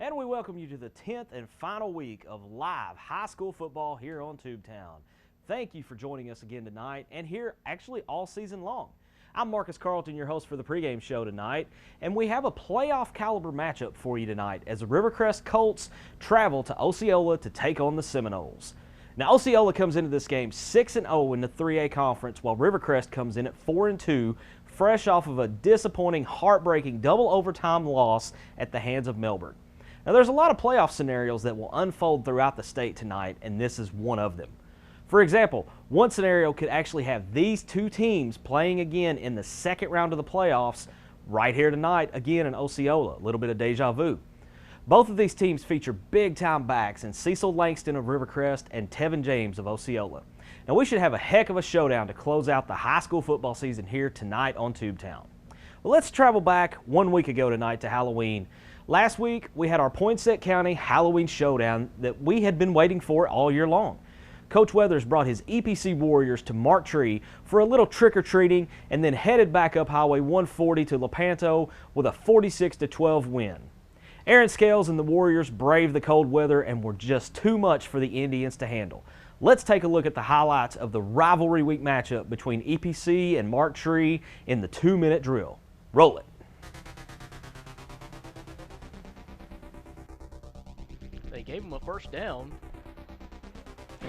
And we welcome you to the 10th and final week of live high school football here on Tubetown. Thank you for joining us again tonight and here actually all season long. I'm Marcus Carlton, your host for the pregame show tonight, and we have a playoff caliber matchup for you tonight as the Rivercrest Colts travel to Osceola to take on the Seminoles. Now, Osceola comes into this game 6-0 in the 3A conference, while Rivercrest comes in at 4-2, fresh off of a disappointing, heartbreaking double overtime loss at the hands of Melbourne. Now, there's a lot of playoff scenarios that will unfold throughout the state tonight, and this is one of them. For example, one scenario could actually have these two teams playing again in the second round of the playoffs right here tonight, again in Osceola. A little bit of deja vu. Both of these teams feature big-time backs in Cecil Langston of Rivercrest and Tevin James of Osceola. Now, we should have a heck of a showdown to close out the high school football season here tonight on Tubetown. Well, let's travel back 1 week ago tonight to Halloween. Last week, we had our Poinsett County Halloween showdown that we had been waiting for all year long. Coach Weathers brought his EPC Warriors to Mark Tree for a little trick-or-treating and then headed back up Highway 140 to Lepanto with a 46-12 win. Aaron Scales and the Warriors braved the cold weather and were just too much for the Indians to handle. Let's take a look at the highlights of the rivalry week matchup between EPC and Mark Tree in the 2-minute drill. Roll it. They gave him a first down.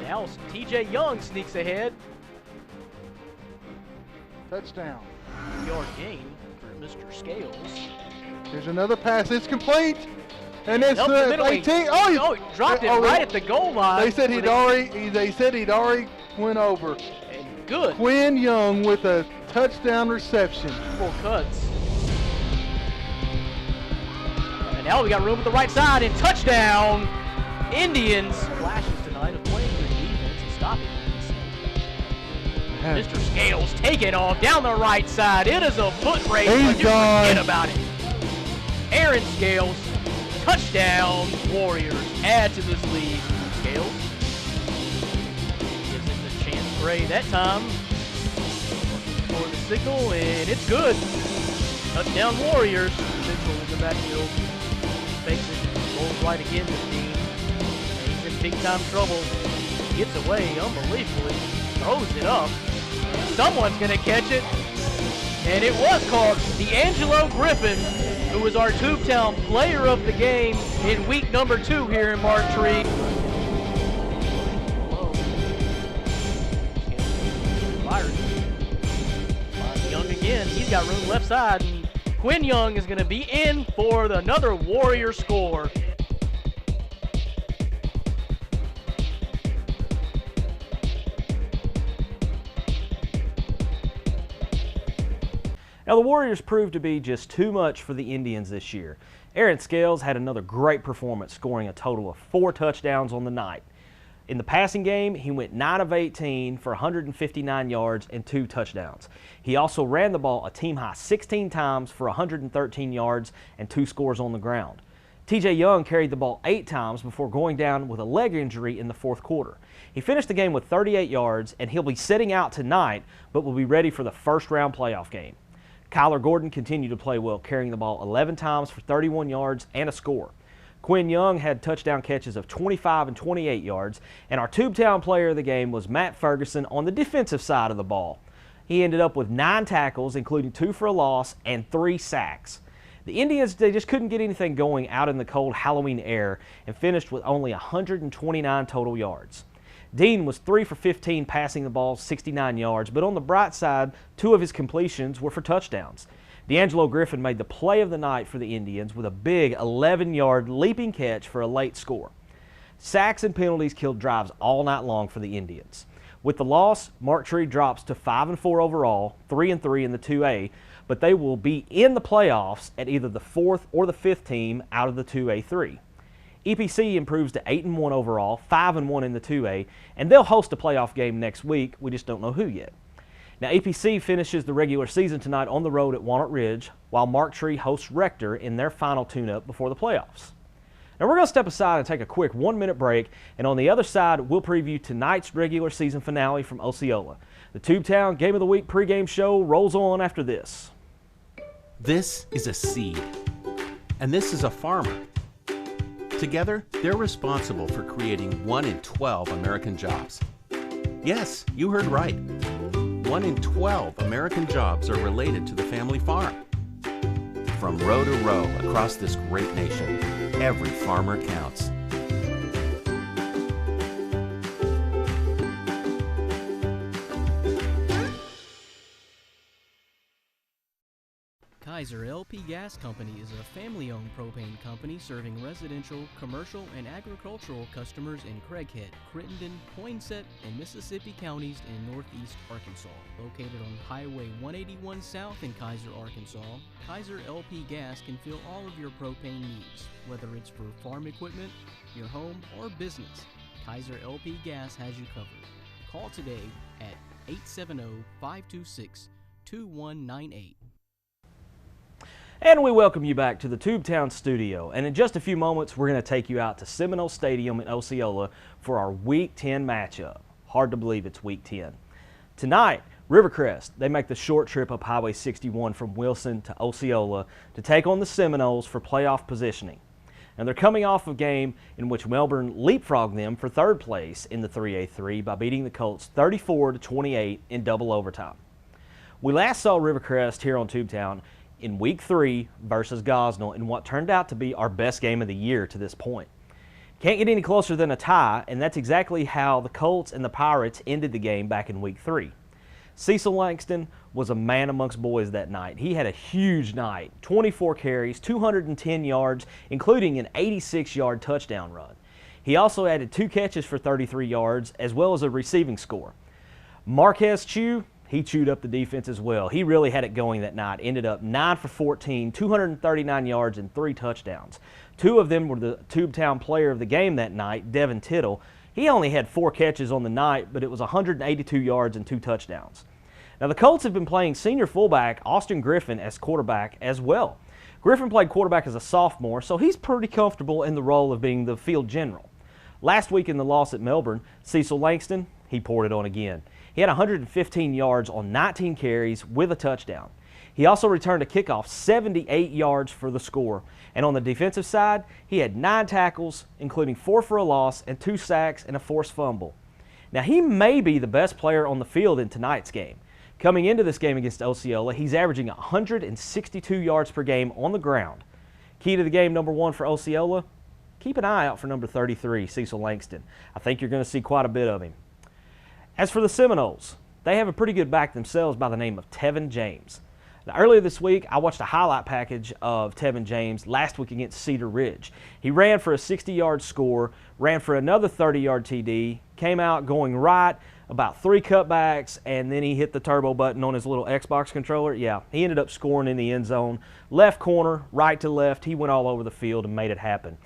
Now TJ Young sneaks ahead. Touchdown. Yard gain for Mr. Scales. There's another pass. It's complete. And it's 18. Oh, he dropped it right at the goal line. They said he'd already went over. And good. Quinn Young with a touchdown reception. Full cuts. And now we got room at the right side and touchdown. Indians. Flashes tonight of playing good defense and stopping the Mr. Scales taking off down the right side. It is a foot race, but you forget about it. Aaron Scales, touchdown. Warriors add to this lead. Scales gives it to Chance Gray that time. For the signal, and it's good. Touchdown Warriors. Central in the backfield. Fakes it, rolls right again to Dean. He's in big time trouble. Gets away unbelievably. Throws it up. Someone's going to catch it. And it was called D'Angelo Griffin, who was our Tubetown player of the game in week number 2 here in Mark Tree. Young again. He's got room left side. And Quinn Young is going to be in for another Warrior score. Now, the Warriors proved to be just too much for the Indians this year. Aaron Scales had another great performance, scoring a total of 4 touchdowns on the night. In the passing game, he went 9 of 18 for 159 yards and 2 touchdowns. He also ran the ball a team-high 16 times for 113 yards and 2 scores on the ground. TJ Young carried the ball 8 times before going down with a leg injury in the 4th quarter. He finished the game with 38 yards, and he'll be sitting out tonight, but will be ready for the first-round playoff game. Kyler Gordon continued to play well, carrying the ball 11 times for 31 yards and a score. Quinn Young had touchdown catches of 25 and 28 yards, and our Tubetown player of the game was Matt Ferguson on the defensive side of the ball. He ended up with 9 tackles, including 2 for a loss and 3 sacks. The Indians, they just couldn't get anything going out in the cold Halloween air and finished with only 129 total yards. Dean was 3 for 15 passing the ball 69 yards, but on the bright side, 2 of his completions were for touchdowns. D'Angelo Griffin made the play of the night for the Indians with a big 11-yard leaping catch for a late score. Sacks and penalties killed drives all night long for the Indians. With the loss, Mark Tree drops to 5-4 overall, 3-3 in the 2A, but they will be in the playoffs at either the 4th or the 5th team out of the 2A3. EPC improves to 8-1 overall, 5-1 in the 2A, and they'll host a playoff game next week. We just don't know who yet. Now, EPC finishes the regular season tonight on the road at Walnut Ridge, while Mark Tree hosts Rector in their final tune-up before the playoffs. Now, we're going to step aside and take a quick 1-minute break, and on the other side, we'll preview tonight's regular season finale from Osceola. The Tubetown Game of the Week pregame show rolls on after this. This is a seed, and this is a farmer. Together, they're responsible for creating 1 in 12 American jobs. Yes, you heard right. 1 in 12 American jobs are related to the family farm. From row to row across this great nation, every farmer counts. Kaiser LP Gas Company is a family-owned propane company serving residential, commercial, and agricultural customers in Craighead, Crittenden, Poinsett, and Mississippi counties in northeast Arkansas. Located on Highway 181 South in Kaiser, Arkansas, Kaiser LP Gas can fill all of your propane needs, whether it's for farm equipment, your home, or business. Kaiser LP Gas has you covered. Call today at 870-526-2198. And we welcome you back to the Tubetown studio. And in just a few moments, we're going to take you out to Seminole Stadium in Osceola for our Week 10 matchup. Hard to believe it's Week 10. Tonight, Rivercrest, they make the short trip up Highway 61 from Wilson to Osceola to take on the Seminoles for playoff positioning. And they're coming off a game in which Melbourne leapfrogged them for third place in the 3A3 by beating the Colts 34-28 in double overtime. We last saw Rivercrest here on Tubetown in Week 3 versus Gosnell in what turned out to be our best game of the year to this point. Can't get any closer than a tie, and that's exactly how the Colts and the Pirates ended the game back in Week 3. Cecil Langston was a man amongst boys that night. He had a huge night, 24 carries, 210 yards, including an 86-yard touchdown run. He also added 2 catches for 33 yards, as well as a receiving score. Marquez Chew, he chewed up the defense as well. He really had it going that night. Ended up 9 for 14, 239 yards, and 3 touchdowns. 2 of them were the Tubetown player of the game that night, Devin Tittle. He only had 4 catches on the night, but it was 182 yards and 2 touchdowns. Now, the Colts have been playing senior fullback Austin Griffin as quarterback as well. Griffin played quarterback as a sophomore, so he's pretty comfortable in the role of being the field general. Last week in the loss at Melbourne, Cecil Langston, he poured it on again. He had 115 yards on 19 carries with a touchdown. He also returned a kickoff 78 yards for the score. And on the defensive side, he had 9 tackles, including 4 for a loss and 2 sacks and a forced fumble. Now, he may be the best player on the field in tonight's game. Coming into this game against Osceola, he's averaging 162 yards per game on the ground. Key to the game, number 1 for Osceola, keep an eye out for number 33, Cecil Langston. I think you're going to see quite a bit of him. As for the Seminoles, they have a pretty good back themselves by the name of Tevin James. Now, earlier this week, I watched a highlight package of Tevin James last week against Cedar Ridge. He ran for a 60-yard score, ran for another 30-yard TD, came out going right, about 3 cutbacks, and then he hit the turbo button on his little Xbox controller. Yeah, he ended up scoring in the end zone. Left corner, right to left, he went all over the field and made it happen.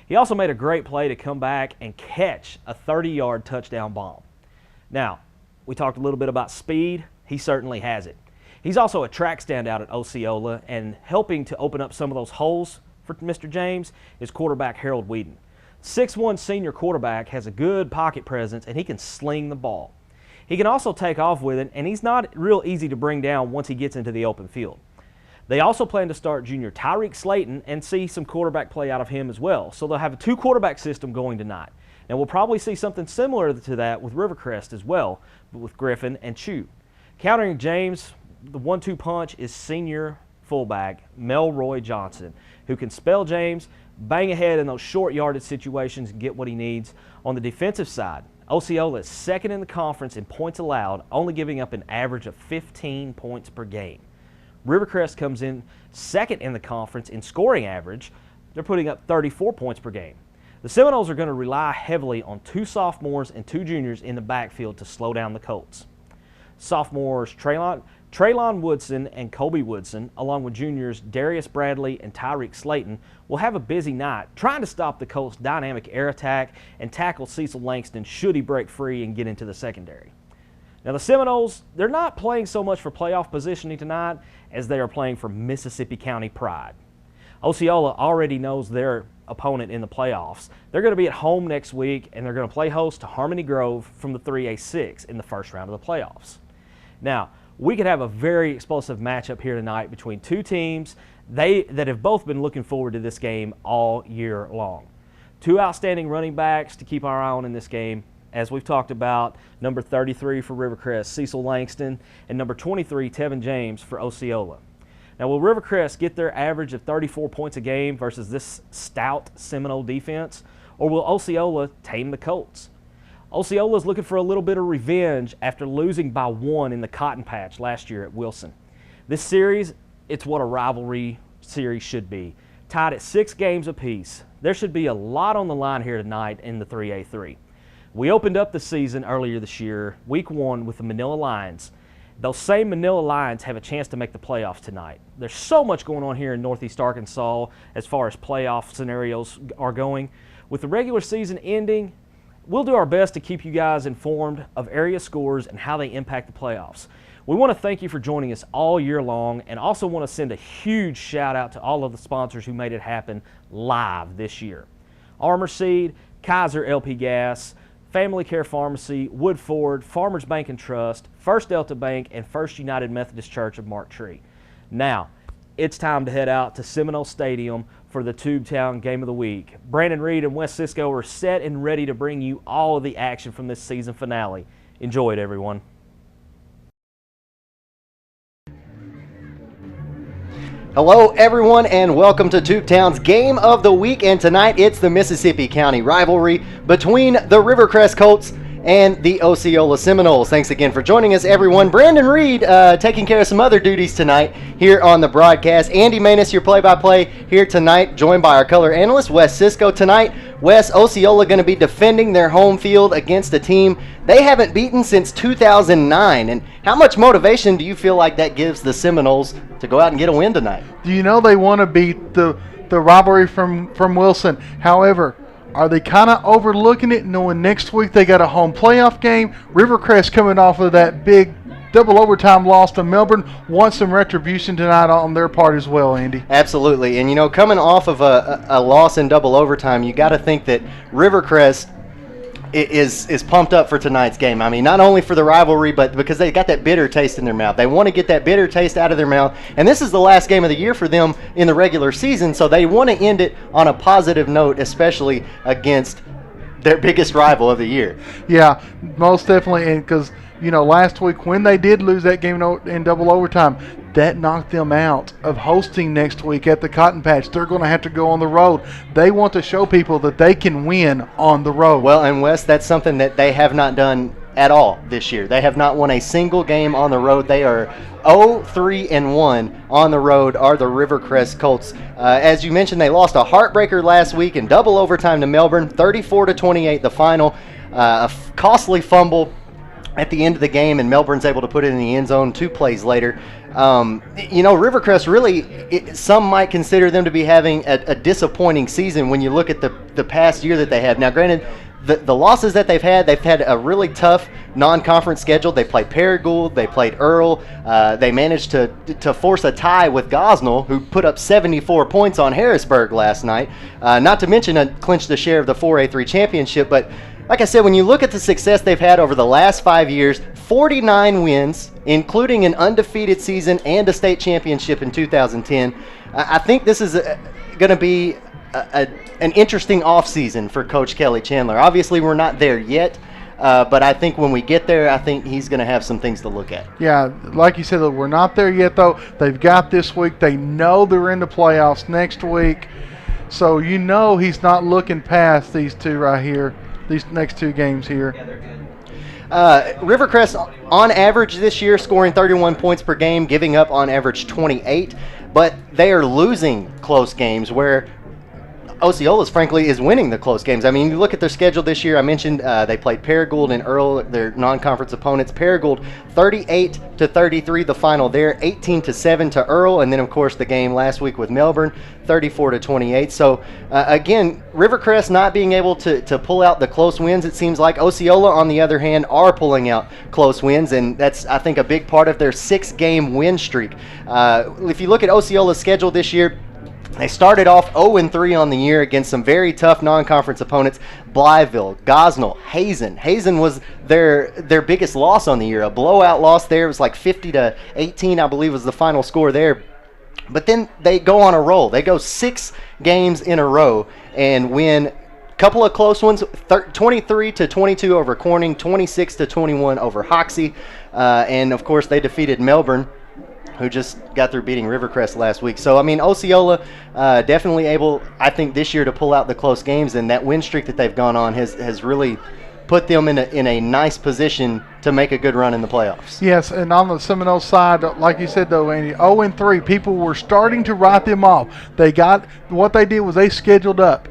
He also made a great play to come back and catch a 30-yard touchdown bomb. Now, we talked a little bit about speed. He certainly has it. He's also a track standout at Osceola, and helping to open up some of those holes for Mr. James is quarterback Harold Whedon. 6'1" senior quarterback has a good pocket presence, and he can sling the ball. He can also take off with it, and he's not real easy to bring down once he gets into the open field. They also plan to start junior Tyreek Slayton and see some quarterback play out of him as well. So they'll have a 2-quarterback system going tonight. And we'll probably see something similar to that with Rivercrest as well, but with Griffin and Chew. Countering James, the 1-2 punch is senior fullback Melroy Johnson, who can spell James, bang ahead in those short yardage situations and get what he needs. On the defensive side, Osceola is second in the conference in points allowed, only giving up an average of 15 points per game. Rivercrest comes in second in the conference in scoring average. They're putting up 34 points per game. The Seminoles are going to rely heavily on 2 sophomores and 2 juniors in the backfield to slow down the Colts. Sophomores Traylon Woodson and Colby Woodson, along with juniors Darius Bradley and Tyreek Slayton, will have a busy night trying to stop the Colts' dynamic air attack and tackle Cecil Langston should he break free and get into the secondary. Now, the Seminoles, they're not playing so much for playoff positioning tonight as they are playing for Mississippi County pride. Osceola already knows their opponent in the playoffs. They're going to be at home next week, and they're going to play host to Harmony Grove from the 3A6 in the first round of the playoffs. Now, we could have a very explosive matchup here tonight between 2 teams that have both been looking forward to this game all year long. 2 outstanding running backs to keep our eye on in this game. As we've talked about, number 33 for Rivercrest, Cecil Langston, and number 23, Tevin James for Osceola. Now, will Rivercrest get their average of 34 points a game versus this stout Seminole defense, or will Osceola tame the Colts? Osceola is looking for a little bit of revenge after losing by 1 in the Cotton Patch last year at Wilson. This series, it's what a rivalry series should be. Tied at 6 games apiece. There should be a lot on the line here tonight in the 3A3. We opened up the season earlier this year, week 1, with the Manila Lions. Those same Manila Lions have a chance to make the playoffs tonight. There's so much going on here in Northeast Arkansas as far as playoff scenarios are going. With the regular season ending, we'll do our best to keep you guys informed of area scores and how they impact the playoffs. We want to thank you for joining us all year long, and also want to send a huge shout out to all of the sponsors who made it happen live this year. Armor Seed, Kaiser LP Gas, Family Care Pharmacy, Woodford, Farmers Bank and Trust, First Delta Bank, and First United Methodist Church of Mark Tree. Now, it's time to head out to Seminole Stadium for the Tubetown Game of the Week. Brandon Reed and Wes Cisco are set and ready to bring you all of the action from this season finale. Enjoy it, everyone. Hello everyone and welcome to Tubetown's Game of the Week, and tonight it's the Mississippi County rivalry between the Rivercrest Colts and the Osceola Seminoles. Thanks again for joining us, everyone. Brandon Reed taking care of some other duties tonight here on the broadcast. Andy Maness, your play-by-play here tonight, joined by our color analyst, Wes Cisco. Tonight, Wes, Osceola going to be defending their home field against a team they haven't beaten since 2009. And how much motivation do you feel like that gives the Seminoles to go out and get a win tonight? Do you know they want to beat the rivalry from Wilson? However, are they kind of overlooking it, knowing next week they got a home playoff game? Rivercrest coming off of that big double overtime loss to Melbourne wants some retribution tonight on their part as well, Andy. Absolutely. And, you know, coming off of a loss in double overtime, you got to think that Rivercrest is pumped up for tonight's game. I mean, not only for the rivalry, but because they got that bitter taste in their mouth. They want to get that bitter taste out of their mouth, and this is the last game of the year for them in the regular season, so they want to end it on a positive note, especially against their biggest rival of the year. Yeah, most definitely, and because, you know, last week when they did lose that game in double overtime, that knocked them out of hosting next week at the Cotton Patch. They're going to have to go on the road. They want to show people that they can win on the road. Well, and Wes, that's something that they have not done at all this year. They have not won a single game on the road. They are 0-3-1 on the road, are the Rivercrest Colts. As you mentioned, they lost a heartbreaker last week in double overtime to Melbourne, 34-28 the final. A costly fumble at the end of the game, and Melbourne's able to put it in the end zone 2 plays later. You know, Rivercrest really, some might consider them to be having a disappointing season when you look at the past year that they have. Now, granted, the losses that they've had a really tough non-conference schedule. They played Paragould, they played Earl. They managed to force a tie with Gosnell, who put up 74 points on Harrisburg last night. Not to mention clinched the share of the 4A3 championship, but like I said, when you look at the success they've had over the last 5 years, 49 wins, including an undefeated season and a state championship in 2010, I think this is going to be an interesting offseason for Coach Kelly Chandler. Obviously, we're not there yet, but I think when we get there, I think he's going to have some things to look at. Yeah, like you said, we're not there yet, though. They've got this week. They know they're in the playoffs next week. So you know he's not looking past these two right here. These next 2 games here. Yeah, they're good. Rivercrest, on average this year, scoring 31 points per game, giving up on average 28, but they are losing close games where Osceola's, frankly, is winning the close games. I mean, you look at their schedule this year. I mentioned they played Paragould and Earl, their non-conference opponents. Paragould, 38-33, the final there, 18-7 to Earl, and then, of course, the game last week with Melbourne, 34-28. So, again, Rivercrest not being able to pull out the close wins, it seems like. Osceola, on the other hand, are pulling out close wins, and that's, I think, a big part of their 6-game win streak. If you look at Osceola's schedule this year, they started off 0-3 on the year against some very tough non-conference opponents: Blytheville, Gosnell, Hazen. Hazen was their biggest loss on the year, a blowout loss there. It was like 50-18, I believe, was the final score there. But then they go on a roll. They go 6 games in a row and win couple of close ones, 23-22 over Corning, 26-21 over Hoxie. And, of course, they defeated Melbourne, who just got through beating Rivercrest last week. So, I mean, Osceola definitely able, I think, this year to pull out the close games, and that win streak that they've gone on has really put them in a nice position to make a good run in the playoffs. Yes, and on the Seminoles side, like you said, though, Andy, 0-3, people were starting to write them off. What they did was they scheduled up.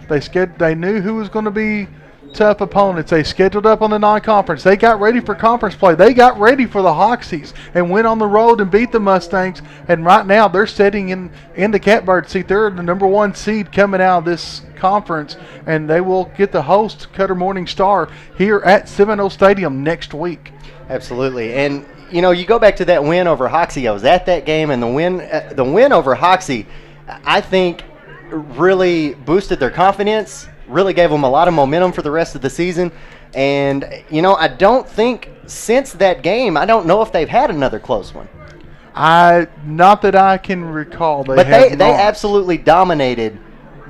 They knew who was going to be tough opponents. They scheduled up on the non-conference. They got ready for conference play. They got ready for the Hoxies and went on the road and beat the Mustangs. And right now they're sitting in the catbird seat. They're the number 1 seed coming out of this conference, and they will get the host, Cutter Morning Star, here at Seminole Stadium next week. Absolutely. And, you know, you go back to that win over Hoxie. I was at that game, and the win over Hoxie, I think, really boosted their confidence, really gave them a lot of momentum for the rest of the season. And, you know, I don't think since that game, I don't know if they've had another close one. Not that I can recall. They absolutely dominated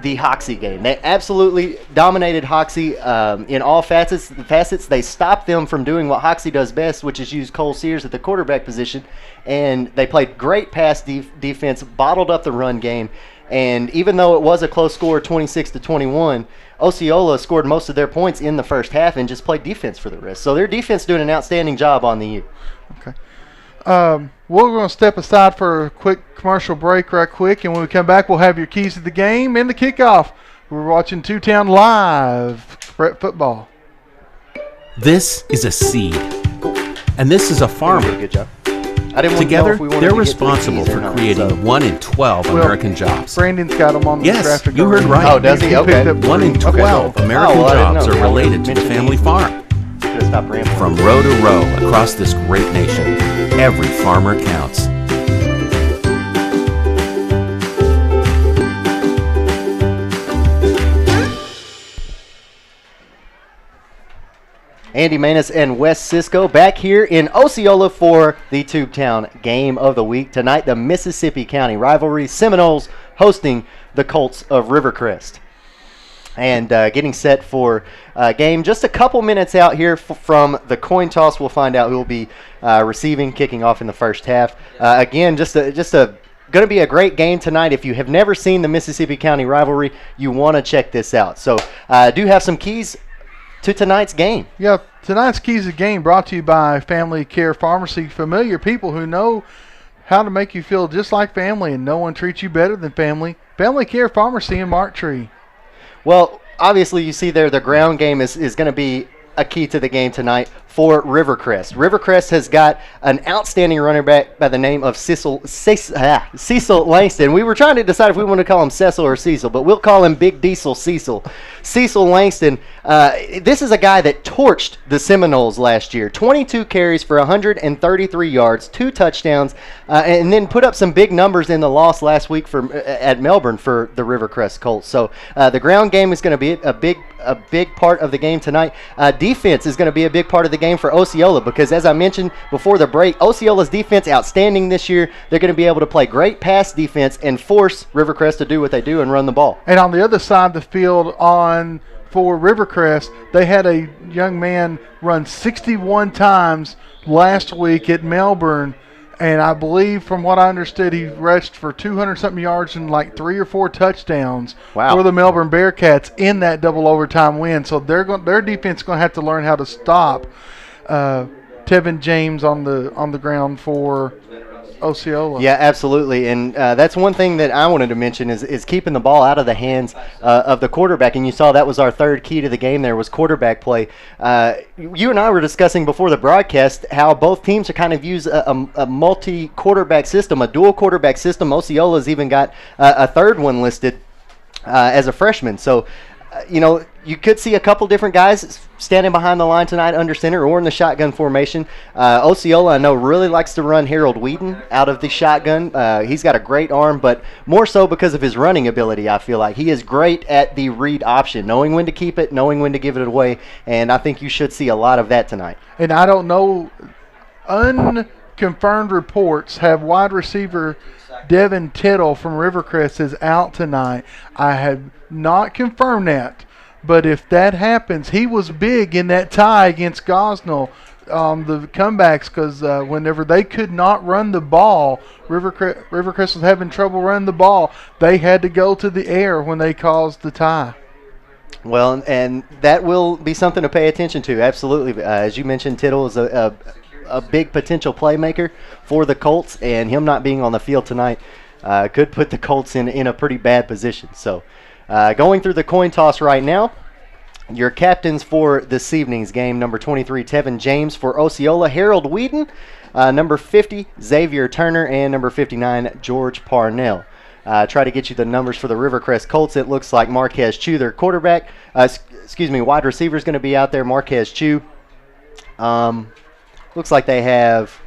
the Hoxie game. They absolutely dominated Hoxie in all facets. They stopped them from doing what Hoxie does best, which is use Cole Sears at the quarterback position. And they played great pass defense, bottled up the run game. And even though it was a close score, 26-21, Osceola scored most of their points in the first half and just played defense for the rest. So their defense doing an outstanding job on the year. Okay. We're going to step aside for a quick commercial break right quick, and when we come back, we'll have your keys to the game and the kickoff. We're watching Tubetown live Brett football. This is a seed, and this is a farmer. Good job. I didn't Together, want to know if we wanted they're to get to the responsible keys or for not, creating so. 1 in 12 American jobs. Brandon's got them on the Yes, graphic. you heard already. right. Oh, does he? Okay. picked up 1 in three. 12 American Oh, well, I didn't jobs know. are related to the Mention family these. farm. Should've stopped rambling. From row to row across this great nation, every farmer counts. Andy Manus and Wes Cisco back here in Osceola for the Tubetown Game of the Week. Tonight, the Mississippi County rivalry, Seminoles hosting the Colts of Rivercrest. And getting set for a game just a couple minutes out here from the coin toss. We'll find out who will be receiving, kicking off in the first half. Again, just a going to be a great game tonight. If you have never seen the Mississippi County rivalry, you want to check this out. So I do have some keys to tonight's game. Yeah, tonight's keys to the game brought to you by Family Care Pharmacy. Familiar people who know how to make you feel just like family, and no one treats you better than family. Family Care Pharmacy in Marktree. Well, obviously you see there the ground game is going to be a key to the game tonight for Rivercrest. Rivercrest has got an outstanding running back by the name of Cecil Langston. We were trying to decide if we want to call him Cecil or Cecil, but we'll call him Big Diesel Cecil. Cecil Langston, this is a guy that torched the Seminoles last year. 22 carries for 133 yards, 2 touchdowns, and then put up some big numbers in the loss last week at Melbourne for the Rivercrest Colts. So the ground game is going to be a big part of the game tonight. Defense is going to be a big part of the game for Osceola because, as I mentioned before the break, Osceola's defense outstanding this year. They're going to be able to play great pass defense and force Rivercrest to do what they do and run the ball. And on the other side of the field for Rivercrest, they had a young man run 61 times last week at Melbourne, and I believe from what I understood he rushed for 200-something yards and like 3 or 4 touchdowns for the Melbourne Bearcats in that double overtime win. So their defense is going to have to learn how to stop Tevin James on the ground for Osceola. Yeah, absolutely, and that's one thing that I wanted to mention is keeping the ball out of the hands of the quarterback, and you saw that was our third key to the game there was quarterback play. You and I were discussing before the broadcast how both teams are kind of use a multi-quarterback system, a dual quarterback system. Osceola's even got a third one listed as a freshman, so you could see a couple different guys standing behind the line tonight under center or in the shotgun formation. Osceola, I know, really likes to run Harold Wheaton out of the shotgun. He's got a great arm, but more so because of his running ability, I feel like. He is great at the read option, knowing when to keep it, knowing when to give it away, and I think you should see a lot of that tonight. And I don't know, unconfirmed reports have wide receiver Devin Tittle from Rivercrest is out tonight. I have not confirmed that, But if that happens, he was big in that tie against Gosnell. The comebacks, because whenever they could not run the ball, Rivercrest was having trouble running the ball. They had to go to the air when they caused the tie. Well, and that will be something to pay attention to, absolutely. As you mentioned, Tittle is a big potential playmaker for the Colts, and him not being on the field tonight could put the Colts in a pretty bad position. So going through the coin toss right now, your captains for this evening's game: number 23, Tevin James for Osceola, Harold Whedon, number 50, Xavier Turner, and number 59, George Parnell. Try to get you the numbers for the Rivercrest Colts. It looks like Marquez Chew, their quarterback, wide receiver, is going to be out there. Marquez Chew. Looks like they have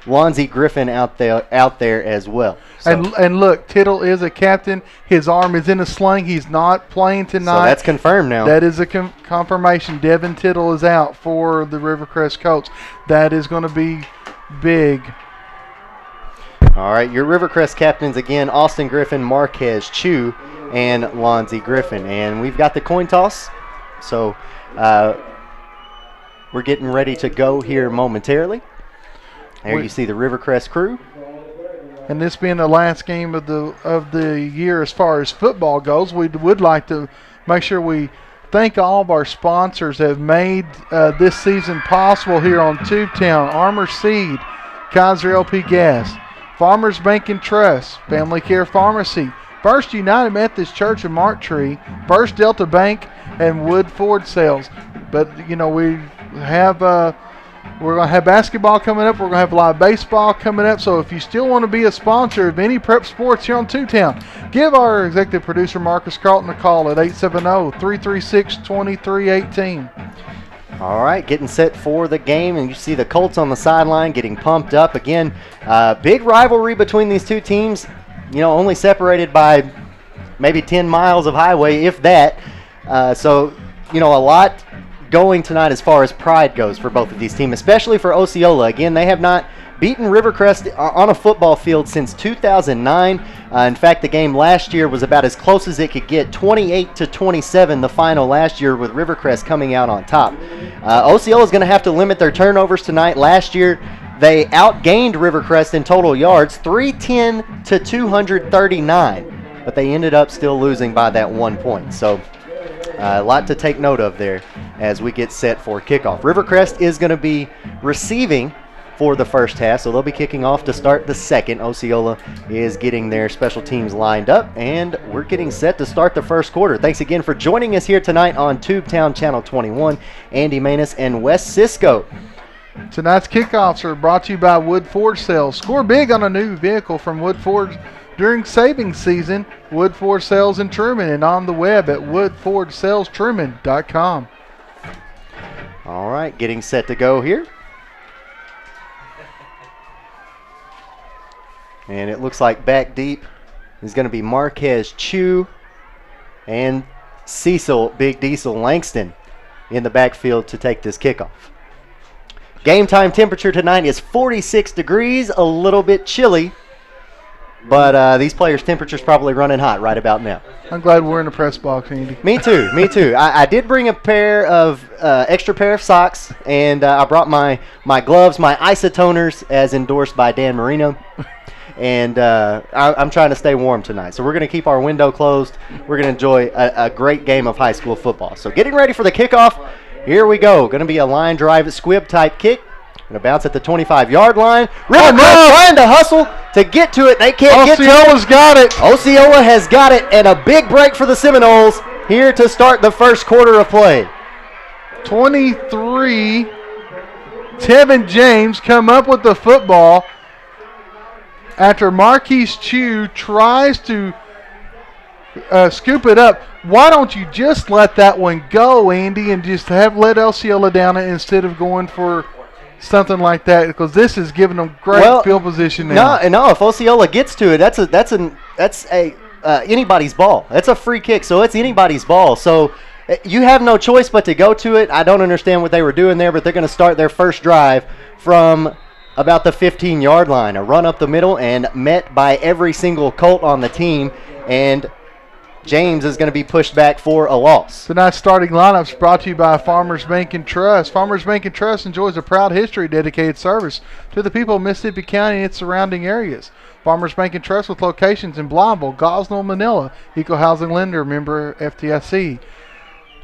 Lonzie Griffin out there as well. So, and look, Tittle is a captain. His arm is in a sling. He's not playing tonight. So that's confirmed now. That is a confirmation. Devin Tittle is out for the Rivercrest Colts. That is going to be big. All right, your Rivercrest captains again: Austin Griffin, Marquez Chew, and Lonzie Griffin. And we've got the coin toss. So we're getting ready to go here momentarily. There you see the Rivercrest crew. And this being the last game of the year as far as football goes, we would like to make sure we thank all of our sponsors that have made this season possible here on Tubetown: Armor Seed, Kaiser LP Gas, Farmers Bank and Trust, Family Care Pharmacy, First United Methodist Church of Marktree, First Delta Bank, and Wood Ford Sales. But we have we're going to have basketball coming up. We're going to have live baseball coming up. So if you still want to be a sponsor of any prep sports here on Tubetown, give our executive producer Marcus Carlton a call at 870-336-2318. All right, getting set for the game, and you see the Colts on the sideline getting pumped up. Again, big rivalry between these two teams, only separated by maybe 10 miles of highway, if that. So, a lot going tonight as far as pride goes for both of these teams, especially for Osceola. Again, they have not beaten Rivercrest on a football field since 2009. In fact, the game last year was about as close as it could get, 28-27 the final last year, with Rivercrest coming out on top. Osceola is going to have to limit their turnovers tonight. Last year, they outgained Rivercrest in total yards, 310-239, but they ended up still losing by that 1 point. So a lot to take note of there as we get set for kickoff. Rivercrest is going to be receiving for the first half, so they'll be kicking off to start the second. Osceola is getting their special teams lined up, and we're getting set to start the first quarter. Thanks again for joining us here tonight on Tubetown Channel 21. Andy Manus and Wes Cisco. Tonight's kickoffs are brought to you by Wood Ford Sales. Score big on a new vehicle from Wood Ford during savings season. Wood Ford Sales in Truman, and on the web at woodfordsalestruman.com. All right, getting set to go here. And it looks like back deep is going to be Marquez Chew and Cecil Big Diesel Langston in the backfield to take this kickoff. Game time temperature tonight is 46 degrees, a little bit chilly, but these players' temperature's probably running hot right about now. I'm glad we're in the press box, Andy. Me too, me too. I did bring a pair of extra pair of socks, and I brought my gloves, my isotoners, as endorsed by Dan Marino. And I'm trying to stay warm tonight. So we're going to keep our window closed. We're going to enjoy a great game of high school football. So getting ready for the kickoff. Here we go. Going to be a line drive squib type kick. Going to bounce at the 25-yard line. Rivercrest trying to hustle to get to it. They can't get to it. Osceola's got it. Osceola has got it, and a big break for the Seminoles here to start the first quarter of play. 23. Tevin James come up with the football after Marquise Chew tries to scoop it up. Why don't you just let that one go, Andy, and just let Osceola down it instead of going for something like that? Because this is giving them great field position now. No. If Osceola gets to it, that's anybody's ball. That's a free kick, so it's anybody's ball. So you have no choice but to go to it. I don't understand what they were doing there, but they're going to start their first drive from about the 15-yard line. A run up the middle and met by every single Colt on the team. And James is going to be pushed back for a loss. Tonight's starting lineups brought to you by Farmers Bank and Trust. Farmers Bank and Trust enjoys a proud history dedicated service to the people of Mississippi County and its surrounding areas. Farmers Bank and Trust with locations in Blytheville, Gosnell, Manila. Equal housing lender, member FDIC.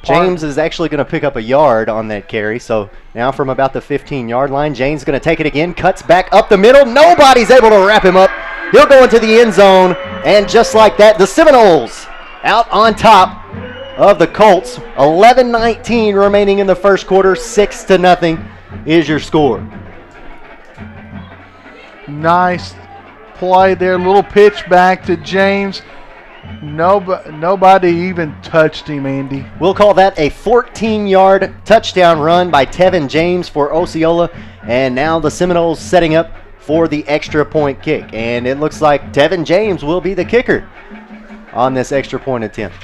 James is actually going to pick up a yard on that carry. So now from about the 15-yard line, James going to take it again, cuts back up the middle. Nobody's able to wrap him up. He'll go into the end zone, and just like that, the Seminoles out on top of the Colts. 11-19 remaining in the first quarter. 6-0 is your score. Nice play there. Little pitch back to James. Nobody even touched him, Andy. We'll call that a 14-yard touchdown run by Tevin James for Osceola. And now the Seminoles setting up for the extra point kick. And it looks like Tevin James will be the kicker on this extra point attempt.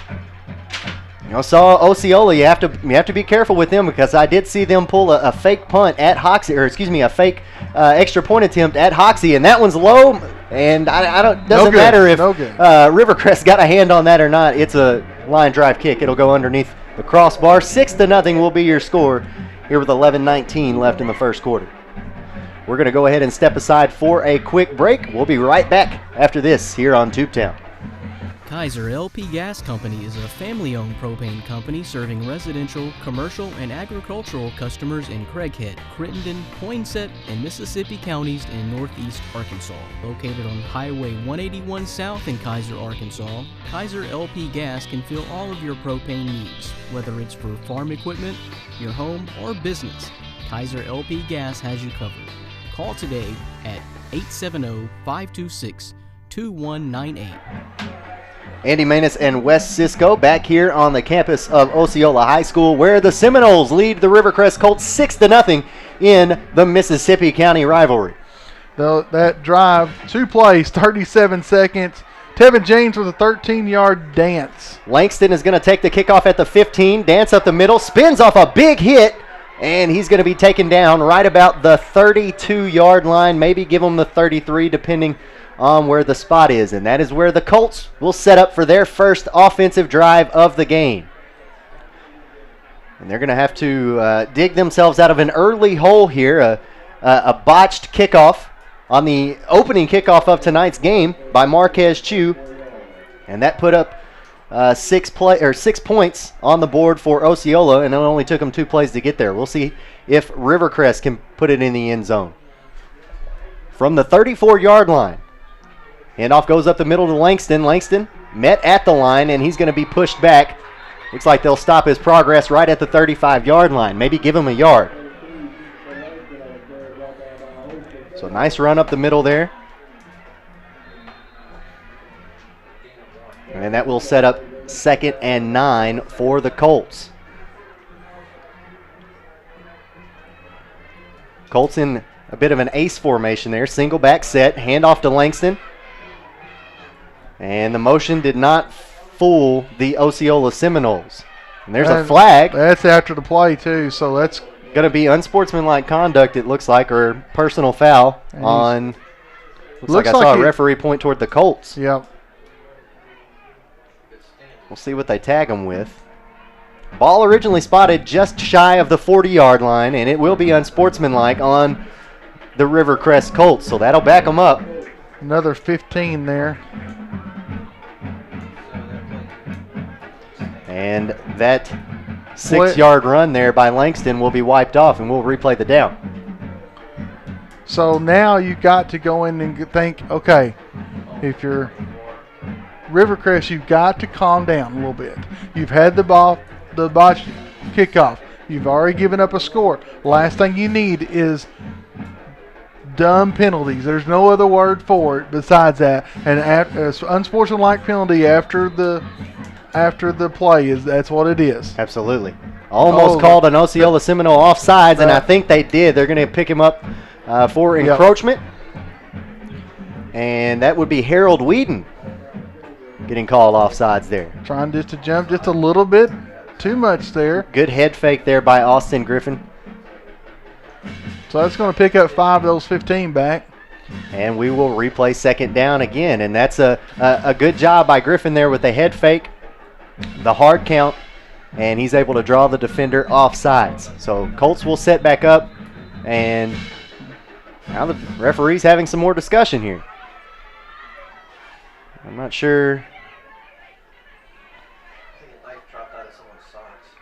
Osceola, you have to be careful with them, because I did see them pull a fake punt at Hoxie, or excuse me, a fake extra point attempt at Hoxie, and that one's low. And doesn't matter if Rivercrest got a hand on that or not. It's a line drive kick. It'll go underneath the crossbar. 6-0 will be your score here with 11-19 left in the first quarter. We're going to go ahead and step aside for a quick break. We'll be right back after this here on Tubetown. Kaiser LP Gas Company is a family-owned propane company serving residential, commercial, and agricultural customers in Craighead, Crittenden, Poinsett, and Mississippi counties in northeast Arkansas. Located on Highway 181 South in Kaiser, Arkansas, Kaiser LP Gas can fill all of your propane needs, whether it's for farm equipment, your home, or business. Kaiser LP Gas has you covered. Call today at 870-526-2198. Andy Manus and Wes Cisco back here on the campus of Osceola High School, where the Seminoles lead the Rivercrest Colts 6-0 in the Mississippi County rivalry. That drive, 2 plays, 37 seconds. Tevin James with a 13-yard dance. Langston is going to take the kickoff at the 15, dance up the middle, spins off a big hit, and he's going to be taken down right about the 32-yard line, maybe give him the 33, depending on where the spot is. And that is where the Colts will set up for their first offensive drive of the game. And they're going to have to dig themselves out of an early hole here, a botched kickoff on the opening kickoff of tonight's game by Marquez Chu. And that put up 6 points on the board for Osceola, and it only took them 2 plays to get there. We'll see if Rivercrest can put it in the end zone. From the 34-yard line, handoff goes up the middle to Langston. Langston met at the line, and he's going to be pushed back. Looks like they'll stop his progress right at the 35-yard line, maybe give him a yard. So nice run up the middle there. And that will set up 2nd and 9 for the Colts. Colts in a bit of an ace formation there. Single back set, handoff to Langston. And the motion did not fool the Osceola Seminoles. And there's a flag. That's after the play, too, so that's going to be unsportsmanlike conduct, it looks like, or personal foul on. Looks like I saw a referee point toward the Colts. Yep. We'll see what they tag him with. Ball originally spotted just shy of the 40-yard line, and it will be unsportsmanlike on the Rivercrest Colts, so that'll back them up. Another 15 there. And that 6-yard run there by Langston will be wiped off, and we'll replay the down. So now you've got to go in and think, okay, if you're Rivercrest, you've got to calm down a little bit. You've had the botched kickoff. You've already given up a score. Last thing you need is dumb penalties. There's no other word for it besides that. And unsportsmanlike penalty after the play that's what it is. Absolutely. Almost called an Osceola Seminole offsides, and I think they did. They're going to pick him up for encroachment. And that would be Harold Whedon getting called offsides there. Trying just to jump just a little bit too much there. Good head fake there by Austin Griffin. So that's going to pick up 5 of those 15 back. And we will replay 2nd down again. And that's a good job by Griffin there with the head fake the hard count, and he's able to draw the defender off sides. So Colts will set back up, and now the referee's having some more discussion here. I'm not sure.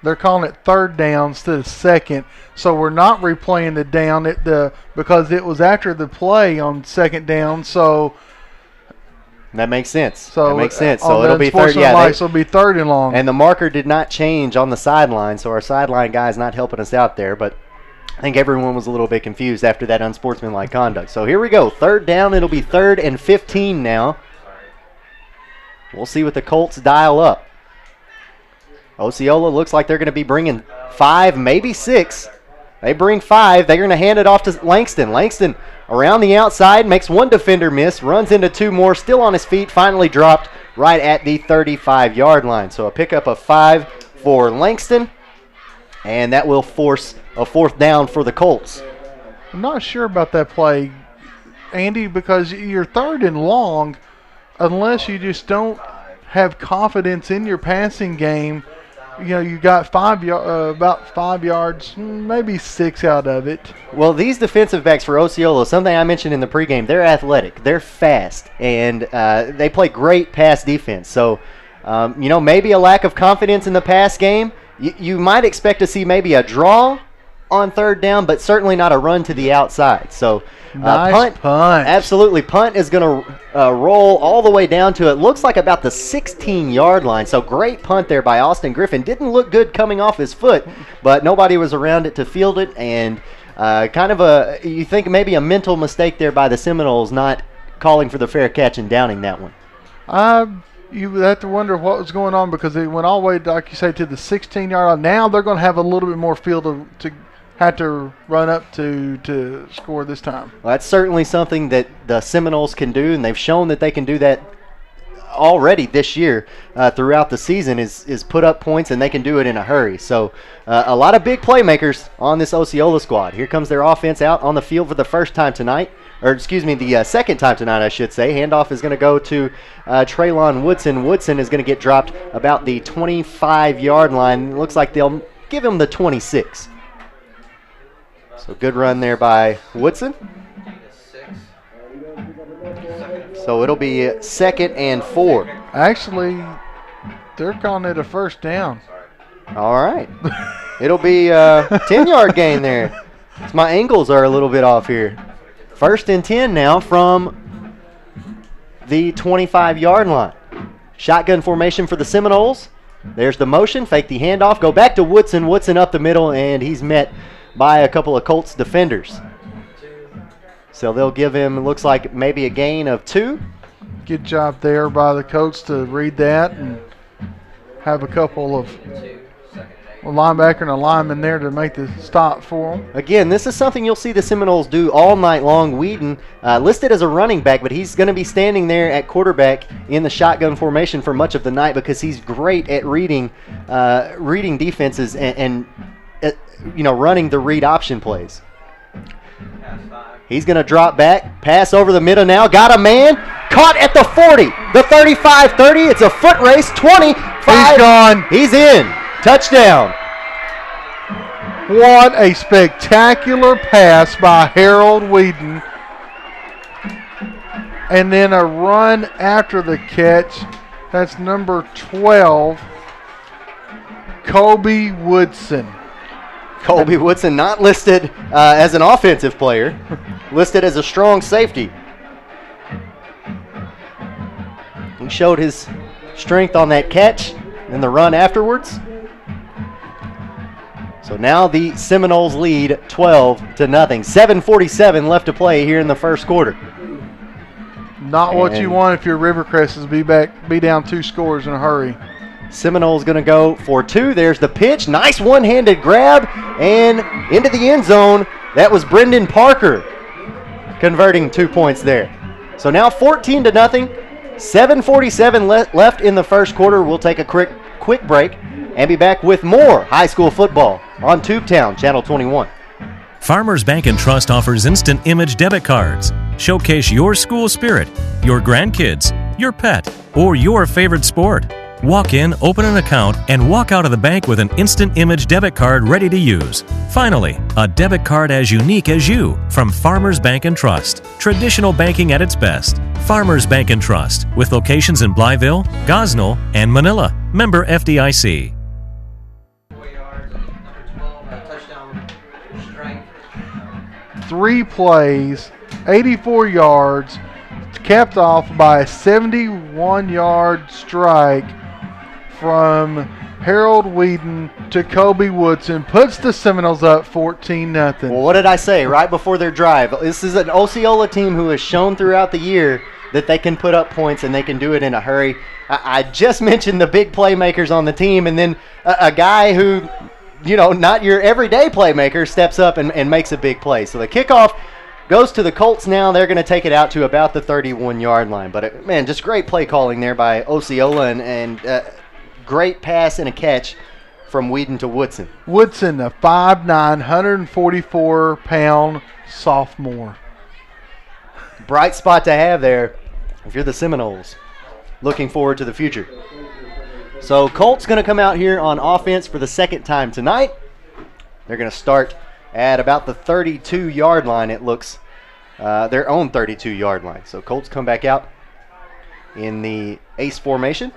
They're calling it third down instead of second, so we're not replaying the down because it was after the play on second down. So that makes sense. So it'll be third. Yeah, so it'll be third and long. And the marker did not change on the sideline, so our sideline guy's not helping us out there. But I think everyone was a little bit confused after that unsportsmanlike conduct. So here we go, third down. It'll be 3rd and 15 now. We'll see what the Colts dial up. Osceola looks like they're going to be bringing 5, maybe 6. They bring 5. They're going to hand it off to Langston. Langston around the outside, makes one defender miss, runs into 2 more, still on his feet, finally dropped right at the 35-yard line. So a pickup of 5 for Langston, and that will force a 4th down for the Colts. I'm not sure about that play, Andy, because you're 3rd and long unless you just don't have confidence in your passing game. You know, you got about 5 yards, maybe 6 out of it. Well, these defensive backs for Osceola, something I mentioned in the pregame, they're athletic, they're fast, and they play great pass defense. So, maybe a lack of confidence in the pass game. You might expect to see maybe a draw on 3rd down, but certainly not a run to the outside. So, punt. Absolutely. Punt is going to roll all the way down to, it looks like about the 16-yard line. So great punt there by Austin Griffin. Didn't look good coming off his foot, but nobody was around it to field it. And you think maybe a mental mistake there by the Seminoles not calling for the fair catch and downing that one. You would have to wonder what was going on because it went all the way, like you say, to the 16-yard line. Now they're going to have a little bit more field to had to run up to score this time. Well, that's certainly something that the Seminoles can do, and they've shown that they can do that already this year throughout the season is put up points, and they can do it in a hurry. So a lot of big playmakers on this Osceola squad. Here comes their offense out on the field for the first time tonight. The second time tonight, I should say. Handoff is going to go to Traylon Woodson. Woodson is going to get dropped about the 25-yard line. It looks like they'll give him the 26. So good run there by Woodson. So it'll be 2nd and 4. Actually, they're calling it a first down. All right. It'll be a 10-yard gain there. My angles are a little bit off here. 1st and 10 now from the 25-yard line. Shotgun formation for the Seminoles. There's the motion, fake the handoff, go back to Woodson. Woodson up the middle, and he's met by a couple of Colts defenders. So they'll give him, looks like maybe a gain of 2. Good job there by the coach to read that and have a couple of a linebacker and a lineman there to make the stop for them. Again, this is something you'll see the Seminoles do all night long. Whedon listed as a running back, but he's going to be standing there at quarterback in the shotgun formation for much of the night because he's great at reading defenses and running the read option plays. He's going to drop back, pass over the middle now, got a man, caught at the 40, the 35, 30, it's a foot race, 20, 5. He's gone. He's in. Touchdown. What a spectacular pass by Harold Whedon. And then a run after the catch. That's number 12, Colby Woodson. Colby Woodson not listed as an offensive player, listed as a strong safety. He showed his strength on that catch and the run afterwards. So now the Seminoles lead 12-0. 7:47 left to play here in the first quarter. Not what you want if you're Rivercrest is be down 2 scores in a hurry. Seminoles going to go for 2. There's the pitch. Nice one-handed grab and into the end zone. That was Brendan Parker converting 2 points there. So now 14-0. 7:47 left in the first quarter. We'll take a quick break and be back with more high school football on Tubetown, Channel 21. Farmers Bank and Trust offers instant image debit cards. Showcase your school spirit, your grandkids, your pet, or your favorite sport. Walk in, open an account, and walk out of the bank with an instant image debit card ready to use. Finally, a debit card as unique as you from Farmers Bank and Trust. Traditional banking at its best. Farmers Bank and Trust, with locations in Blytheville, Gosnell, and Manila. Member FDIC. 3 plays, 84 yards, capped off by a 71-yard strike from Harold Whedon to Kobe Woodson, puts the Seminoles up 14-0. Well, what did I say right before their drive? This is an Osceola team who has shown throughout the year that they can put up points and they can do it in a hurry. I just mentioned the big playmakers on the team, and then a guy who, not your everyday playmaker, steps up and makes a big play. So the kickoff goes to the Colts now. They're going to take it out to about the 31-yard line. But, man, just great play calling there by Osceola and great pass and a catch from Whedon to Woodson. Woodson, a 5'9", 144-pound sophomore. Bright spot to have there if you're the Seminoles. Looking forward to the future. So Colts going to come out here on offense for the second time tonight. They're going to start at about the 32-yard line, it looks. Their own 32-yard line. So Colts come back out in the ace formation.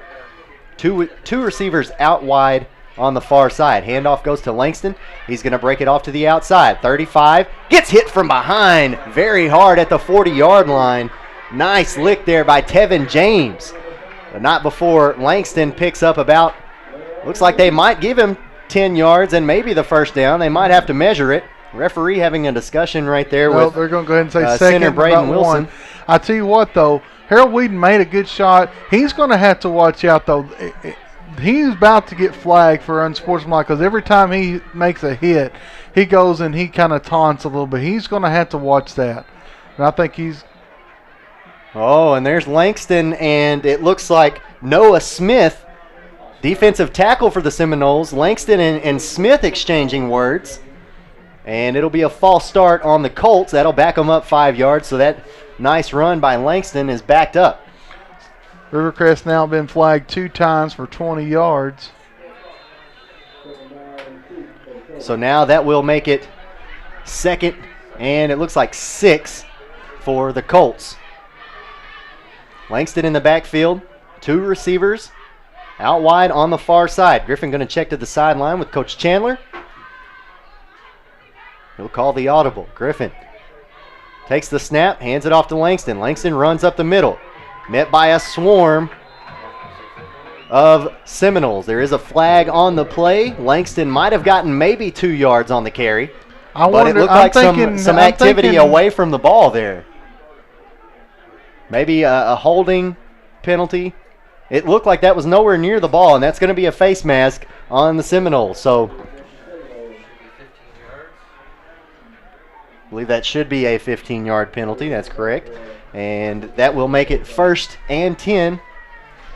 Two receivers out wide on the far side. Handoff goes to Langston. He's going to break it off to the outside. 35. Gets hit from behind very hard at the 40-yard line. Nice lick there by Tevin James. But not before Langston picks up about, looks like they might give him 10 yards and maybe the first down. They might have to measure it. Referee having a discussion right there with they're going to go ahead and say second, center Braden Wilson. I tell you what, though, Harold Whedon made a good shot. He's going to have to watch out, though. He's about to get flagged for unsportsmanlike because every time he makes a hit, he goes and he kind of taunts a little bit. He's going to have to watch that. And I think he's... Oh, and there's Langston, and it looks like Noah Smith, defensive tackle for the Seminoles. Langston and Smith exchanging words. And it'll be a false start on the Colts. That'll back them up 5 yards, so that nice run by Langston is backed up. Rivercrest now been flagged 2 times for 20 yards. So now that will make it second, and it looks like 6 for the Colts. Langston in the backfield, 2 receivers out wide on the far side. Griffin going to check to the sideline with Coach Chandler. He'll call the audible. Griffin takes the snap, hands it off to Langston. Langston runs up the middle, met by a swarm of Seminoles. There is a flag on the play. Langston might have gotten maybe 2 yards on the carry, but it looked like some activity away from the ball there. Maybe a holding penalty. It looked like that was nowhere near the ball, and that's going to be a face mask on the Seminoles. So I believe that should be a 15-yard penalty. That's correct. And that will make it 1st and 10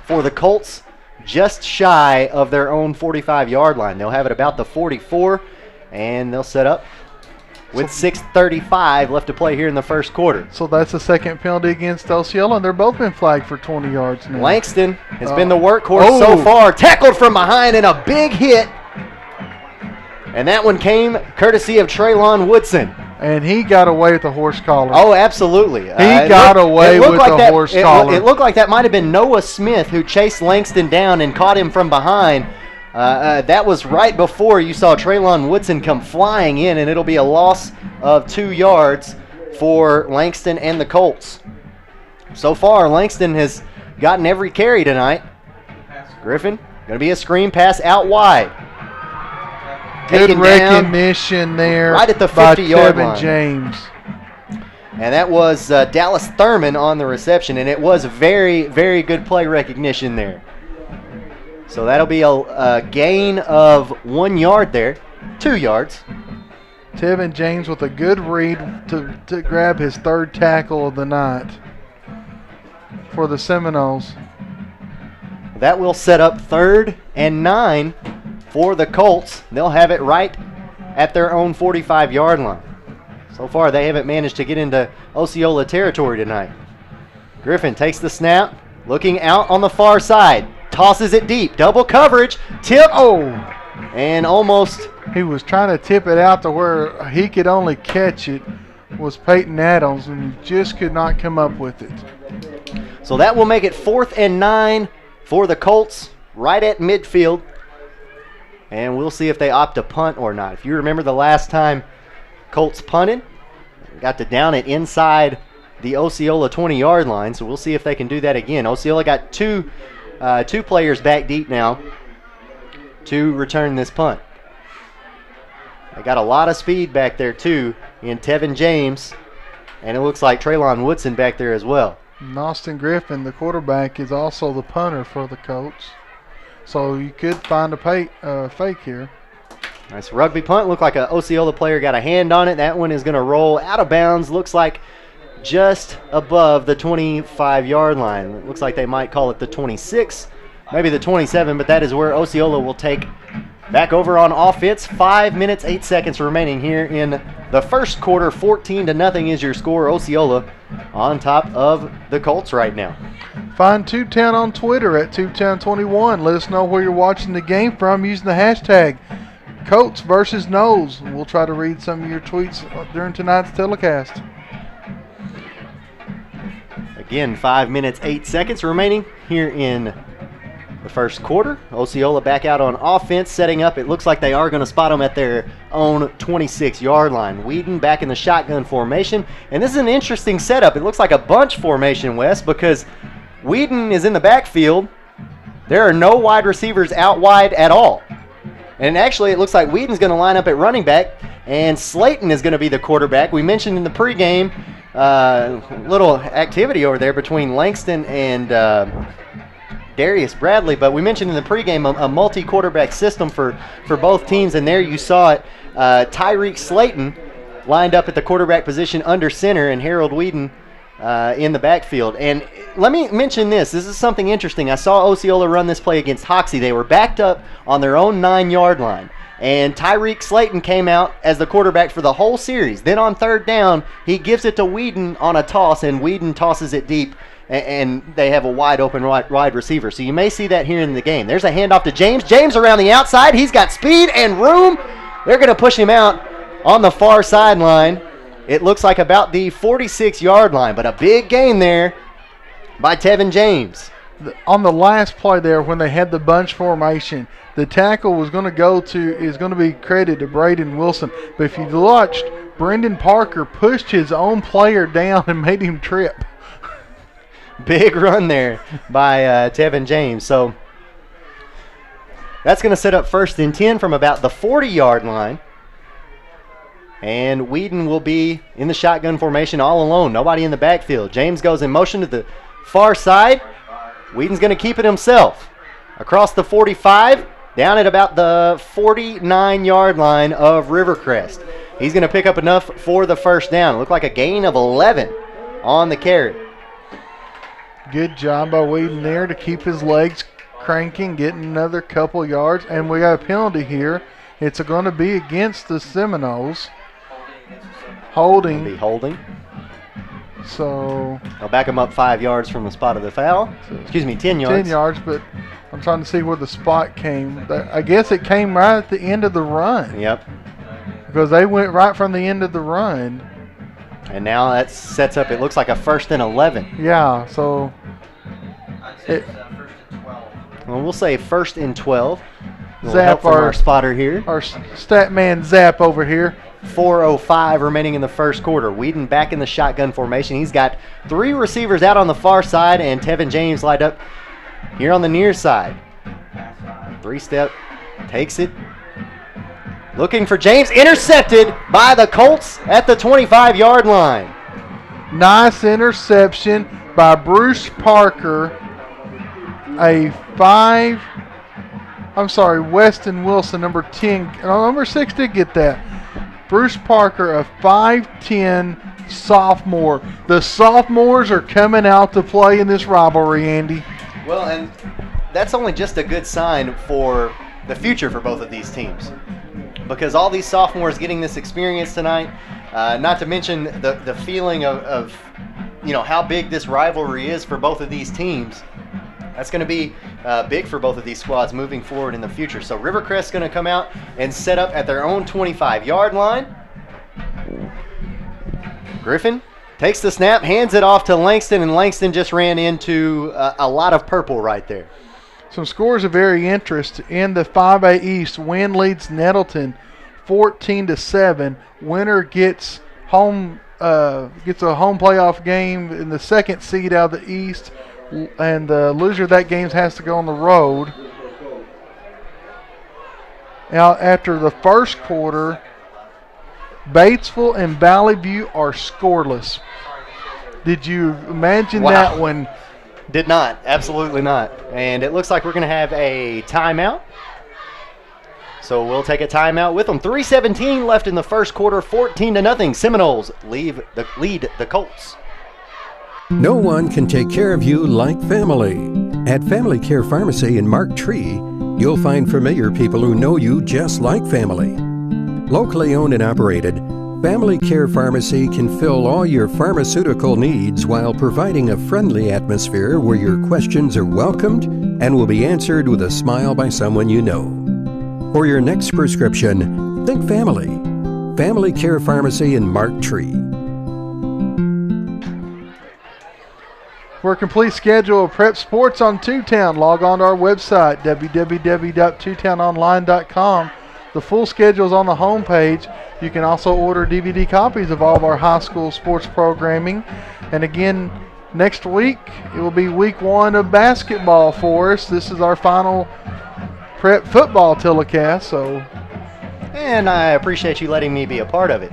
for the Colts, just shy of their own 45-yard line. They'll have it about the 44, and they'll set up with 6:35 left to play here in the first quarter. So that's the second penalty against Osceola, and they're both been flagged for 20 yards now. Langston has been the workhorse so far. Tackled from behind and a big hit. And that one came courtesy of Traylon Woodson. And he got away with the horse collar. Oh, absolutely. He got away with the horse collar. It looked like that might have been Noah Smith who chased Langston down and caught him from behind. That was right before you saw Traylon Woodson come flying in, and it'll be a loss of 2 yards for Langston and the Colts. So far, Langston has gotten every carry tonight. Griffin, going to be a screen pass out wide. Good recognition there right at the 50-yard line. James. And that was Dallas Thurman on the reception, and it was very, very good play recognition there. So that'll be a gain of 1 yard there, 2 yards. Tevin James with a good read to grab his 3rd tackle of the night for the Seminoles. That will set up 3rd and 9 for the Colts. They'll have it right at their own 45-yard line. So far, they haven't managed to get into Osceola territory tonight. Griffin takes the snap, looking out on the far side. tosses it deep. Double coverage. Tip. Oh, And almost. he was trying to tip it out to where he could only catch it, was Peyton Adams, and he just could not come up with it. So that will make it 4th and 9 for the Colts right at midfield. And we'll see if they opt to punt or not. If you remember the last time Colts punted, got to down it inside the Osceola 20-yard line. So we'll see if they can do that again. Osceola got two players back deep now to return this punt. They got a lot of speed back there too in Tevin James, and it looks like Traylon Woodson back there as well. And Austin Griffin, the quarterback, is also the punter for the Colts. So you could find a fake here. Nice rugby punt. Looked like an Osceola player got a hand on it. That one is going to roll out of bounds. Looks like just above the 25-yard line. It looks like they might call it the 26, maybe the 27, but that is where Osceola will take back over on offense. 5 minutes, 8 seconds remaining here in the first quarter. 14-0 is your score. Osceola on top of the Colts right now. Find Tubetown on Twitter at Tubetown21. Let us know where you're watching the game from using the hashtag Colts versus Noles. We'll try to read some of your tweets during tonight's telecast. Again, 5 minutes, 8 seconds remaining here in the first quarter. Osceola back out on offense, setting up. It looks like they are going to spot them at their own 26-yard line. Whedon back in the shotgun formation. And this is an interesting setup. It looks like a bunch formation, Wes, because Whedon is in the backfield. There are no wide receivers out wide at all. And actually, it looks like Whedon's going to line up at running back, and Slayton is going to be the quarterback. We mentioned in the pregame little activity over there between Langston and Darius Bradley, but we mentioned in the pregame a multi-quarterback system for both teams, and there you saw it. Tyreek Slayton lined up at the quarterback position under center, and Harold Whedon in the backfield. And let me mention this. This is something interesting. I saw Osceola run this play against Hoxie. They were backed up on their own 9-yard line. And Tyreek Slayton came out as the quarterback for the whole series. Then on third down, he gives it to Whedon on a toss, and Whedon tosses it deep, and they have a wide open wide receiver. So you may see that here in the game. There's a handoff to James. James around the outside. He's got speed and room. They're going to push him out on the far sideline. It looks like about the 46-yard line, but a big gain there by Tevin James. On the last play there, when they had the bunch formation, the tackle was going to be credited to Braden Wilson. But if you watched, Brendan Parker pushed his own player down and made him trip. Big run there by Tevin James. So that's going to set up 1st and 10 from about the 40-yard line. And Whedon will be in the shotgun formation all alone. Nobody in the backfield. James goes in motion to the far side. Whedon's going to keep it himself. Across the 45, down at about the 49-yard line of Rivercrest. He's going to pick up enough for the first down. Looked like a gain of 11 on the carry. Good job by Whedon there to keep his legs cranking, getting another couple yards. And we got a penalty here. It's going to be against the Seminoles. Holding. So I'll back him up 5 yards from the spot of the foul. Excuse me, 10 yards. 10 yards, but I'm trying to see where the spot came. I guess it came right at the end of the run. Yep. Because they went right from the end of the run. And now that sets up, it looks like a 1st and 11. Yeah, so. Well, we'll say 1st and 12. Zap our spotter here. Our stat man Zap over here. 4:05 remaining in the first quarter. Whedon back in the shotgun formation. He's got 3 receivers out on the far side, and Tevin James lined up here on the near side. 3-step, takes it. Looking for James, intercepted by the Colts at the 25-yard line. Nice interception by Bruce Parker. Weston Wilson, number 10. Number 6 did get that. Bruce Parker, a 5'10" sophomore. The sophomores are coming out to play in this rivalry, Andy. Well, and that's only just a good sign for the future for both of these teams. Because all these sophomores getting this experience tonight, not to mention the feeling of how big this rivalry is for both of these teams. That's going to be big for both of these squads moving forward in the future. So Rivercrest going to come out and set up at their own 25-yard line. Griffin takes the snap, hands it off to Langston, and Langston just ran into a lot of purple right there. Some scores of very interest in the 5A East. Wynn leads Nettleton 14-7. Winner gets a home playoff game in the second seed out of the East, and the loser of that game has to go on the road. Now, after the first quarter, Batesville and Valley View are scoreless. Did you imagine that one? Did not. Absolutely not. And it looks like we're going to have a timeout. So we'll take a timeout with them. 3:17 left in the first quarter, 14-0. Seminoles lead the Colts. No one can take care of you like family. At Family Care Pharmacy in Mark Tree, you'll find familiar people who know you just like family. Locally owned and operated, Family Care Pharmacy can fill all your pharmaceutical needs while providing a friendly atmosphere where your questions are welcomed and will be answered with a smile by someone you know. For your next prescription, think family. Family Care Pharmacy in Mark Tree. For a complete schedule of prep sports on Tubetown, log on to our website, www.tubetownonline.com. The full schedule is on the homepage. You can also order DVD copies of all of our high school sports programming. And again, next week, it will be week 1 of basketball for us. This is our final prep football telecast. And I appreciate you letting me be a part of it.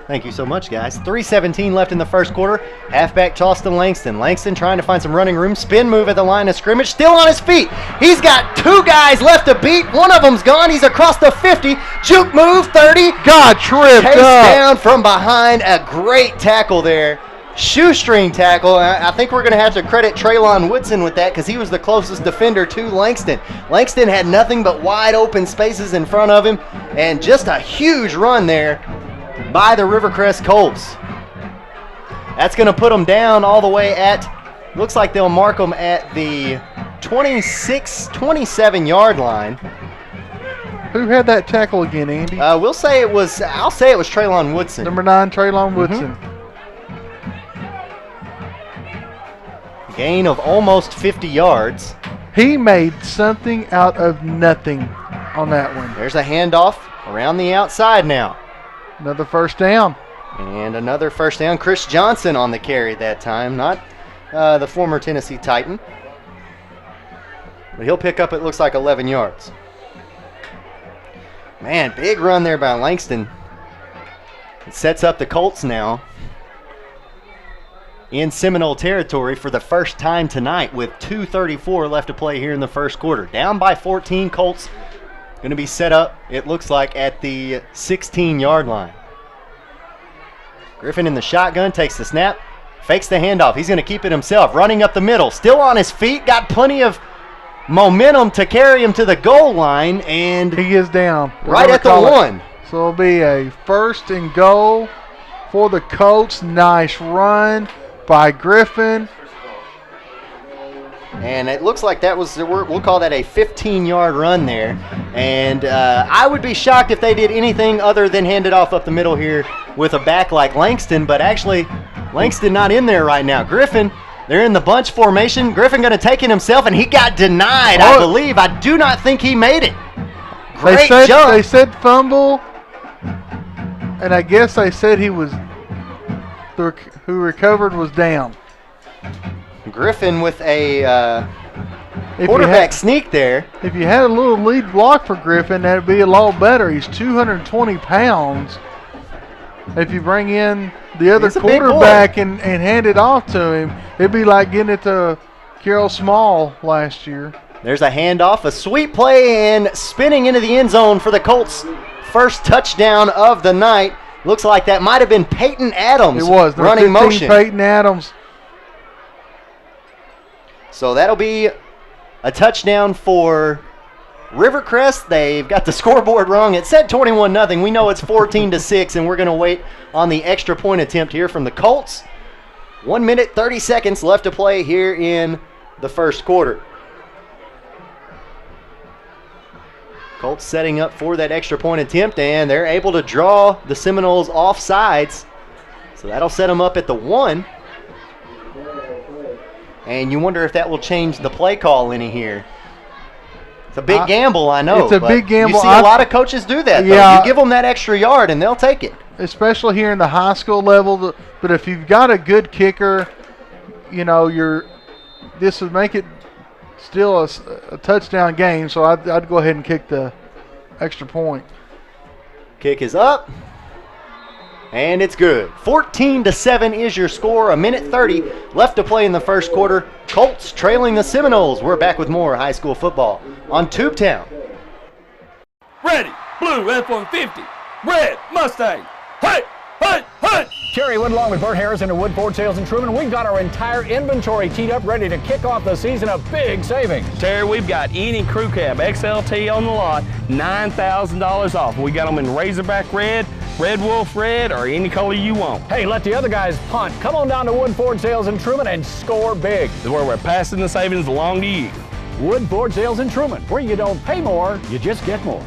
Thank you so much, guys. 3:17 left in the first quarter. Halfback toss to Langston. Langston trying to find some running room. Spin move at the line of scrimmage. Still on his feet. He's got 2 guys left to beat. One of them's gone. He's across the 50. Juke move, 30. God, tripped Chased up. down from behind. A great tackle there. Shoestring tackle. I think we're going to have to credit Traylon Woodson with that because he was the closest defender to Langston. Langston had nothing but wide open spaces in front of him, and just a huge run there by the Rivercrest Colts. That's going to put them down all the way at, looks like they'll mark them at the 27-yard line. Who had that tackle again, Andy? I'll say it was Traylon Woodson. Number 9, Traylon Woodson. Gain of almost 50 yards. He made something out of nothing on that one. There's a handoff around the outside now. Another first down. And another first down. Chris Johnson on the carry that time, not the former Tennessee Titan. But he'll pick up, it looks like, 11 yards. Man, big run there by Langston. It sets up the Colts now in Seminole territory for the first time tonight with 2:34 left to play here in the first quarter. Down by 14, Colts going to be set up, it looks like, at the 16-yard line. Griffin in the shotgun, takes the snap, fakes the handoff. He's going to keep it himself, running up the middle, still on his feet, got plenty of momentum to carry him to the goal line, and he is down. Right at the 1. So it'll be a first and goal for the Colts. Nice run by Griffin. And it looks like that was, we'll call that a 15-yard run there. And I would be shocked if they did anything other than hand it off up the middle here with a back like Langston. But actually, Langston not in there right now. Griffin, they're in the bunch formation. Griffin going to take it himself, and he got denied, I believe. I do not think he made it. Great jump. They said fumble, and I guess they said who recovered was down. Griffin with a quarterback sneak there. If you had a little lead block for Griffin, that would be a lot better. He's 220 pounds. If you bring in the other quarterback and hand it off to him, it'd be like getting it to Carroll Small last year. There's a handoff, a sweep play, and spinning into the end zone for the Colts' first touchdown of the night. Looks like that might have been Peyton Adams. It was. Running motion. Peyton Adams. So that'll be a touchdown for Rivercrest. They've got the scoreboard wrong. It said 21-0. We know it's 14-6, and we're going to wait on the extra point attempt here from the Colts. 1 minute, 30 seconds left to play here in the first quarter. Colts setting up for that extra point attempt, and they're able to draw the Seminoles off sides. So that'll set them up at the 1. And you wonder if that will change the play call any here. It's a big gamble, I know. It's a big gamble. You see a lot of coaches do that, though. Yeah. You give them that extra yard, and they'll take it. Especially here in the high school level. But if you've got a good kicker, this would make it still a touchdown game. So I'd go ahead and kick the extra point. Kick is up. And it's good. 14-7 is your score. 1:30 left to play in the first quarter. Colts trailing the Seminoles. We're back with more high school football on Tubetown. Ready, blue F-150, red Mustang. Hey, hey, hey! Kerry Woodlawn with Bert Harrison at Woodford Sales and Truman. We've got our entire inventory teed up, ready to kick off the season of big savings. Terry, we've got any crew cab XLT on the lot, $9,000 off. We got them in Razorback red, Red Wolf red, or any color you want. Hey, let the other guys punt. Come on down to Woodford Sales and Truman and score big. This is where we're passing the savings along to you. Woodford Sales and Truman, where you don't pay more, you just get more.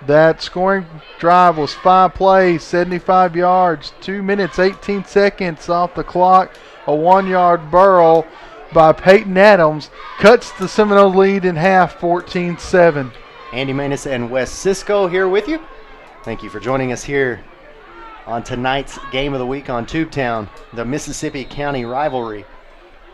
That scoring drive was 5 plays, 75 yards, 2 minutes, 18 seconds off the clock. A 1-yard burrow by Peyton Adams cuts the Seminole lead in half, 14-7. Andy Maness and Wes Cisco here with you. Thank you for joining us here on tonight's Game of the Week on Tubetown, the Mississippi County rivalry.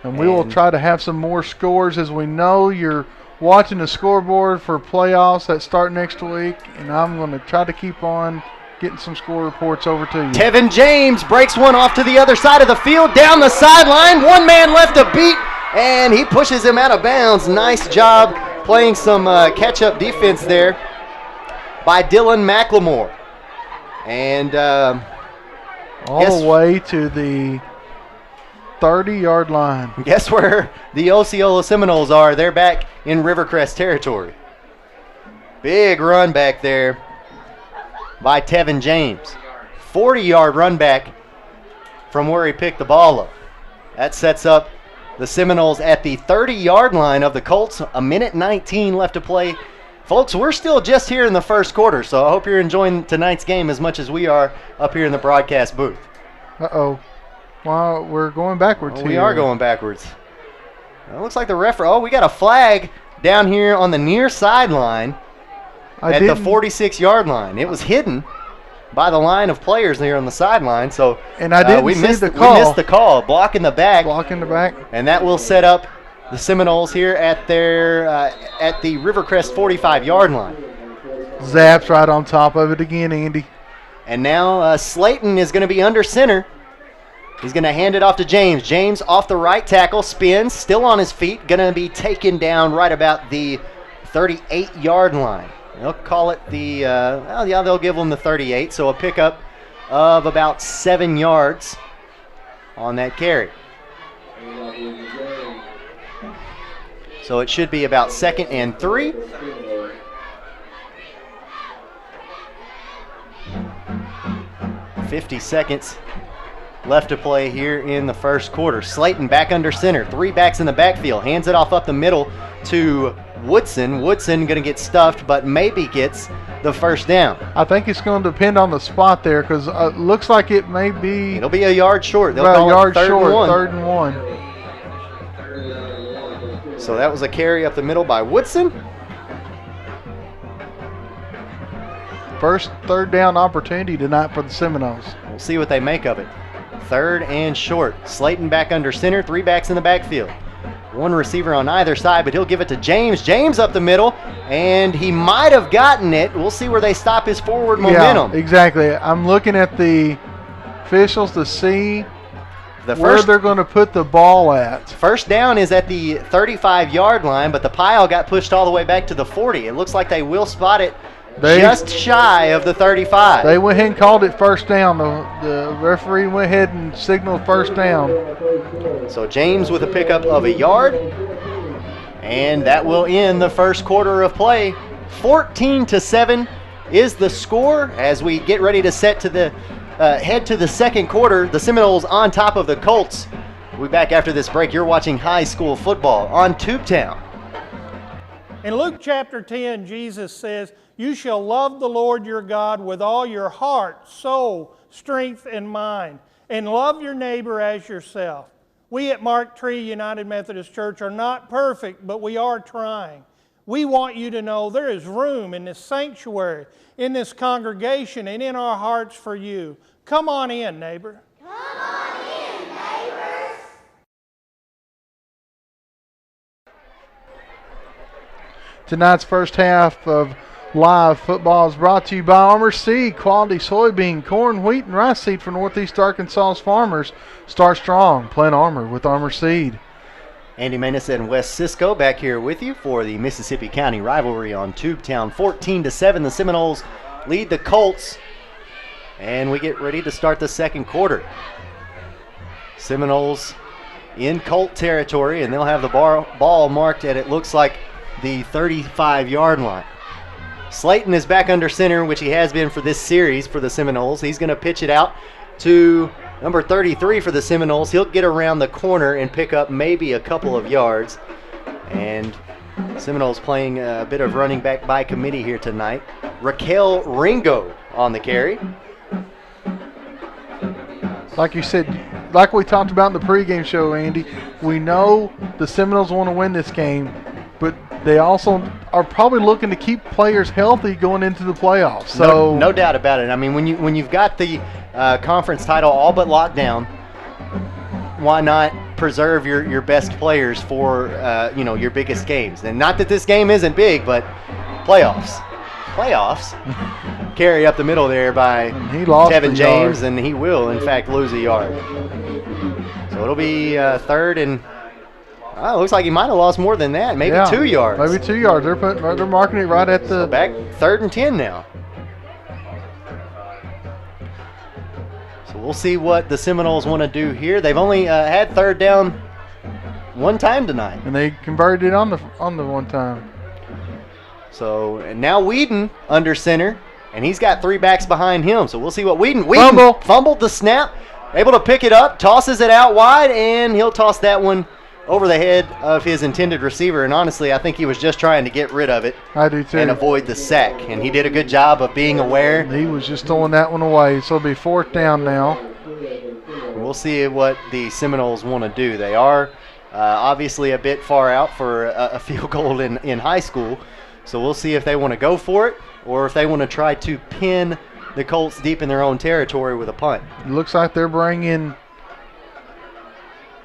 And we will try to have some more scores. As we know, you're watching the scoreboard for playoffs that start next week, and I'm going to try to keep on getting some score reports over to you. Tevin James breaks one off to the other side of the field, down the sideline. One man left to beat, and he pushes him out of bounds. Nice job playing some catch-up defense there by Dylan McLemore. And all the way to the 30-yard line. Guess where the Osceola Seminoles are? They're back in Rivercrest territory. Big run back there by Tevin James. 40-yard run back from where he picked the ball up. That sets up the Seminoles at the 30-yard line of the Colts. 1:19 left to play. Folks, we're still just here in the first quarter, so I hope you're enjoying tonight's game as much as we are up here in the broadcast booth. Uh-oh. Well, we're going backwards here. We are going backwards. It looks like the referee. Oh, we got a flag down here on the near sideline at the 46-yard line. It was hidden by the line of players there on the sideline. So and I didn't see the call. We missed the call. Blocking the back. Blocking the back. And that will set up the Seminoles here at their at the Rivercrest 45-yard line. Zaps right on top of it again, Andy. And now Slayton is going to be under center. He's going to hand it off to James. James off the right tackle, spins, still on his feet, going to be taken down right about the 38-yard line. They'll call it the, they'll give him the 38, so a pickup of about 7 yards on that carry. So it should be about 2nd and 3. $50 seconds left to play here in the first quarter. Slayton back under center. 3 backs in the backfield. Hands it off up the middle to Woodson. Woodson going to get stuffed, but maybe gets the first down. I think it's going to depend on the spot there because it looks like it may be. It'll be a yard short. They'll call it yard third short, and 1. 3rd and 1. So that was a carry up the middle by Woodson. First 3rd down opportunity tonight for the Seminoles. We'll see what they make of it. 3rd and short. Slayton back under center. 3 backs in the backfield. 1 receiver on either side, but he'll give it to James. James up the middle, and he might have gotten it. We'll see where they stop his forward momentum. Yeah, exactly. I'm looking at the officials to see where they're going to put the ball at. First down is at the 35-yard line, but the pile got pushed all the way back to the 40. It looks like they will spot it just shy of the 35. They went ahead and called it first down. The referee went ahead and signaled first down. So James with a pickup of a yard, and that will end the first quarter of play. 14-7 is the score as we get ready to set to the head to the second quarter. The Seminoles on top of the Colts. We'll be back after this break. You're watching high school football on Tubetown. In Luke chapter 10, Jesus says, "You shall love the Lord your God with all your heart, soul, strength, and mind, and love your neighbor as yourself." We at Mark Tree United Methodist Church are not perfect, but we are trying. We want you to know there is room in this sanctuary, in this congregation, and in our hearts for you. Come on in, neighbor. Come on in, neighbors. Tonight's first half of live football is brought to you by Armor Seed, quality soybean, corn, wheat, and rice seed for Northeast Arkansas's farmers. Start strong, plant armor with Armor Seed. Andy Manis and Wes Cisco back here with you for the Mississippi County rivalry on Tubetown. 14-7, the Seminoles lead the Colts, and we get ready to start the second quarter. Seminoles in Colt territory, and they'll have the ball marked at, it looks like, the 35-yard line. Slayton is back under center, which he has been for this series for the Seminoles. He's going to pitch it out to number 33 for the Seminoles. He'll get around the corner and pick up maybe a couple of yards. And Seminoles playing a bit of running back by committee here tonight. Raquel Ringo on the carry. Like you said, like we talked about in the pregame show, Andy, we know the Seminoles want to win this game, but they also are probably looking to keep players healthy going into the playoffs. So no doubt about it. I mean, when you've got the conference title all but locked down, why not preserve your best players for your biggest games? And not that this game isn't big, but playoffs. Carry up the middle there by Tevin James, and he will in fact lose a yard. So it'll be third and. Oh, it looks like he might have lost more than that, maybe 2 yards. Maybe 2 yards. They're marking it right at the so back 3rd and 10 now. So we'll see what the Seminoles want to do here. They've only had 3rd down one time tonight, and they converted it on the one time. So and now Whedon under center, and he's got 3 backs behind him. So we'll see what Whedon fumbled the snap, able to pick it up, tosses it out wide, and he'll toss that one over the head of his intended receiver, and honestly, I think he was just trying to get rid of it. I do too. And avoid the sack, and he did a good job of being aware. He was just throwing that one away, so it'll be 4th down now. We'll see what the Seminoles want to do. They are obviously a bit far out for a field goal in high school, so we'll see if they want to go for it or if they want to try to pin the Colts deep in their own territory with a punt. It looks like they're bringing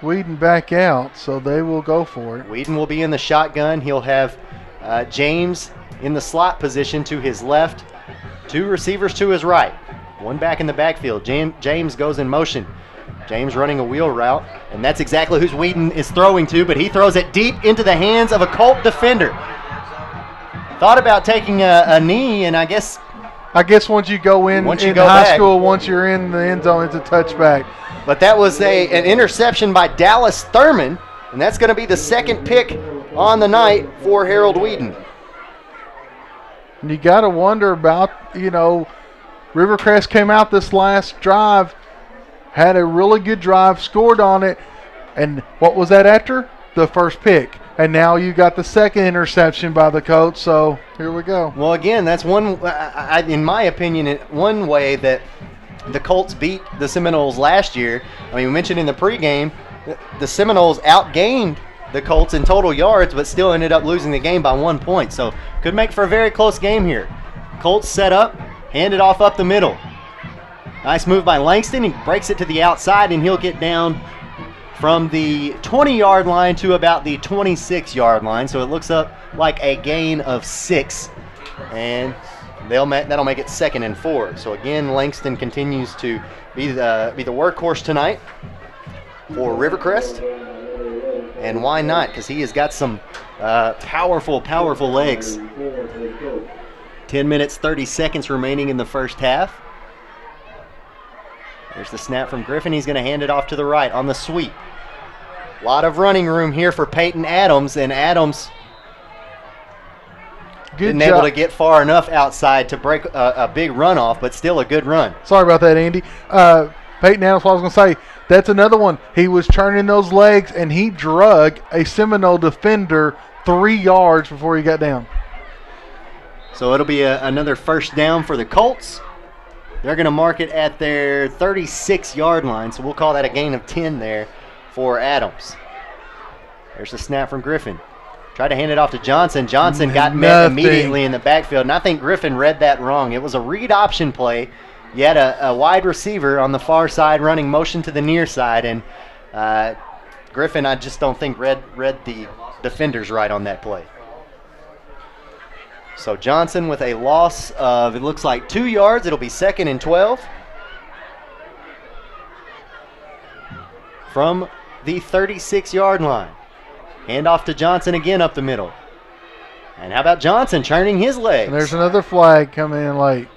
Whedon back out, so they will go for it. Whedon will be in the shotgun. He'll have James in the slot position to his left, 2 receivers to his right, 1 back in the backfield. James goes in motion. James running a wheel route, and that's exactly who Whedon is throwing to, but he throws it deep into the hands of a Colt defender. Thought about taking a knee, and I guess once you go in high school, once you're in the end zone, it's a touchback. But that was an interception by Dallas Thurman, and that's going to be the 2nd pick on the night for Harold Whedon. And you got to wonder about, Rivercrest came out this last drive, had a really good drive, scored on it, and what was that after? The first pick. And now you got the 2nd interception by the Colts, so here we go. Well, again, that's one, in my opinion, one way that the Colts beat the Seminoles last year. I mean, we mentioned in the pregame, the Seminoles outgained the Colts in total yards, but still ended up losing the game by 1 point. So could make for a very close game here. Colts set up, hand it off up the middle. Nice move by Langston. He breaks it to the outside, and he'll get down from the 20-yard line to about the 26-yard line. So it looks up like a gain of 6. And that'll make it 2nd and 4. So again, Langston continues to be the workhorse tonight for Rivercrest, and why not? Because he has got some powerful legs. 10 minutes 30 seconds remaining in the first half. There's the snap from Griffin. He's going to hand it off to the right on the sweep. A lot of running room here for Peyton Adams, and Adams Didn't able to get far enough outside to break a big run off, but still a good run. Sorry about that, Andy. Peyton Adams, what I was going to say, that's another one. He was turning those legs, and he drug a Seminole defender 3 yards before he got down. So it'll be another first down for the Colts. They're going to mark it at their 36-yard line, so we'll call that a gain of 10 there for Adams. There's a snap from Griffin. Tried to hand it off to Johnson. Johnson got met immediately in the backfield, and I think Griffin read that wrong. It was a read option play. You had a wide receiver on the far side running motion to the near side, and Griffin, I just don't think read the defenders right on that play. So Johnson with a loss of, it looks like 2 yards. It'll be 2nd and 12. From the 36-yard line. Hand off to Johnson again up the middle. And how about Johnson turning his legs? And there's another flag coming in late.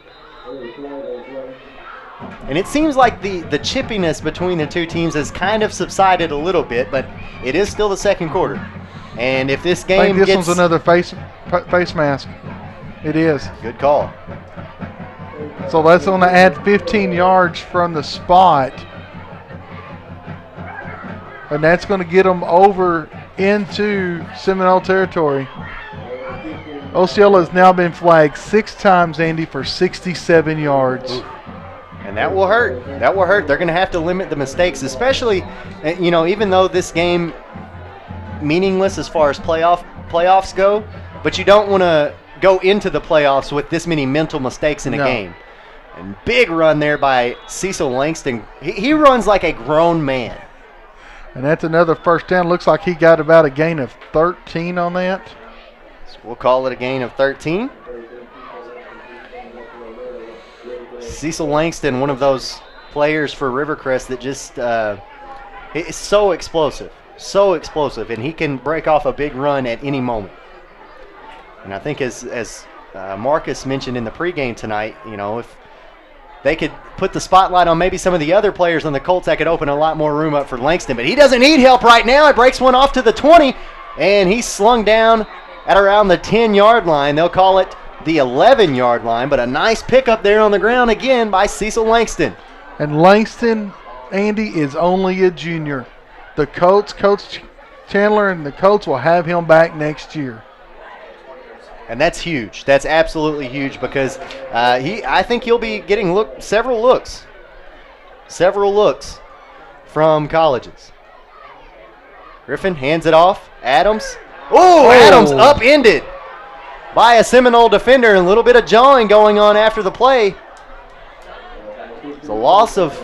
And it seems like the chippiness between the two teams has kind of subsided a little bit, but it is still the second quarter. And if this game I think this gets... one's another face mask. It is. Good call. So that's going to add 15 yards from the spot. And that's going to get them over into Seminole territory. Osceola has now been flagged 6 times, Andy, for 67 yards. Ooh. And that will hurt. That will hurt. They're going to have to limit the mistakes, especially, even though this game meaningless as far as playoffs go, but you don't want to go into the playoffs with this many mental mistakes in a game. And big run there by Cecil Langston. He runs like a grown man. And that's another first down. Looks like he got about a gain of 13 on that. So we'll call it a gain of 13. Cecil Langston, one of those players for Rivercrest that just is so explosive, and he can break off a big run at any moment. And I think as Marcus mentioned in the pregame tonight, if they could put the spotlight on maybe some of the other players on the Colts, that could open a lot more room up for Langston. But he doesn't need help right now. It breaks one off to the 20, and he's slung down at around the 10-yard line. They'll call it the 11-yard line, but a nice pickup there on the ground again by Cecil Langston. And Langston, Andy, is only a junior. The Colts, Coach Chandler and the Colts will have him back next year. And that's huge. That's absolutely huge because I think he'll be getting several looks from colleges. Griffin hands it off. Adams. Oh, Adams upended by a Seminole defender, and a little bit of jawing going on after the play. It's a loss of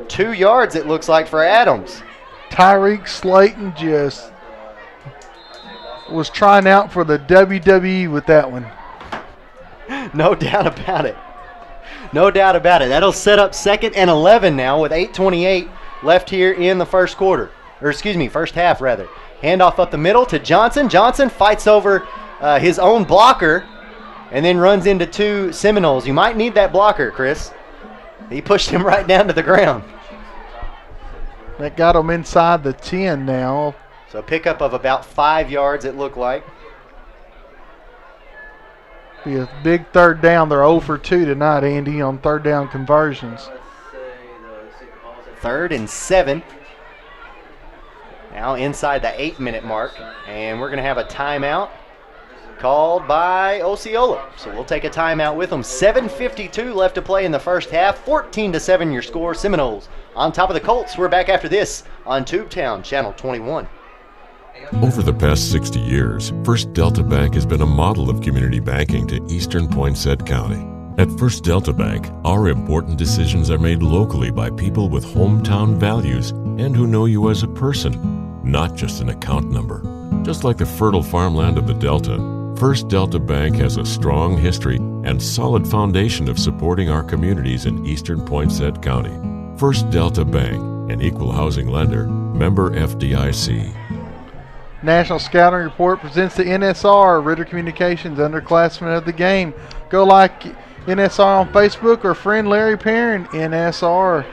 2 yards, it looks like, for Adams. Tyreek Slayton just was trying out for the WWE with that one. No doubt about it. No doubt about it. That'll set up 2nd and 11 now with 8:28 left here in the first half rather. Handoff up the middle to Johnson. Johnson fights over his own blocker and then runs into 2 Seminoles. You might need that blocker, Chris. He pushed him right down to the ground. That got him inside the 10 now. So a pickup of about 5 yards, it looked like. Be a big third down. They're 0 for 2 tonight, Andy, on third down conversions. 3rd and 7. Now inside the 8-minute mark. And we're going to have a timeout called by Osceola. So we'll take a timeout with them. 7:52 left to play in the first half. 14-7 your score. Seminoles on top of the Colts. We're back after this on Tubetown, Channel 21. Over the past 60 years, First Delta Bank has been a model of community banking to eastern Poinsett County. At First Delta Bank, our important decisions are made locally by people with hometown values and who know you as a person, not just an account number. Just like the fertile farmland of the Delta, First Delta Bank has a strong history and solid foundation of supporting our communities in eastern Poinsett County. First Delta Bank, an equal housing lender, member FDIC. National Scouting Report presents the NSR, Ritter Communications Underclassmen of the Game. Go like NSR on Facebook or friend Larry Perrin, NSR.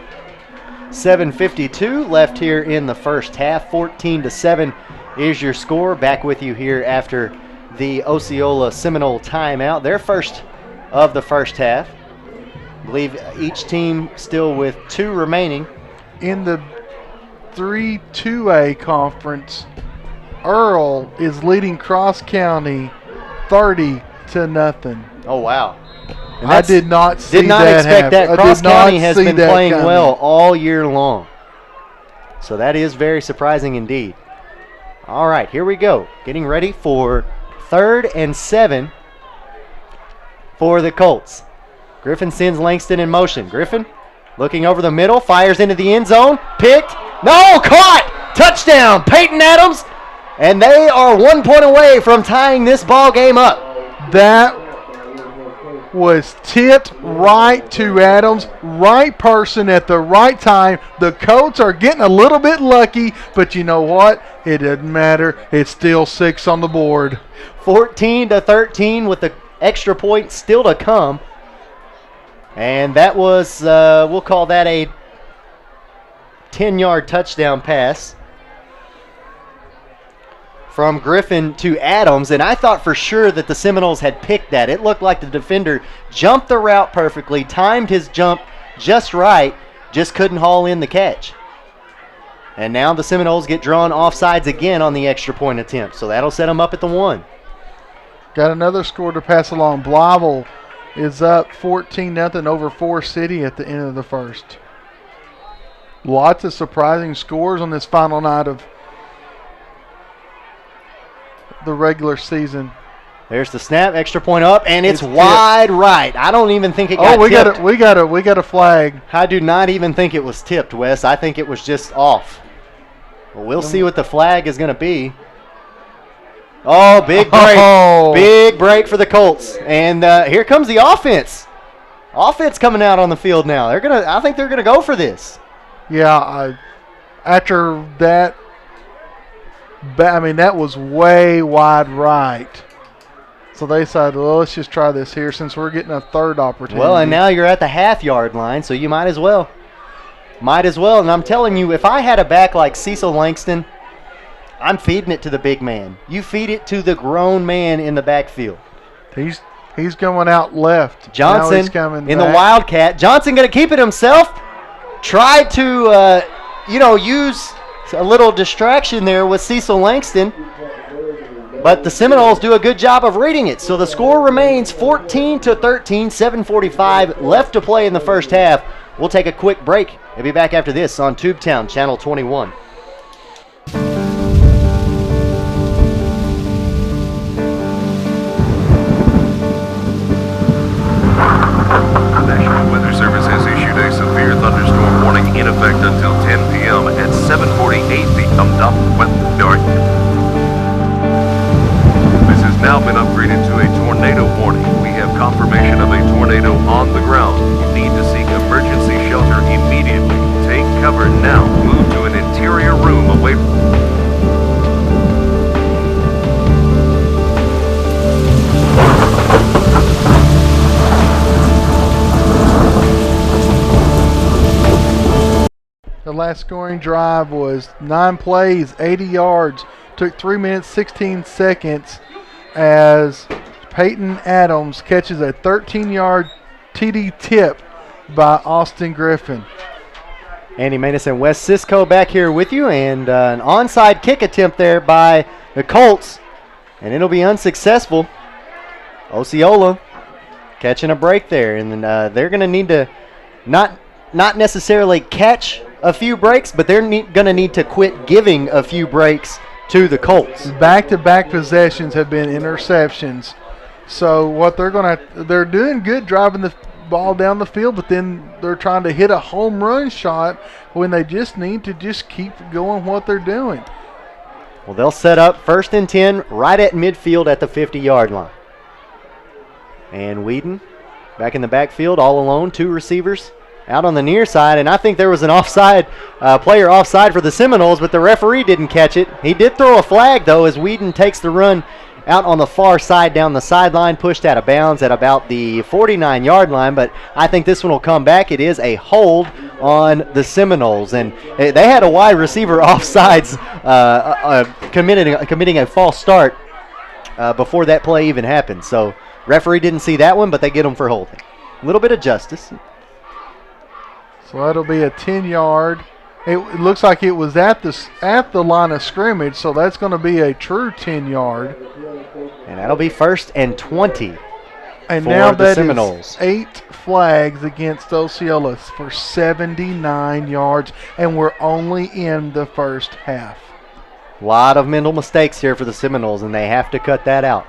7:52 left here in the first half. 14-7 is your score. Back with you here after the Osceola Seminole timeout. Their first of the first half. I believe each team still with 2 remaining. In the 3-2A conference, Earl is leading Cross County 30-0. Oh, wow. And I did not see that. Did not expect that. Cross County has been playing coming. well all year long. So that is very surprising indeed. All right, here we go. Getting ready for 3rd and 7 for the Colts. Griffin sends Langston in motion. Griffin looking over the middle, fires into the end zone. Picked. No, caught. Touchdown, Peyton Adams. And they are 1 point away from tying this ball game up. That was tipped right to Adams, right person at the right time. The Colts are getting a little bit lucky, but you know what? It doesn't matter. It's still 6 on the board. 14-13 with the extra point still to come. And that was, we'll call that a 10-yard touchdown pass from Griffin to Adams, and I thought for sure that the Seminoles had picked that. It looked like the defender jumped the route perfectly, timed his jump just right, just couldn't haul in the catch. And now the Seminoles get drawn offsides again on the extra point attempt, so that'll set them up at the 1. Got another score to pass along. Blyville is up 14-0 over Forest City at the end of the first. Lots of surprising scores on this final night of the regular season. There's the snap, extra point up, and it's wide right. I don't even think it got tipped. We got a flag. I do not even think it was tipped, Wes. I think it was just off. Well, we'll see what the flag is going to be. Oh, big break. Oh. Big break for the Colts. And here comes the offense. Offense coming out on the field now. I think they're gonna go for this. Yeah, after that, that was way wide right. So they decided, well, let's just try this here since we're getting a third opportunity. Well, and now you're at the half-yard line, so you might as well. And I'm telling you, if I had a back like Cecil Langston, I'm feeding it to the big man. You feed it to the grown man in the backfield. He's going out left. Johnson now he's coming in back. The Wildcat. Johnson going to keep it himself. Tried to, use a little distraction there with Cecil Langston. But the Seminoles do a good job of reading it. So the score remains 14-13, 7:45 left to play in the first half. We'll take a quick break. We'll be back after this on Tubetown, Channel 21. National Weather Service has issued a severe thunderstorm warning in effect until 10 p.m. At 7:48, the north. This has now been upgraded to a tornado warning. We have confirmation of a tornado on the ground. You need to seek emergency shelter immediately. Take cover now. Move to an interior room away from... The last scoring drive was 9 plays, 80 yards. Took 3 minutes, 16 seconds as Peyton Adams catches a 13-yard TD tip by Austin Griffin. Andy Maness and Wes Cisco back here with you, and an onside kick attempt there by the Colts, and it'll be unsuccessful. Osceola catching a break there, and then they're going to need to not necessarily catch a few breaks, but they're going to need to quit giving a few breaks to the Colts. Back-to-back possessions have been interceptions. So what they're doing good driving the ball down the field, but then they're trying to hit a home run shot when they just need to just keep going what they're doing. Well, they'll set up 1st and 10 right at midfield at the 50-yard line. And Whedon back in the backfield all alone, 2 receivers out on the near side, and I think there was an player offside for the Seminoles, but the referee didn't catch it. He did throw a flag, though, as Whedon takes the run out on the far side down the sideline, pushed out of bounds at about the 49-yard line, but I think this one will come back. It is a hold on the Seminoles, and they had a wide receiver offsides committing a false start before that play even happened. So referee didn't see that one, but they get them for holding. A little bit of justice. So that'll be a 10-yard It looks like it was at the line of scrimmage, so that's going to be a true 10-yard. And that'll be 1st and 20 and for now the that Seminoles. is 8 flags against Osceola for 79 yards, and we're only in the first half. A lot of mental mistakes here for the Seminoles, and they have to cut that out.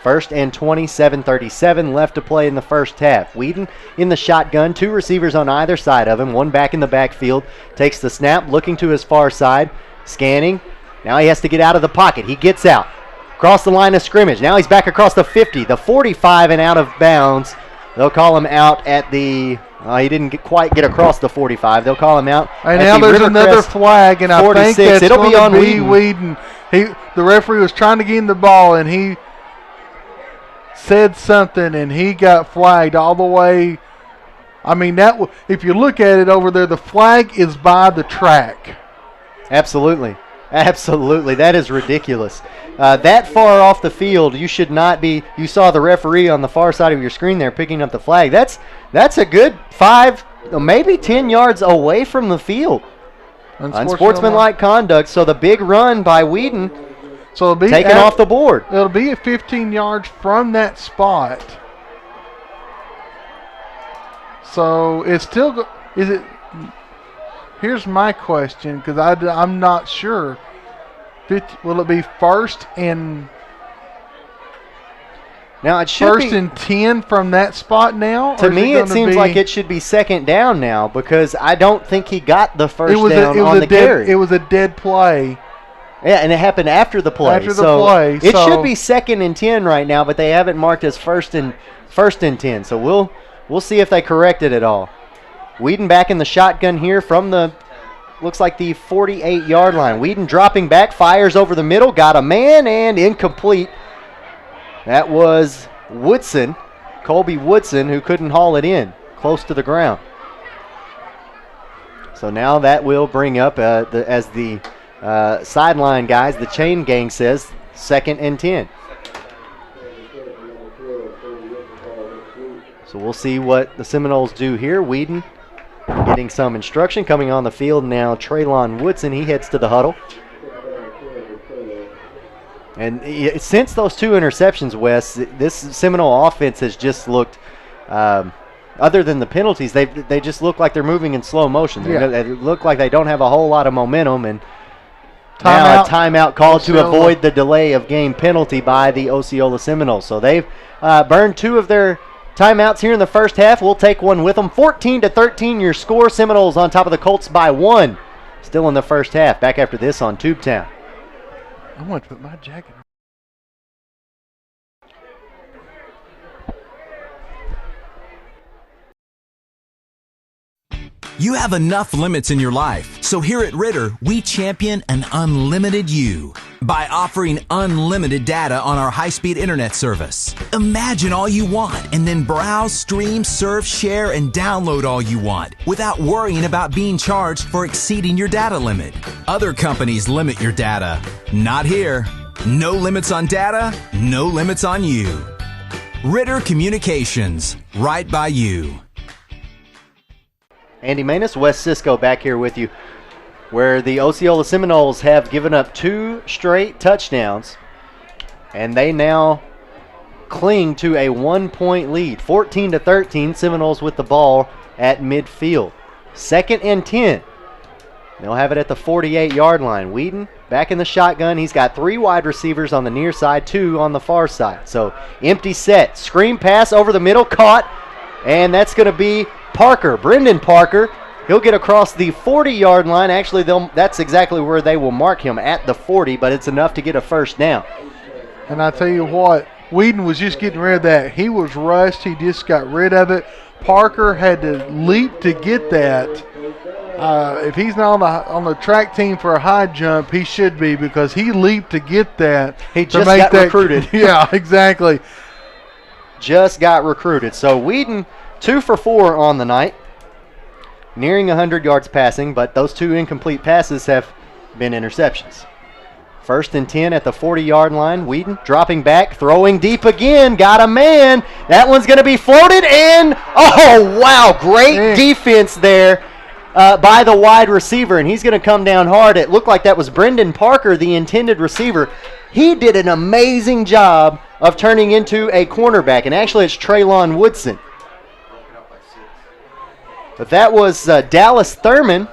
1st and 20, 7:37 left to play in the first half. Whedon in the shotgun, 2 receivers on either side of him, 1 back in the backfield, takes the snap, looking to his far side, scanning. Now he has to get out of the pocket. He gets out, across the line of scrimmage. Now he's back across the 50, the 45, and out of bounds. They'll call him out at the he didn't quite get across the 45. They'll call him out. And now there's another flag, and 46. I think that's It'll be on Whedon. The referee was trying to get him the ball, and he said something, and he got flagged all the way. I mean, if you look at it over there, the flag is by the track. Absolutely. That is ridiculous. That far off the field, you should not be. You saw the referee on the far side of your screen there picking up the flag. That's a good 5, maybe 10 yards away from the field. Unsportsmanlike conduct. So the big run by Whedon, so it'll be taken off the board. It'll be at 15 yards from that spot. So it's still is it? Here's my question, because I'm not sure. Will it be 1st and now? It should be 1st and 10 from that spot now. To me, it seems like it should be 2nd down now, because I don't think he got the first down on the carry. It was a dead play. Yeah, and it happened after the play. It should be 2nd and 10 right now, but they haven't marked as 1st and 10. So we'll see if they correct it at all. Whedon back in the shotgun here from looks like the 48-yard line. Whedon dropping back, fires over the middle, got a man, and incomplete. That was Woodson, Colby Woodson, who couldn't haul it in, close to the ground. So now that will bring up, as the sideline guys, the chain gang says, 2nd and 10. So we'll see what the Seminoles do here. Whedon getting some instruction. Coming on the field now, Traylon Woodson. He heads to the huddle. And since those 2 interceptions, Wes, this Seminole offense has just looked, other than the penalties, they just look like they're moving in slow motion. They look like they don't have a whole lot of momentum. And now a timeout called to avoid the delay of game penalty by the Osceola Seminoles. So they've burned 2 of their timeouts here in the first half. We'll take one with them. 14-13 your score. Seminoles on top of the Colts by 1. Still in the first half. Back after this on Tubetown. I want to put my jacket on. You have enough limits in your life, so here at Ritter, we champion an unlimited you by offering unlimited data on our high-speed internet service. Imagine all you want and then browse, stream, surf, share, and download all you want without worrying about being charged for exceeding your data limit. Other companies limit your data. Not here. No limits on data, no limits on you. Ritter Communications, right by you. Andy Manus, Wes Cisco back here with you, where the Osceola Seminoles have given up 2 straight touchdowns, and they now cling to a 1-point lead. 14-13, Seminoles with the ball at midfield. 2nd and 10. They'll have it at the 48-yard line. Whedon back in the shotgun. He's got 3 wide receivers on the near side, 2 on the far side. So empty set, screen pass over the middle, caught, and that's going to be Parker, Brendan Parker. He'll get across the 40-yard line. Actually, that's exactly where they will mark him, at the 40, but it's enough to get a first down. And I tell you what, Whedon was just getting rid of that. He was rushed. He just got rid of it. Parker had to leap to get that. If he's not on the track team for a high jump, he should be, because he leaped to get that. He just got recruited. Yeah, exactly. Just got recruited. So Whedon, 2 for 4 on the night, nearing 100 yards passing, but those 2 incomplete passes have been interceptions. 1st and 10 at the 40-yard line. Whedon dropping back, throwing deep again, got a man. That one's going to be floated, and oh, wow, great defense there by the wide receiver, and he's going to come down hard. It looked like that was Brendan Parker, the intended receiver. He did an amazing job of turning into a cornerback, and actually it's Traylon Woodson. But that was Dallas Thurman.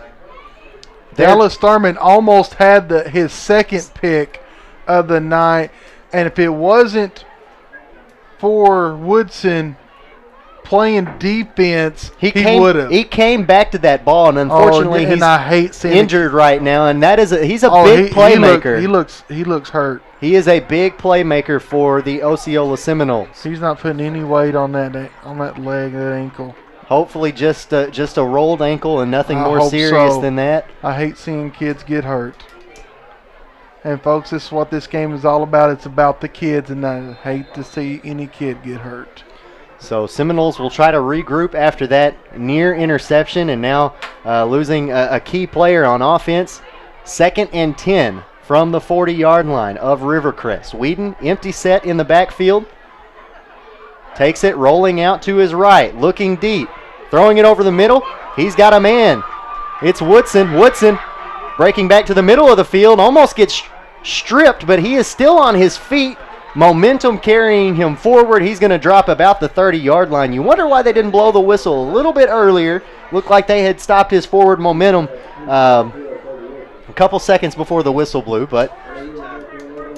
Dallas Thurman almost had his second pick of the night, and if it wasn't for Woodson playing defense, he would have. He came back to that ball, and unfortunately, he's I hate seeing injured right now. And that is he's a big playmaker. He looks hurt. He is a big playmaker for the Osceola Seminoles. He's not putting any weight on that leg, that ankle. Hopefully, just a rolled ankle and nothing more serious than that. I hate seeing kids get hurt. And folks, this is what this game is all about. It's about the kids, and I hate to see any kid get hurt. So Seminoles will try to regroup after that near interception, and now losing a key player on offense. 2nd and 10 from the 40-yard line of Rivercrest. Whedon, empty set in the backfield. Takes it, rolling out to his right, looking deep. Throwing it over the middle. He's got a man. It's Woodson. Woodson breaking back to the middle of the field. Almost gets stripped, but he is still on his feet. Momentum carrying him forward. He's going to drop about the 30-yard line. You wonder why they didn't blow the whistle a little bit earlier. Looked like they had stopped his forward momentum a couple seconds before the whistle blew, but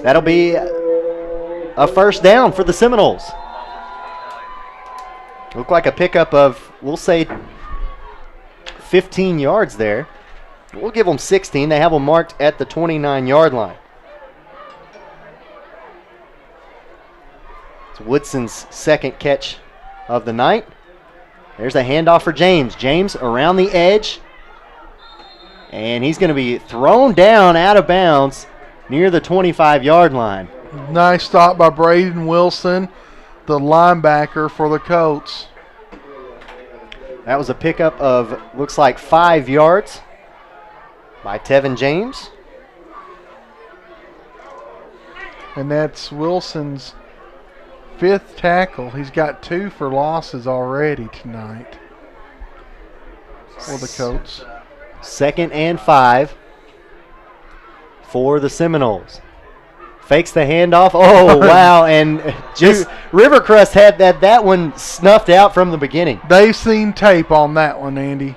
that'll be a first down for the Seminoles. Looked like a pickup of, we'll say, 15 yards there. We'll give them 16. They have them marked at the 29-yard line. It's Woodson's second catch of the night. There's a handoff for James. James around the edge. And he's going to be thrown down out of bounds near the 25-yard line. Nice stop by Braden Wilson, the linebacker for the Colts. That was a pickup of, looks like 5 yards by Tevin James. And that's Wilson's 5th tackle. He's got 2 for losses already tonight for the Colts. 2nd and 5 for the Seminoles. Fakes the handoff. Oh, wow. And just Rivercrest had that one snuffed out from the beginning. They've seen tape on that one, Andy.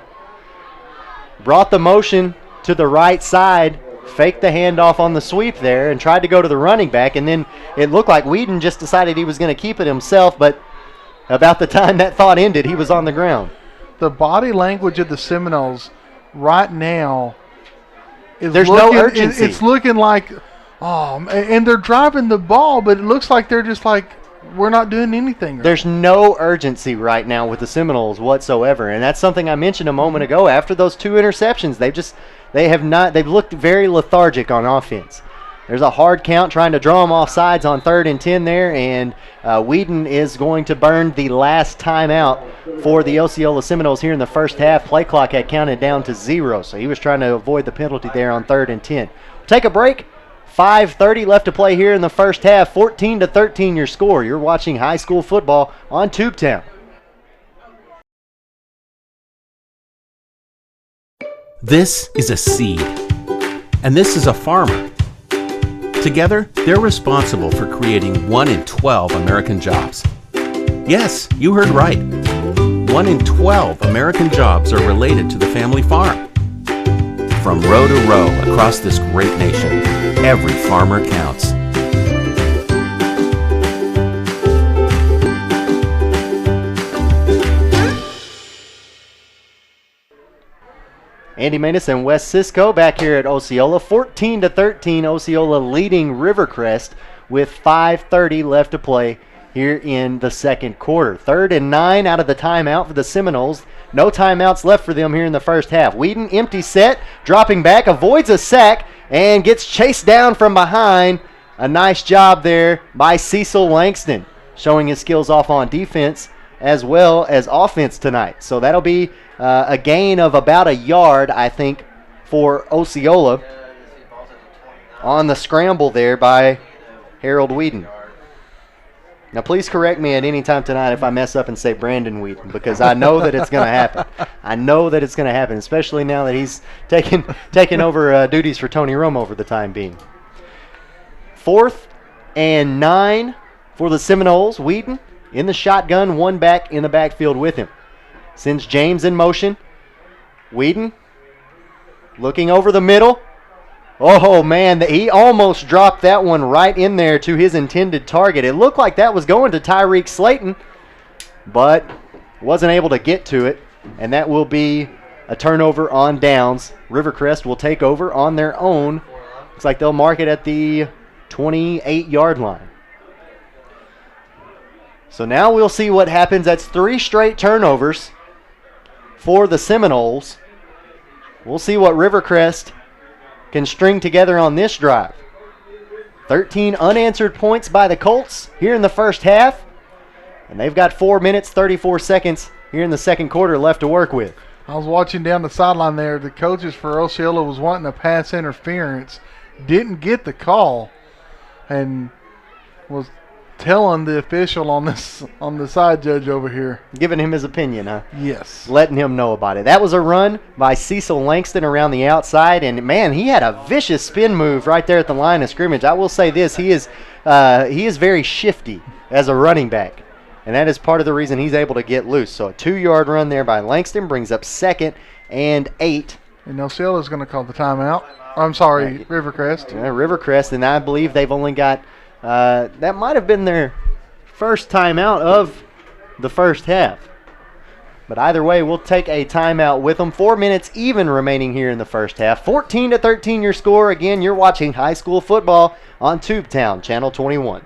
Brought the motion to the right side, faked the handoff on the sweep there, and tried to go to the running back. And then it looked like Whedon just decided he was going to keep it himself, but about the time that thought ended, he was on the ground. The body language of the Seminoles right now is There's no urgency. It's looking like, and they're driving the ball, but it looks like they're just like, we're not doing anything. There's no urgency right now with the Seminoles whatsoever, and that's something I mentioned a moment ago. After those 2 interceptions, they've looked very lethargic on offense. There's a hard count trying to draw them off sides on 3rd and 10 there, and Whedon is going to burn the last timeout for the Osceola Seminoles here in the first half. Play clock had counted down to 0, so he was trying to avoid the penalty there on 3rd and 10. We'll take a break. 5:30 left to play here in the first half. 14-13 your score. You're watching high school football on Tubetown. This is a seed, and this is a farmer. Together, they're responsible for creating 1 in 12 American jobs. Yes, you heard right. 1 in 12 American jobs are related to the family farm. From row to row across this great nation, every farmer counts. Andy Maness and Wes Cisco back here at Osceola. 14-13, Osceola leading Rivercrest with 5:30 left to play here in the second quarter. 3rd and 9 out of the timeout for the Seminoles. No timeouts left for them here in the first half. Whedon, empty set, dropping back, avoids a sack, and gets chased down from behind. A nice job there by Cecil Langston, showing his skills off on defense as well as offense tonight. So that'll be a gain of about a yard, I think, for Osceola on the scramble there by Harold Whedon. Now, please correct me at any time tonight if I mess up and say Brandon Wheaton, because I know that it's going to happen. I know that it's going to happen, especially now that he's taking over duties for Tony Romo for the time being. 4th and 9 for the Seminoles. Wheaton in the shotgun, one back in the backfield with him. Sends James in motion. Wheaton looking over the middle. Oh, man, he almost dropped that one right in there to his intended target. It looked like that was going to Tyreek Slayton, but wasn't able to get to it, and that will be a turnover on downs. Rivercrest will take over on their own. Looks like they'll mark it at the 28-yard line. So now we'll see what happens. That's 3 straight turnovers for the Seminoles. We'll see what Rivercrest can string together on this drive. 13 unanswered points by the Colts here in the first half. And they've got 4 minutes, 34 seconds here in the second quarter left to work with. I was watching down the sideline there. The coaches for Osceola was wanting a pass interference. Didn't get the call. And was telling the official on the side judge over here. Giving him his opinion, huh? Yes. Letting him know about it. That was a run by Cecil Langston around the outside, and man, he had a vicious spin move right there at the line of scrimmage. I will say this, he is very shifty as a running back, and that is part of the reason he's able to get loose. So a 2-yard run there by Langston brings up 2nd and 8. And Osceola's going to call the timeout. I'm sorry, Rivercrest. Yeah, Rivercrest, and I believe they've only got that might have been their first timeout of the first half. But either way, we'll take a timeout with them. 4 minutes even remaining here in the first half. 14-13 your score. Again, you're watching high school football on Tubetown, Channel 21.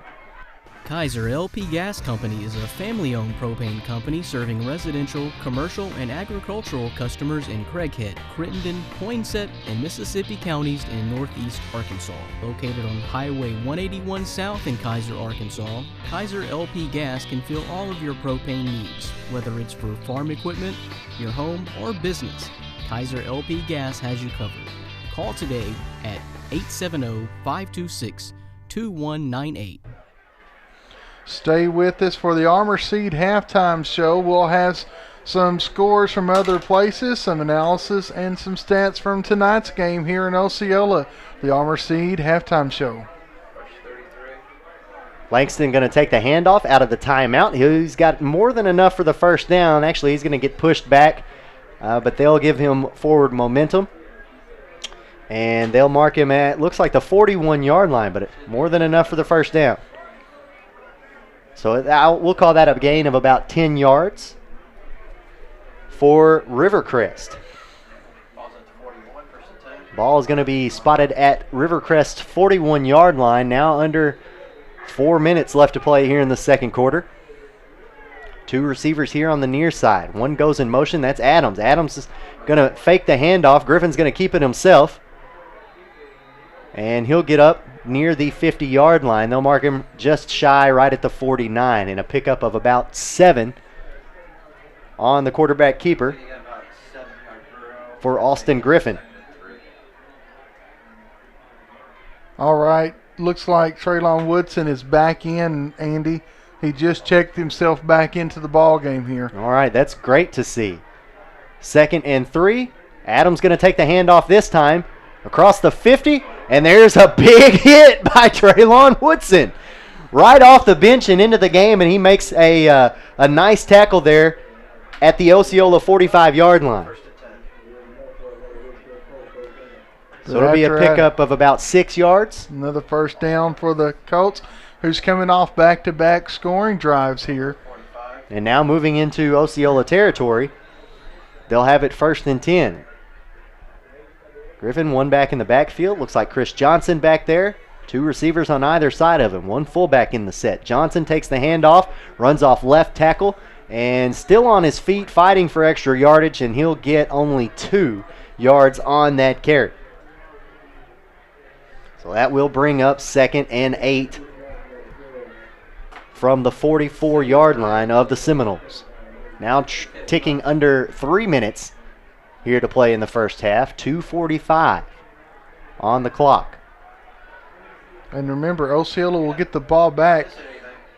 Kaiser LP Gas Company is a family-owned propane company serving residential, commercial, and agricultural customers in Craighead, Crittenden, Poinsett, and Mississippi counties in northeast Arkansas. Located on Highway 181 South in Kaiser, Arkansas, Kaiser LP Gas can fill all of your propane needs, whether it's for farm equipment, your home, or business. Kaiser LP Gas has you covered. Call today at 870-526-2198. Stay with us for the Armor Seed halftime show. We'll have some scores from other places, some analysis, and some stats from tonight's game here in Osceola. The Armor Seed halftime show. Langston going to take the handoff out of the timeout. He's got more than enough for the first down. Actually, he's going to get pushed back, but they'll give him forward momentum. And they'll mark him at, looks like the 41-yard line, but more than enough for the first down. So we'll call that a gain of about 10 yards for Rivercrest. Ball is going to be spotted at Rivercrest 41-yard line. Now under 4 minutes left to play here in the second quarter. 2 receivers here on the near side. One goes in motion. That's Adams. Adams is going to fake the handoff. Griffin's going to keep it himself. And he'll get up near the 50-yard line. They'll mark him just shy right at the 49 and a pickup of about 7 on the quarterback keeper for Austin Griffin. All right. Looks like Traylon Woodson is back in, Andy. He just checked himself back into the ball game here. All right, that's great to see. 2nd and 3. Adams going to take the handoff this time across the 50, and there's a big hit by Traylon Woodson. Right off the bench and into the game, and he makes a nice tackle there at the Osceola 45-yard line. So it'll be a pickup of about 6 yards. Another first down for the Colts, who's coming off back-to-back scoring drives here. And now moving into Osceola territory, they'll have it 1st and 10. Griffin, one back in the backfield. Looks like Chris Johnson back there. 2 receivers on either side of him. 1 fullback in the set. Johnson takes the handoff, runs off left tackle, and still on his feet fighting for extra yardage, and he'll get only 2 yards on that carry. So that will bring up 2nd and 8 from the 44-yard line of the Seminoles. Now ticking under 3 minutes here to play in the first half. 2:45 on the clock. And remember, Osceola will get the ball back.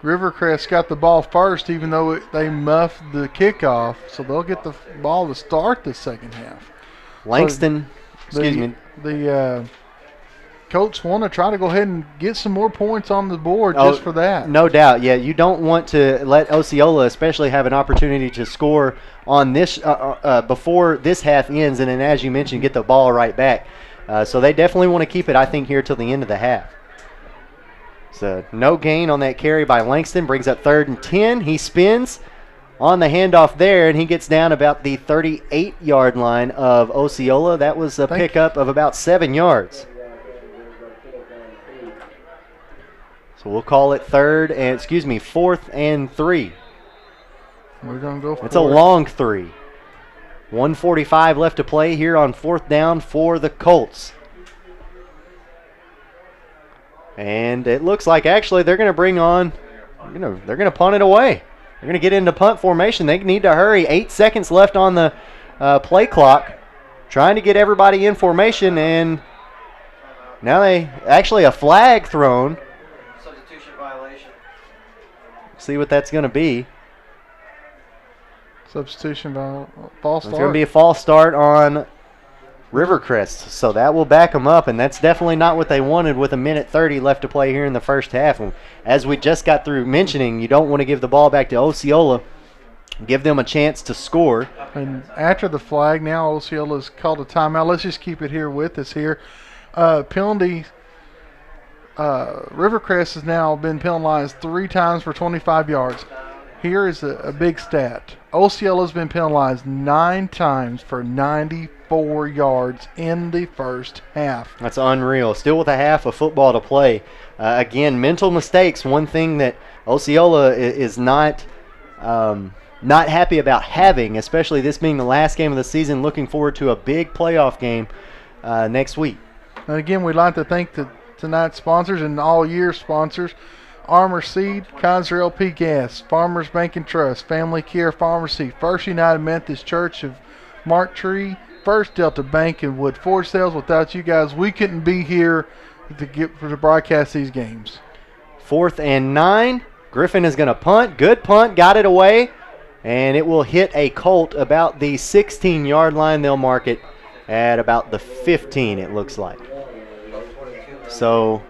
Rivercrest got the ball first, even though they muffed the kickoff, so they'll get the ball to start the second half. Langston, The Colts want to try to go ahead and get some more points on the board just for that. No doubt. Yeah, you don't want to let Osceola especially have an opportunity to score on this before this half ends, and then, as you mentioned, get the ball right back. So they definitely want to keep it, I think, here till the end of the half. So no gain on that carry by Langston. Brings up 3rd and 10. He spins on the handoff there, and he gets down about the 38-yard line of Osceola. That was a pickup of about 7 yards. So we'll call it 4th and 3. We're going to go for it. It's a long 3. 1:45 left to play here on 4th down for the Colts. And it looks like actually they're going to bring on, they're going to punt it away. They're going to get into punt formation. They need to hurry. 8 seconds left on the play clock. Trying to get everybody in formation, and now a flag thrown. Substitution violation. See what that's going to be. Substitution false start. It's going to be a false start on Rivercrest, so that will back them up, and that's definitely not what they wanted with 1:30 left to play here in the first half. And as we just got through mentioning, you don't want to give the ball back to Osceola. Give them a chance to score. And after the flag, now Osceola's called a timeout. Let's just keep it here with us here. Penalty. Rivercrest has now been penalized 3 times for 25 yards. Here is a big stat. Osceola's been penalized 9 times for 94 yards in the first half. That's unreal. Still with a half of football to play. Again, mental mistakes. One thing that Osceola is not happy about having, especially this being the last game of the season. Looking forward to a big playoff game next week. And again, we'd like to thank tonight's sponsors and all year sponsors. Armor Seed, Kaiser LP Gas, Farmers Bank and Trust, Family Care Pharmacy, First United Methodist Church of Mark Tree, First Delta Bank, and Wood Ford Sales. Without you guys, we couldn't be here to broadcast these games. 4th and 9. Griffin is going to punt. Good punt. Got it away. And it will hit a Colt about the 16-yard line. They'll mark it at about the 15, it looks like. So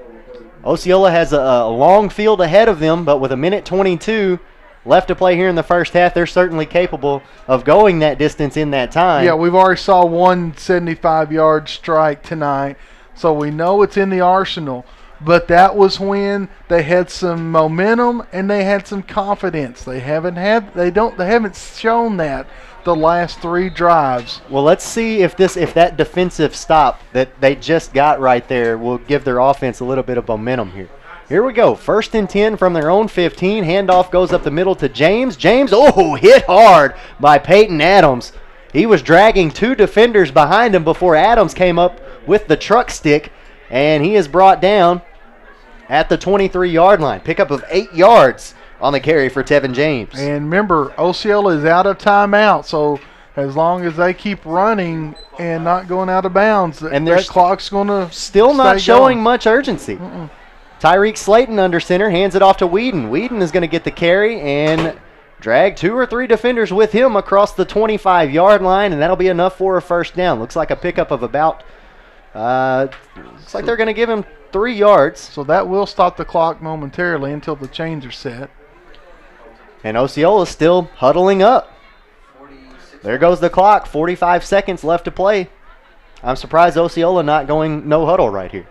Osceola has a long field ahead of them, but with 1:22 left to play here in the first half, they're certainly capable of going that distance in that time. Yeah, we've already saw one 75-yard strike tonight, so we know it's in the arsenal. But that was when they had some momentum and they had some confidence. They haven't shown that the last 3 drives. Well, let's see if that defensive stop that they just got right there will give their offense a little bit of momentum here. Here we go. 1st and 10 from their own 15. Handoff goes up the middle to James. James, hit hard by Peyton Adams. He was dragging 2 defenders behind him before Adams came up with the truck stick, and he is brought down at the 23-yard line. Pickup of 8 yards on the carry for Tevin James. And remember, Osceola is out of timeout, so as long as they keep running and not going out of bounds, and their clock's going to still not showing much urgency. Tyreek Slayton under center hands it off to Whedon. Whedon is going to get the carry and drag 2 or 3 defenders with him across the 25-yard line, and that'll be enough for a first down. Looks like a pickup of about looks like they're going to give him 3 yards. So that will stop the clock momentarily until the chains are set. And Osceola's still huddling up. There goes the clock. 45 seconds left to play. I'm surprised Osceola not going no huddle right here.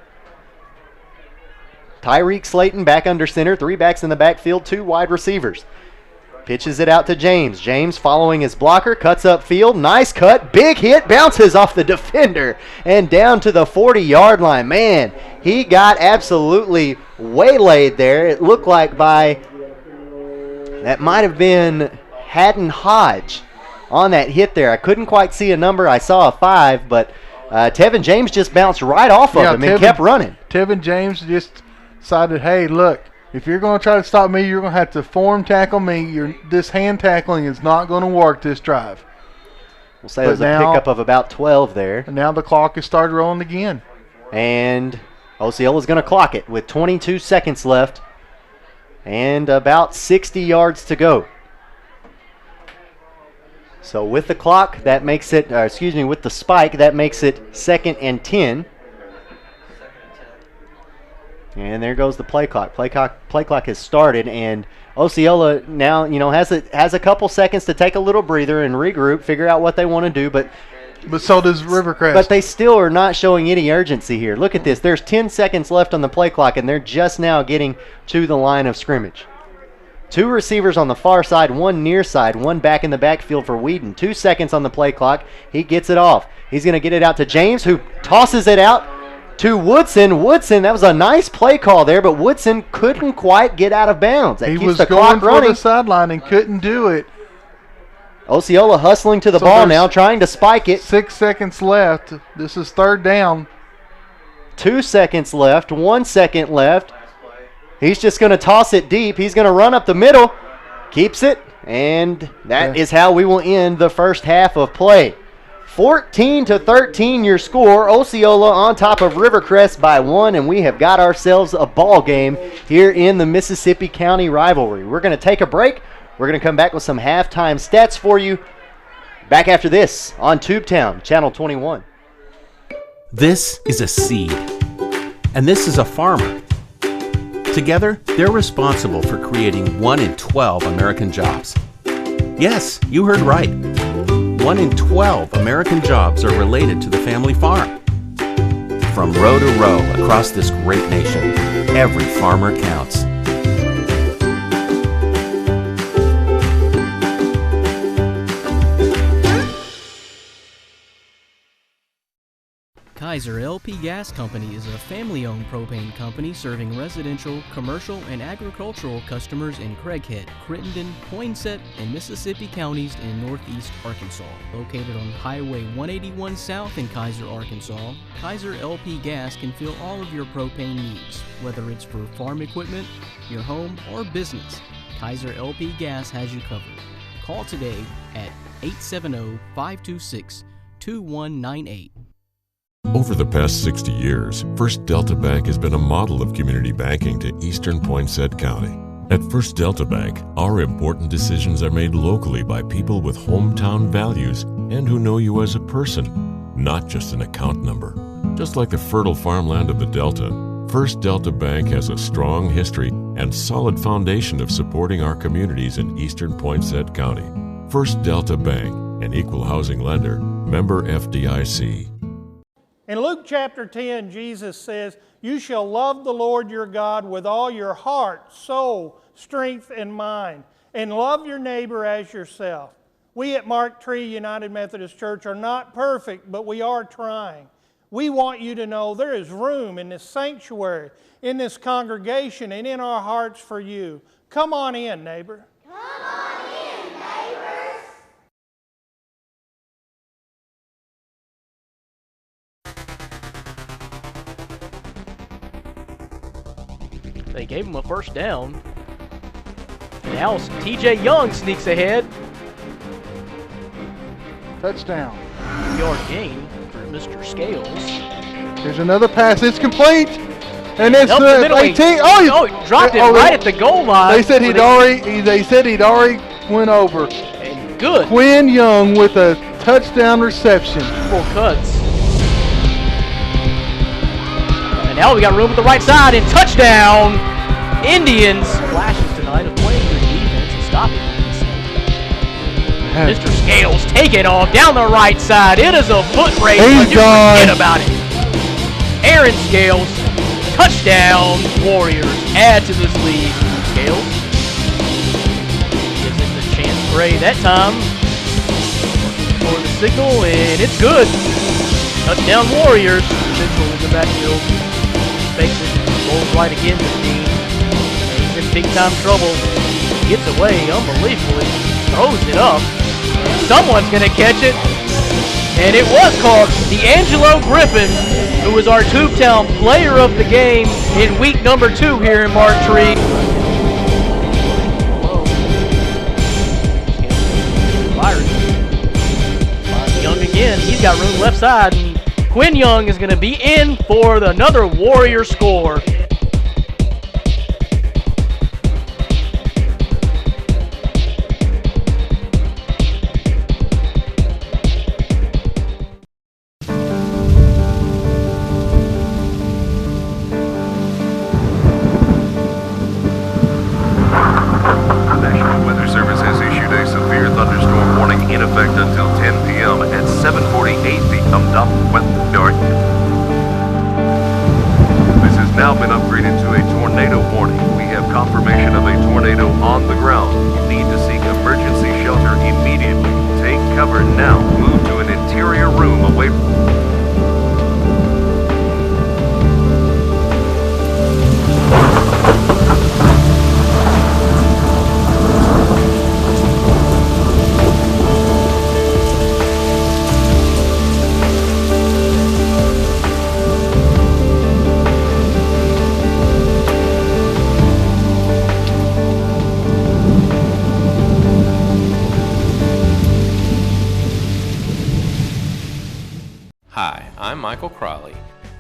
Tyreek Slayton back under center. 3 backs in the backfield, 2 wide receivers. Pitches it out to James. James following his blocker, cuts upfield. Nice cut. Big hit. Bounces off the defender and down to the 40-yard line. Man, he got absolutely waylaid there. It looked like that might have been Haddon Hodge on that hit there. I couldn't quite see a number. I saw a 5, but Tevin James just bounced right off of him and kept running. Tevin James just decided, hey, look, if you're going to try to stop me, you're going to have to form tackle me. This hand tackling is not going to work this drive. We'll say there's a pickup of about 12 there. And now the clock has started rolling again. And Osceola's going to clock it with 22 seconds left. And about 60 yards to go. So with the clock, that makes it, with the spike, that makes it 2nd and 10. And there goes the play clock. Play clock has started, and Osceola now, has a couple seconds to take a little breather and regroup, figure out what they want to do, but so does Rivercrest. But they still are not showing any urgency here. Look at this. There's 10 seconds left on the play clock, and they're just now getting to the line of scrimmage. 2 receivers on the far side, 1 near side, 1 back in the backfield for Whedon. 2 seconds on the play clock. He gets it off. He's going to get it out to James, who tosses it out to Woodson. Woodson, that was a nice play call there, but Woodson couldn't quite get out of bounds. That he keeps was the going clock running. for the sideline and couldn't do it. Osceola hustling to the ball now, trying to spike it. 6 seconds left. This is 3rd down. 2 seconds left, 1 second left. He's just going to toss it deep. He's going to run up the middle, keeps it, and that is how we will end the first half of play. 14-13 your score. Osceola on top of Rivercrest by 1, and we have got ourselves a ball game here in the Mississippi County rivalry. We're going to take a break. We're going to come back with some halftime stats for you. Back after this on Tubetown, Channel 21. This is a seed, and this is a farmer. Together, they're responsible for creating 1 in 12 American jobs. Yes, you heard right. 1 in 12 American jobs are related to the family farm. From row to row across this great nation, every farmer counts. Kaiser LP Gas Company is a family-owned propane company serving residential, commercial, and agricultural customers in Craighead, Crittenden, Poinsett, and Mississippi counties in northeast Arkansas. Located on Highway 181 South in Kaiser, Arkansas, Kaiser LP Gas can fill all of your propane needs, whether it's for farm equipment, your home, or business. Kaiser LP Gas has you covered. Call today at 870-526-2198. Over the past 60 years, First Delta Bank has been a model of community banking to eastern Poinsett County. At First Delta Bank, our important decisions are made locally by people with hometown values and who know you as a person, not just an account number. Just like the fertile farmland of the Delta, First Delta Bank has a strong history and solid foundation of supporting our communities in eastern Poinsett County. First Delta Bank, an equal housing lender, member FDIC. In Luke chapter 10, Jesus says, "You shall love the Lord your God with all your heart, soul, strength, and mind, and love your neighbor as yourself." We at Mark Tree United Methodist Church are not perfect, but we are trying. We want you to know there is room in this sanctuary, in this congregation, and in our hearts for you. Come on in, neighbor. Come on in, neighbors. They gave him a first down. Now TJ Young sneaks ahead. Touchdown. Yard gain for Mr. Scales. There's another pass. It's complete. And it's Up the middle. 18. Oh, he dropped it right at the goal line. They said he'd already went over. And good. Quinn Young with a touchdown reception. Full cuts. And now we got room at the right side and touchdown. Indians. Flashes tonight of playing good defense and stopping it. Mr. Scales taking off down the right side. It is a foot race. He's gone. Forget about it. Aaron Scales. Touchdown. Warriors add to this lead. Scales gives it the chance Gray that time. For the signal, and it's good. Touchdown Warriors. Central in the backfield. Fakes it. Rolls right again to Dean. He's in big time trouble. Gets away unbelievably. Throws it up. Someone's going to catch it. And it was called D'Angelo Griffin, who was our Tubetown player of the game in week number 2 here in Mark Tree. Young again. He's got room left side. And Quinn Young is going to be in for another Warrior score. thumbs up, west, north. This has now been upgraded to a tornado warning. We have confirmation of a tornado on the ground. You need to seek emergency shelter immediately. Take cover now. Move to an interior room away from... Hi, I'm Michael Crawley.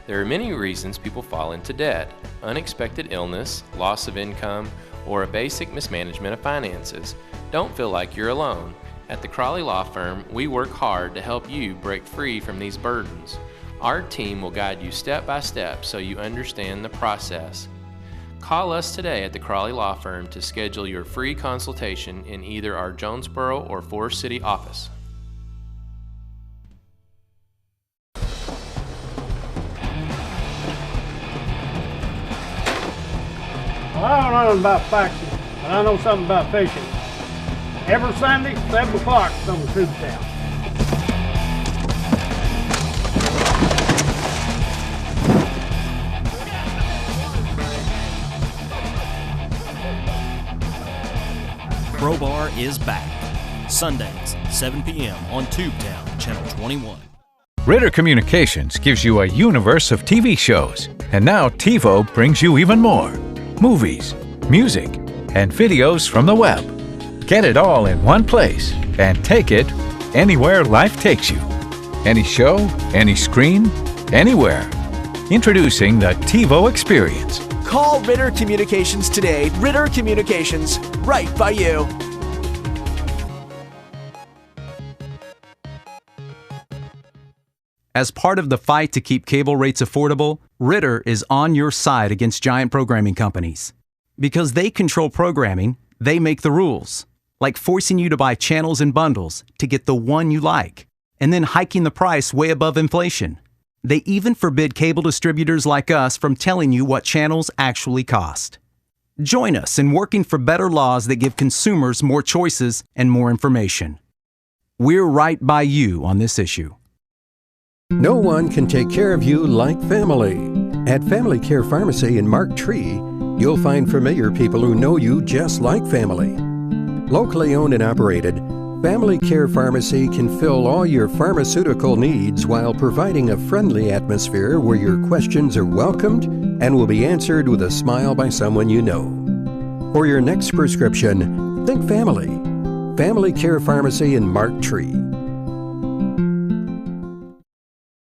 There are many reasons people fall into debt: unexpected illness, loss of income, or a basic mismanagement of finances. Don't feel like you're alone. At the Crawley Law Firm, we work hard to help you break free from these burdens. Our team will guide you step by step so you understand the process. Call us today at the Crawley Law Firm to schedule your free consultation in either our Jonesboro or Forest City office. Well, I don't know nothing about faxing, but I know something about fishing. Every Sunday, 7 o'clock on Tubetown. Crowbar is back. Sundays, 7 p.m. on Tubetown, Channel 21. Ritter Communications gives you a universe of TV shows, and now TiVo brings you even more. Movies, music, and videos from the web. Get it all in one place and take it anywhere life takes you. Any show, any screen, anywhere. Introducing the TiVo Experience. Call Ritter Communications today. Ritter Communications, right by you. As part of the fight to keep cable rates affordable, Ritter is on your side against giant programming companies. Because they control programming, they make the rules, like forcing you to buy channels and bundles to get the one you like, and then hiking the price way above inflation. They even forbid cable distributors like us from telling you what channels actually cost. Join us in working for better laws that give consumers more choices and more information. We're right by you on this issue. No one can take care of you like family. At Family Care Pharmacy in Mark Tree, you'll find familiar people who know you just like family. Locally owned and operated, Family Care Pharmacy can fill all your pharmaceutical needs while providing a friendly atmosphere where your questions are welcomed and will be answered with a smile by someone you know. For your next prescription, think family. Family Care Pharmacy in Mark Tree.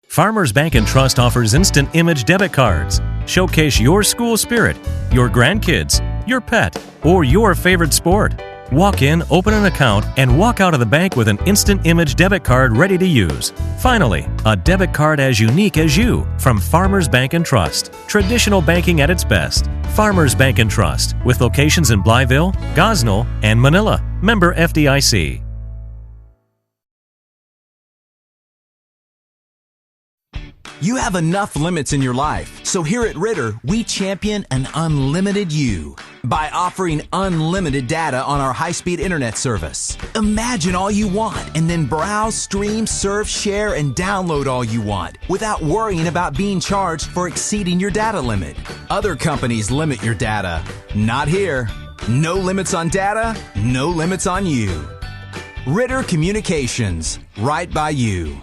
Farmers Bank and Trust offers instant image debit cards. Showcase your school spirit, your grandkids, your pet, or your favorite sport. Walk in, open an account, and walk out of the bank with an instant image debit card ready to use. Finally, a debit card as unique as you from Farmers Bank and Trust. Traditional banking at its best. Farmers Bank and Trust, with locations in Blytheville, Gosnell, and Manila. Member FDIC. You have enough limits in your life, so here at Ritter, we champion an unlimited you by offering unlimited data on our high-speed internet service. Imagine all you want and then browse, stream, surf, share, and download all you want without worrying about being charged for exceeding your data limit. Other companies limit your data. Not here. No limits on data, no limits on you. Ritter Communications, right by you.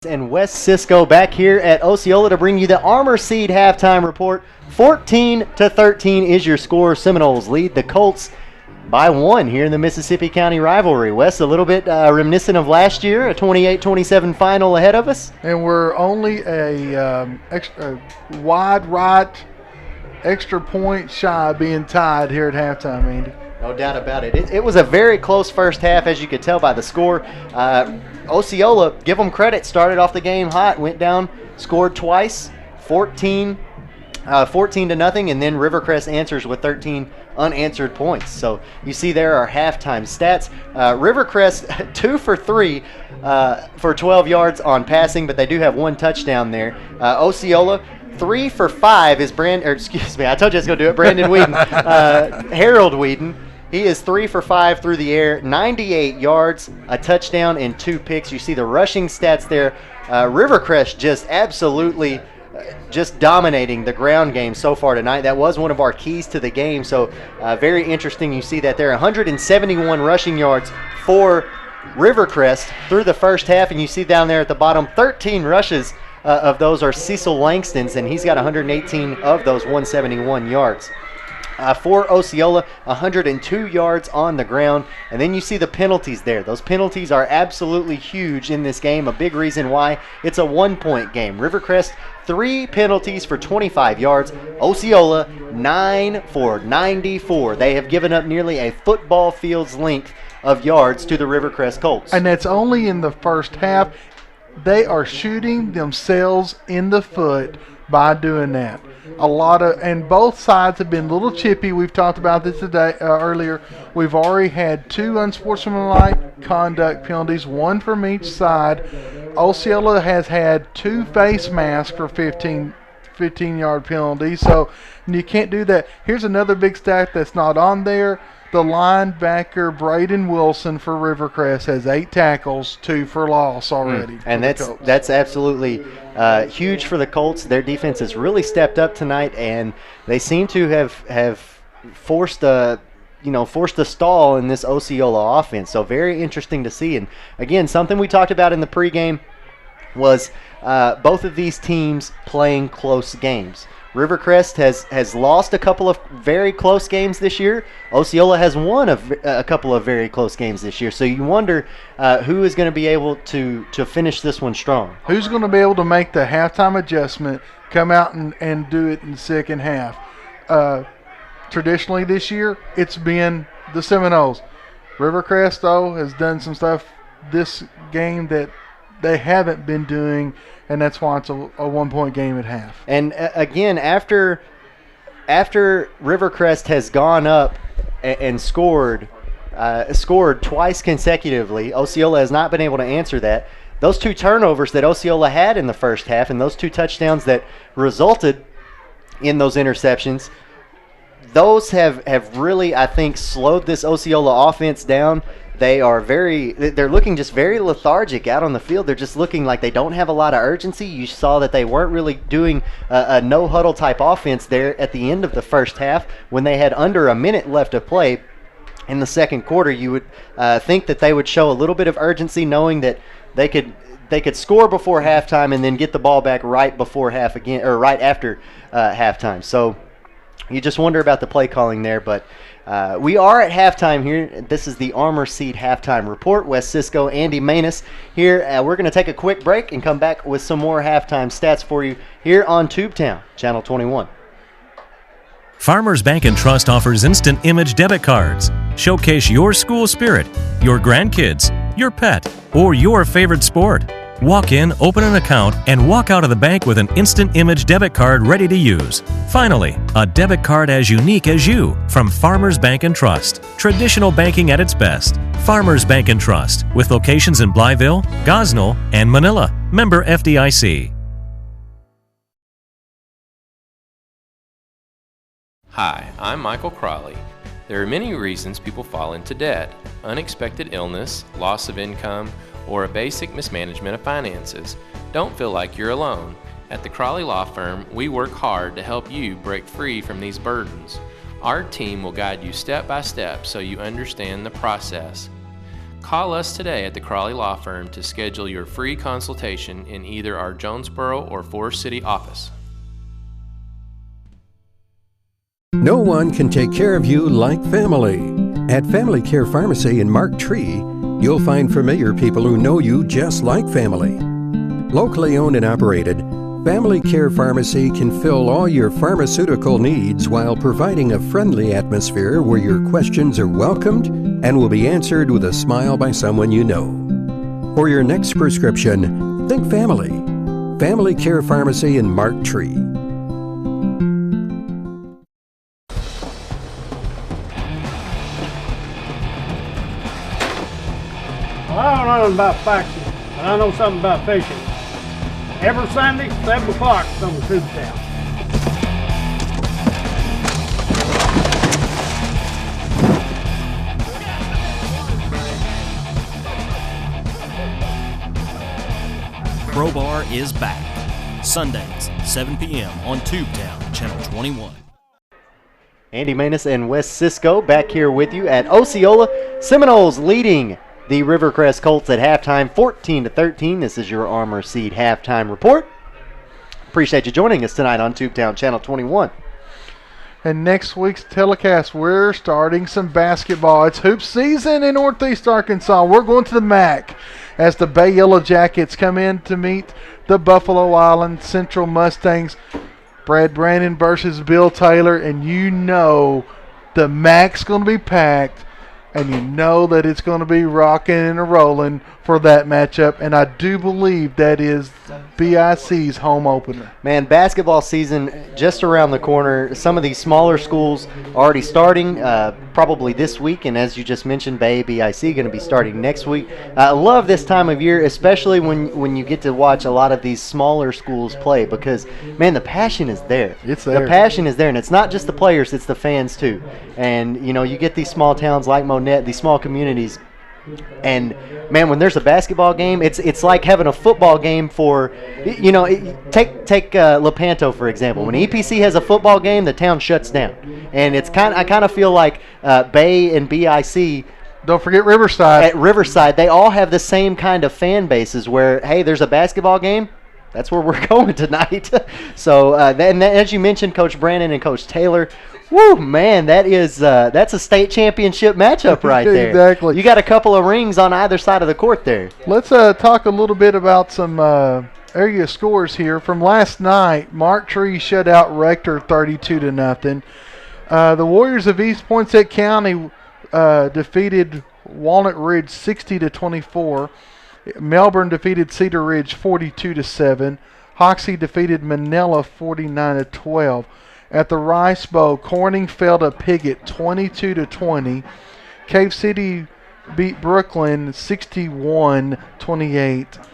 And West Cisco back here at Osceola to bring you the Armor Seed halftime report. 14-13 is your score. Seminoles lead the Colts by 1 here in the Mississippi County rivalry. Wes, a little bit reminiscent of last year, a 28-27 final ahead of us. And we're only a wide right extra point shy of being tied here at halftime, Andy. No doubt about it. It was a very close first half, as you could tell by the score. Osceola, give them credit, started off the game hot, went down, scored twice, 14-0, and then Rivercrest answers with 13 unanswered points. So you see there are halftime stats. Rivercrest 2 for 3 for 12 yards on passing, but they do have 1 touchdown there. Osceola 3 for 5 is I told you I was going to do it. Brandon Whedon, Harold Whedon. He is 3 for 5 through the air, 98 yards, a touchdown, and 2 picks. You see the rushing stats there. Rivercrest just absolutely just dominating the ground game so far tonight. That was one of our keys to the game, so very interesting. You see that there, 171 rushing yards for Rivercrest through the first half, and you see down there at the bottom, 13 rushes of those are Cecil Langston's, and he's got 118 of those 171 yards. For Osceola, 102 yards on the ground. And then you see the penalties there. Those penalties are absolutely huge in this game. A big reason why it's a 1-point game. Rivercrest, 3 penalties for 25 yards. Osceola, 9 for 94. They have given up nearly a football field's length of yards to the Rivercrest Colts. And that's only in the first half. They are shooting themselves in the foot by doing that. And both sides have been a little chippy. We've talked about this today earlier. We've already had 2 unsportsmanlike conduct penalties, 1 from each side. Osceola has had 2 face masks for 15-yard penalties, so you can't do that. Here's another big stat that's not on there. The linebacker Braden Wilson for Rivercrest has 8 tackles, 2 for loss already. And that's absolutely huge for the Colts. Their defense has really stepped up tonight, and they seem to have forced a stall in this Osceola offense. So very interesting to see. And again, something we talked about in the pregame was both of these teams playing close games. Rivercrest has lost a couple of very close games this year. Osceola has won a couple of very close games this year. So you wonder who is going to be able to finish this one strong. Who's going to be able to make the halftime adjustment, come out and do it in the second half? Traditionally this year, it's been the Seminoles. Rivercrest, though, has done some stuff this game that they haven't been doing, and that's why it's a 1-point game at half. And again, after Rivercrest has gone up and scored twice consecutively, Osceola has not been able to answer that. Those 2 turnovers that Osceola had in the first half and those 2 touchdowns that resulted in those interceptions, those have really, I think, slowed this Osceola offense down. They're looking just very lethargic out on the field. They're just looking like they don't have a lot of urgency. You saw that they weren't really doing a no-huddle type offense there at the end of the first half when they had under a minute left to play in the second quarter. You would think that they would show a little bit of urgency, knowing that they could score before halftime and then get the ball back right before right after halftime. So you just wonder about the play calling there, but we are at halftime here. This is the Armor Seed Halftime Report. Wes Cisco, Andy Manus here. We're going to take a quick break and come back with some more halftime stats for you here on Tubetown, Channel 21. Farmers Bank and Trust offers instant image debit cards. Showcase your school spirit, your grandkids, your pet, or your favorite sport. Walk in, open an account, and walk out of the bank with an instant image debit card ready to use. Finally, a debit card as unique as you from Farmers Bank and Trust. Traditional banking at its best. Farmers Bank and Trust, with locations in Blytheville, Gosnell, and Manila. Member FDIC. Hi, I'm Michael Crawley. There are many reasons people fall into debt: unexpected illness, loss of income, or a basic mismanagement of finances. Don't feel like you're alone. At the Crawley Law Firm, we work hard to help you break free from these burdens. Our team will guide you step by step so you understand the process. Call us today at the Crawley Law Firm to schedule your free consultation in either our Jonesboro or Forest City office. No one can take care of you like family. At Family Care Pharmacy in Mark Tree, you'll find familiar people who know you just like family. Locally owned and operated, Family Care Pharmacy can fill all your pharmaceutical needs while providing a friendly atmosphere where your questions are welcomed and will be answered with a smile by someone you know. For your next prescription, think family. Family Care Pharmacy in Mark Tree. nothing about faxing, but I know something about fishing. Every Sunday, 7 o'clock, it's on the Tubetown. Crowbar is back. Sundays, 7 p.m. on Tubetown, Channel 21. Andy Manus and Wes Cisco back here with you at Osceola. Seminoles leading the Rivercrest Colts at halftime, 14-13. This is your Armor Seed halftime report. Appreciate you joining us tonight on Tubetown Channel 21. And next week's telecast, we're starting some basketball. It's hoop season in Northeast Arkansas. We're going to the MAC as the Bay Yellow Jackets come in to meet the Buffalo Island Central Mustangs. Brad Brandon versus Bill Taylor, and you know the MAC's going to be packed, and you know that it's going to be rocking and rolling for that matchup, and I do believe that is BIC's home opener. Man, basketball season just around the corner. Some of these smaller schools already starting probably this week, and as you just mentioned, BIC going to be starting next week. I love this time of year, especially when you get to watch a lot of these smaller schools play, because, man, the passion is there. It's there. The passion is there, and it's not just the players, it's the fans too. And, you know, you get these small towns like Monette, these small communities, and man, when there's a basketball game, it's like having a football game for, you know, take Lepanto for example. When EPC has a football game, the town shuts down, and I kind of feel like Bay and BIC. Don't forget Riverside. At Riverside, they all have the same kind of fan bases where, hey, there's a basketball game. That's where we're going tonight. So, and as you mentioned, Coach Brandon and Coach Taylor. Woo, man, that's a state championship matchup right there. Exactly. You got a couple of rings on either side of the court there. Let's talk a little bit about some area scores here. From last night, Mark Tree shut out Rector 32-0. The Warriors of East Poinsett County defeated Walnut Ridge 60-24. Melbourne defeated Cedar Ridge 42-7. Hoxie defeated Manila 49-12. At the Rice Bowl, Corning fell to Piggott 22-20. Cave City beat Brooklyn 61-28.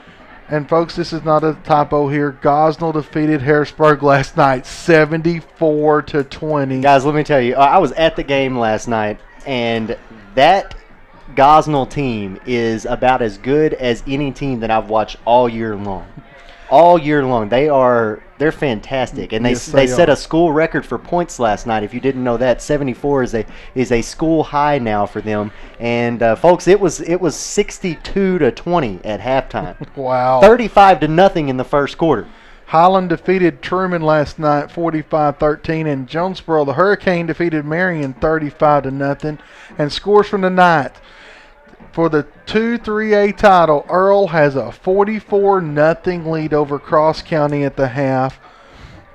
And folks, this is not a typo here. Gosnell defeated Harrisburg last night 74-20. Guys, let me tell you, I was at the game last night, and that Gosnell team is about as good as any team that I've watched all year long. All year long. They're fantastic, and they set a school record for points last night. If you didn't know that, 74 is a school high now for them. And folks, it was 62-20 at halftime. Wow. 35-0 in the first quarter. Highland defeated Truman last night 45-13, and Jonesboro, the Hurricane, defeated Marion 35-0. And scores from the night. For the 2-3A title, Earl has a 44-0 lead over Cross County at the half.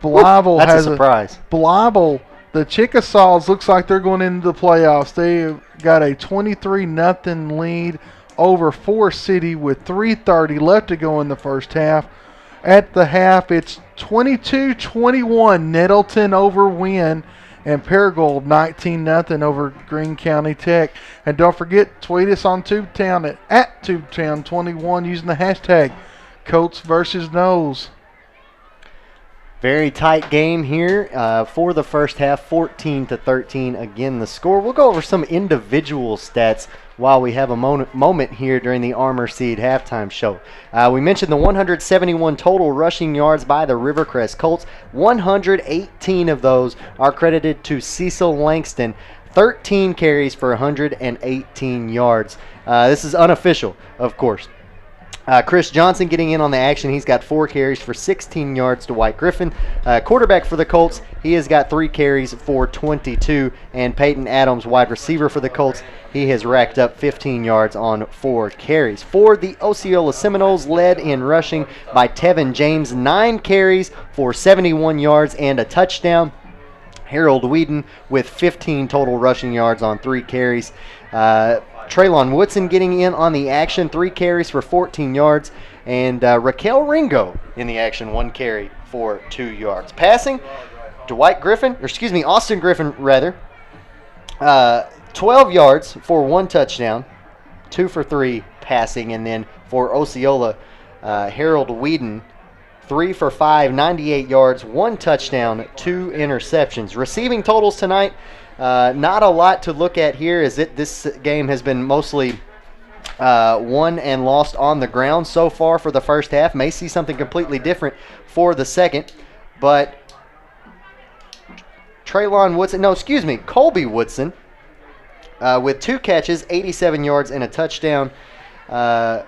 Blyville That's has a surprise. Blyville, the Chickasaws, looks like they're going into the playoffs. They got a 23-0 lead over Forest City with 3:30 left to go in the first half. At the half, it's 22-21 Nettleton over Wynn. And Paragould 19-0 over Greene County Tech. And don't forget, tweet us on Tubetown at Tubetown21 using the hashtag Colts versus Noles. Very tight game here for the first half, 14-13. Again, the score. We'll go over some individual stats while we have a moment here during the Armor Seed halftime show. We mentioned the 171 total rushing yards by the Rivercrest Colts. 118 of those are credited to Cecil Langston. 13 carries for 118 yards. This is unofficial, of course. Chris Johnson getting in on the action. He's got 4 carries for 16 yards to White Griffin. Quarterback for the Colts, he has got 3 carries for 22. And Peyton Adams, wide receiver for the Colts, he has racked up 15 yards on 4 carries. For the Osceola Seminoles, led in rushing by Tevin James, 9 carries for 71 yards and a touchdown. Harold Whedon with 15 total rushing yards on 3 carries. Traylon Woodson getting in on the action, 3 carries for 14 yards. And Raquel Ringo in the action, 1 carry for 2 yards. Passing, Austin Griffin, 12 yards for 1 touchdown, 2 for 3 passing. And then for Osceola, Harold Whedon, 3 for 5, 98 yards, 1 touchdown, 2 interceptions. Receiving totals tonight, not a lot to look at here, as this game has been mostly won and lost on the ground so far for the first half. May see something completely different for the second, but Colby Woodson with 2 catches, 87 yards, and a touchdown. Brendan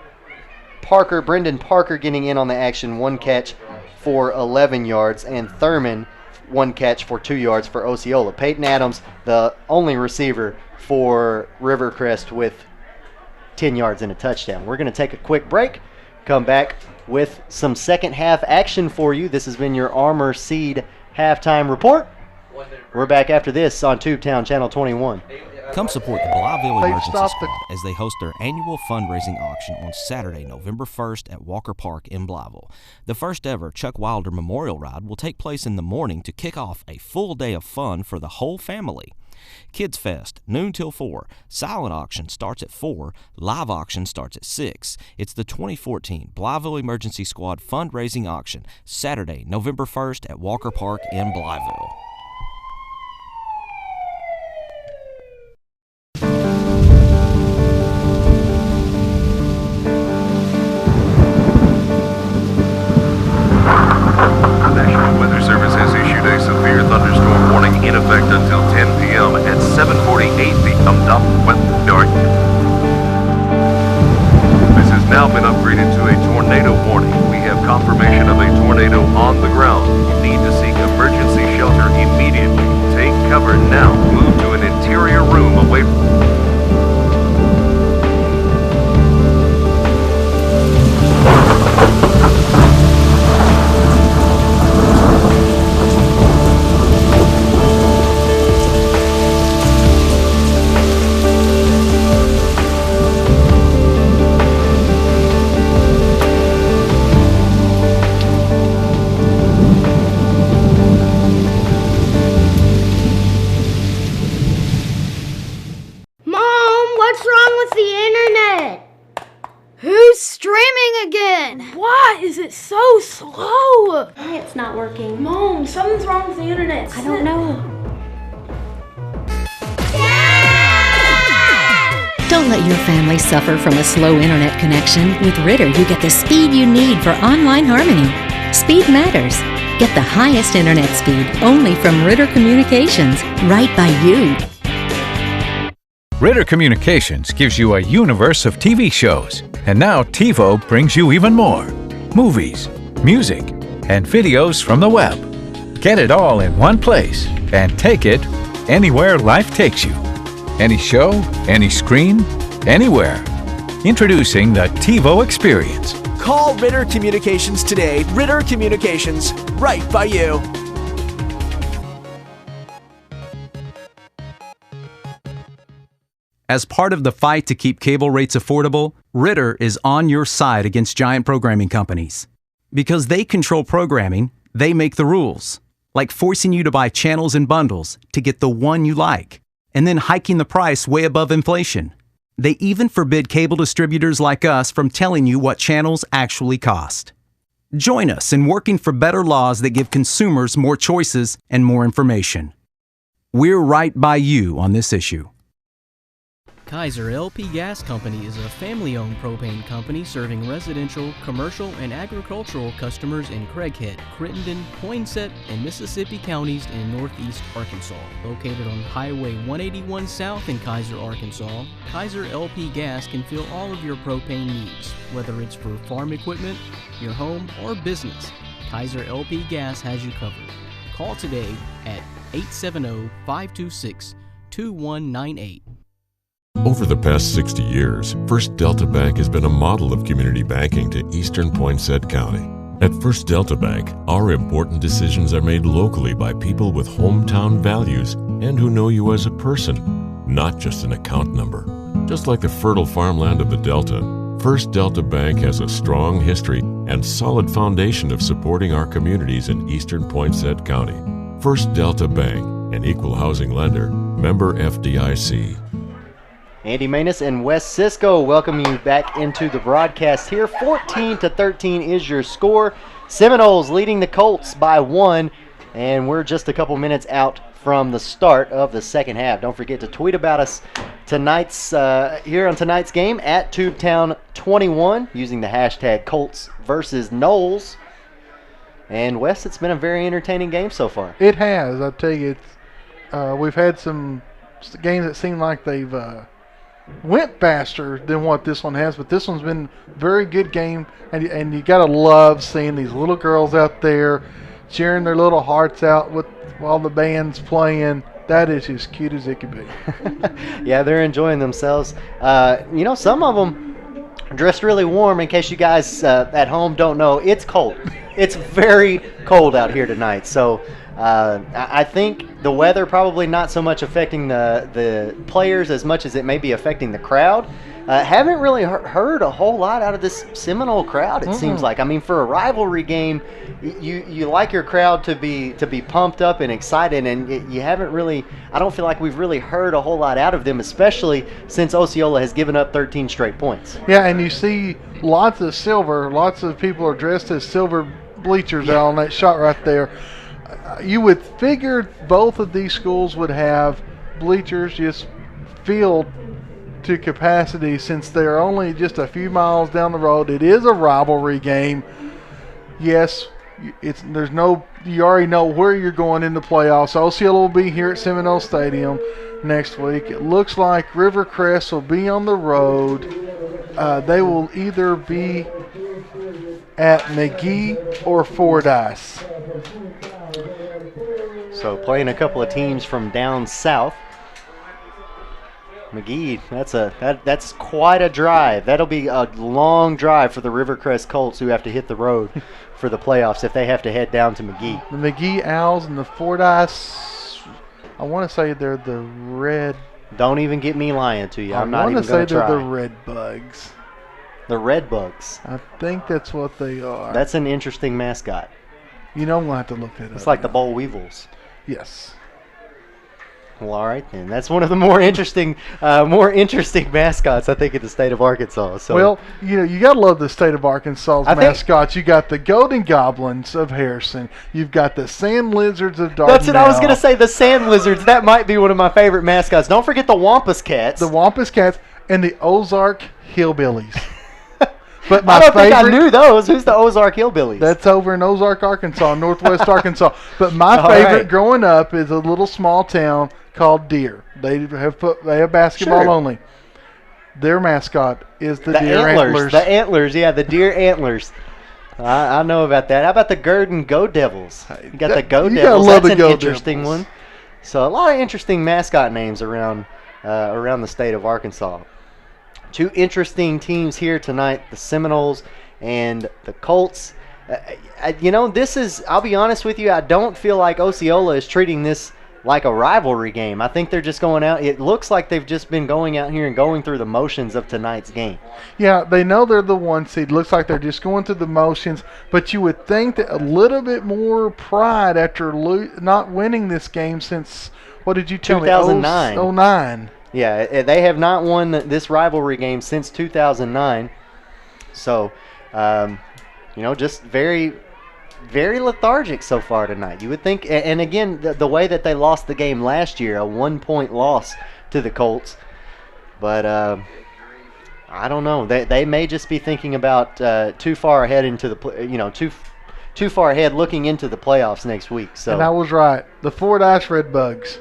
Parker getting in on the action, 1 catch for 11 yards, and Thurman 1 catch for 2 yards for Osceola. Peyton Adams, the only receiver for Rivercrest, with 10 yards and a touchdown. We're going to take a quick break, come back with some second half action for you. This has been your Armor Seed halftime report. We're back after this on Tubetown Channel 21. Come support the Blytheville Emergency Squad as they host their annual fundraising auction on Saturday, November 1st at Walker Park in Blytheville. The first ever Chuck Wilder Memorial Ride will take place in the morning to kick off a full day of fun for the whole family. Kids Fest, noon till 4. Silent auction starts at 4. Live auction starts at 6. It's the 2014 Blytheville Emergency Squad fundraising auction, Saturday, November 1st at Walker Park in Blytheville. In effect until 10 p.m. At 7:48 p.m. North. This has now been upgraded to a tornado warning. We have confirmation of a tornado on the ground. You need to seek emergency shelter immediately. Take cover now. Move to an interior room away from... Why is it so slow? It's not working. Mom, something's wrong with the internet. I don't know. Don't let your family suffer from a slow internet connection. With Ritter, you get the speed you need for online harmony. Speed matters. Get the highest internet speed only from Ritter Communications, right by you. Ritter Communications gives you a universe of TV shows. And now TiVo brings you even more. Movies, music, and videos from the web. Get it all in one place and take it anywhere life takes you. Any show, any screen, anywhere. Introducing the TiVo Experience. Call Ritter Communications today. Ritter Communications, right by you. As part of the fight to keep cable rates affordable, Ritter is on your side against giant programming companies. Because they control programming, they make the rules, like forcing you to buy channels in bundles to get the one you like, and then hiking the price way above inflation. They even forbid cable distributors like us from telling you what channels actually cost. Join us in working for better laws that give consumers more choices and more information. We're right by you on this issue. Kaiser LP Gas Company is a family-owned propane company serving residential, commercial, and agricultural customers in Craighead, Crittenden, Poinsett, and Mississippi counties in northeast Arkansas. Located on Highway 181 South in Kaiser, Arkansas, Kaiser LP Gas can fill all of your propane needs, whether it's for farm equipment, your home, or business. Kaiser LP Gas has you covered. Call today at 870-526-2198. Over the past 60 years, First Delta Bank has been a model of community banking to eastern Poinsett County. At First Delta Bank, our important decisions are made locally by people with hometown values and who know you as a person, not just an account number. Just like the fertile farmland of the Delta, First Delta Bank has a strong history and solid foundation of supporting our communities in eastern Poinsett County. First Delta Bank, an equal housing lender, member FDIC. Andy Manus and Wes Cisco welcome you back into the broadcast here. 14-13 is your score. Seminoles leading the Colts by 1, and we're just a couple minutes out from the start of the second half. Don't forget to tweet about us here on tonight's game at Tubetown21 using the hashtag Colts versus Noles. And Wes, it's been a very entertaining game so far. It has. I tell you, we've had some games that seem like they've went faster than what this one has, but this one's been a very good game, and you got to love seeing these little girls out there cheering their little hearts out while the band's playing. That is as cute as it could be. Yeah, they're enjoying themselves. Some of them dressed really warm. In case you guys at home don't know, it's cold. It's very cold out here tonight, so I think the weather probably not so much affecting the players as much as it may be affecting the crowd. Haven't really heard a whole lot out of this Seminole crowd, it seems like. I mean, for a rivalry game, you like your crowd to be pumped up and excited, and you haven't really, I don't feel like we've really heard a whole lot out of them, especially since Osceola has given up 13 straight points. Yeah, and you see lots of silver. Lots of people are dressed as silver bleachers out on that shot right there. You would figure both of these schools would have bleachers just filled to capacity since they're only just a few miles down the road. It is a rivalry game. Yes, you already know where you're going in the playoffs. Osceola will be here at Seminole Stadium next week. It looks like Rivercrest will be on the road. They will either be at McGee or Fordyce. So playing a couple of teams from down south. McGee, that's quite a drive. That'll be a long drive for the Rivercrest Colts, who have to hit the road for the playoffs if they have to head down to McGee. The McGee Owls and the Fordyce, I want to say they're the Red. Don't even get me lying to you. I'm not even going to try. I want to say they're try. the Red Bugs. The Red Bugs. I think that's what they are. That's an interesting mascot. I'm going to have to look at it. It's like the Boll Weevils. Yes. Well, all right then. That's one of the more interesting mascots, I think, in the state of Arkansas. So, well, you got to love the state of Arkansas's mascots. You got the Golden Goblins of Harrison. You've got the Sand Lizards of Dardanelle. That's what I was going to say, the Sand Lizards. That might be one of my favorite mascots. Don't forget the Wampus Cats. The Wampus Cats and the Ozark Hillbillies. But I don't think I knew those. Who's the Ozark Hillbillies? That's over in Ozark, Arkansas, northwest Arkansas. But my favorite growing up is a little small town called Deer. They have basketball only. Their mascot is the Deer Antlers. The Antlers, yeah, the Deer Antlers. I know about that. How about the Gurdon Go Devils? You got the Go Devils. That's an interesting one. So a lot of interesting mascot names around the state of Arkansas. Two interesting teams here tonight, the Seminoles and the Colts. I'll be honest with you, I don't feel like Osceola is treating this like a rivalry game. I think they're just going out. It looks like they've just been going out here and going through the motions of tonight's game. Yeah, they know they're the 1 seed. Looks like they're just going through the motions, but you would think that a little bit more pride after not winning this game since, what did you tell me? 2009. 2009. Yeah, they have not won this rivalry game since 2009. So, just very, very lethargic so far tonight. You would think, and again, the way that they lost the game last year, a 1-point loss to the Colts. But I don't know. They may just be thinking about too far ahead into the too far ahead looking into the playoffs next week. So, and I was right. The Fordyce Red Bugs.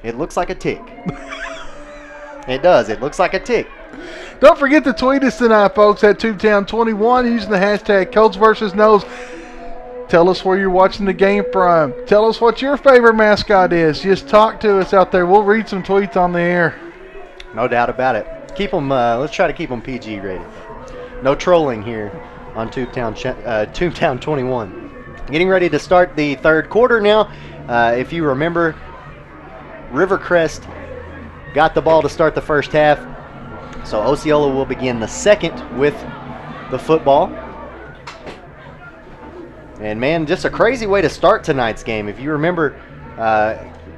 It looks like a tick. It does. It looks like a tick. Don't forget to tweet us tonight, folks, at Tubetown21 using the hashtag Colts versus Noles. Tell us where you're watching the game from. Tell us what your favorite mascot is. Just talk to us out there. We'll read some tweets on the air. No doubt about it. Keep them. Let's try to keep them PG rated. No trolling here on Tubetown 21. Getting ready to start the third quarter now. If you remember, Rivercrest got the ball to start the first half. So Osceola will begin the second with the football. And man, just a crazy way to start tonight's game. If you remember,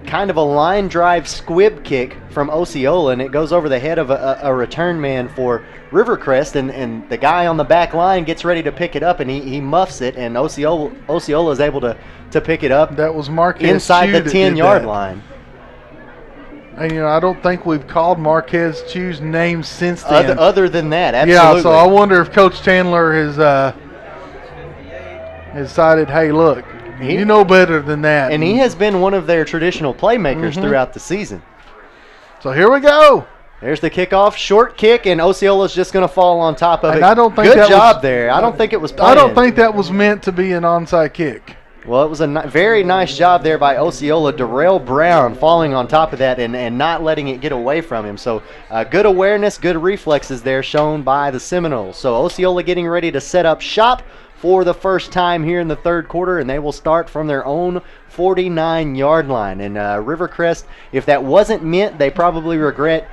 kind of a line drive squib kick from Osceola, and it goes over the head of a return man for Rivercrest, and the guy on the back line gets ready to pick it up, and he muffs it, and Osceola is able to pick it up. That was Marquez inside Chew the 10-yard line. And, I don't think we've called Marquez Chew's name since then. Other than that, absolutely. Yeah, so I wonder if Coach Chandler has decided, hey, look, you know better than that. And he has been one of their traditional playmakers throughout the season. So here we go. There's the kickoff, short kick, and Osceola's just going to fall on top of it. I don't think Good job there. I don't think it was planned. I don't think that was meant to be an onside kick. Well, it was a very nice job there by Osceola. Darrell Brown falling on top of that and not letting it get away from him. So good awareness, good reflexes there shown by the Seminoles. So Osceola getting ready to set up shop for the first time here in the third quarter, and they will start from their own 49-yard line. And Rivercrest, if that wasn't meant, they probably regret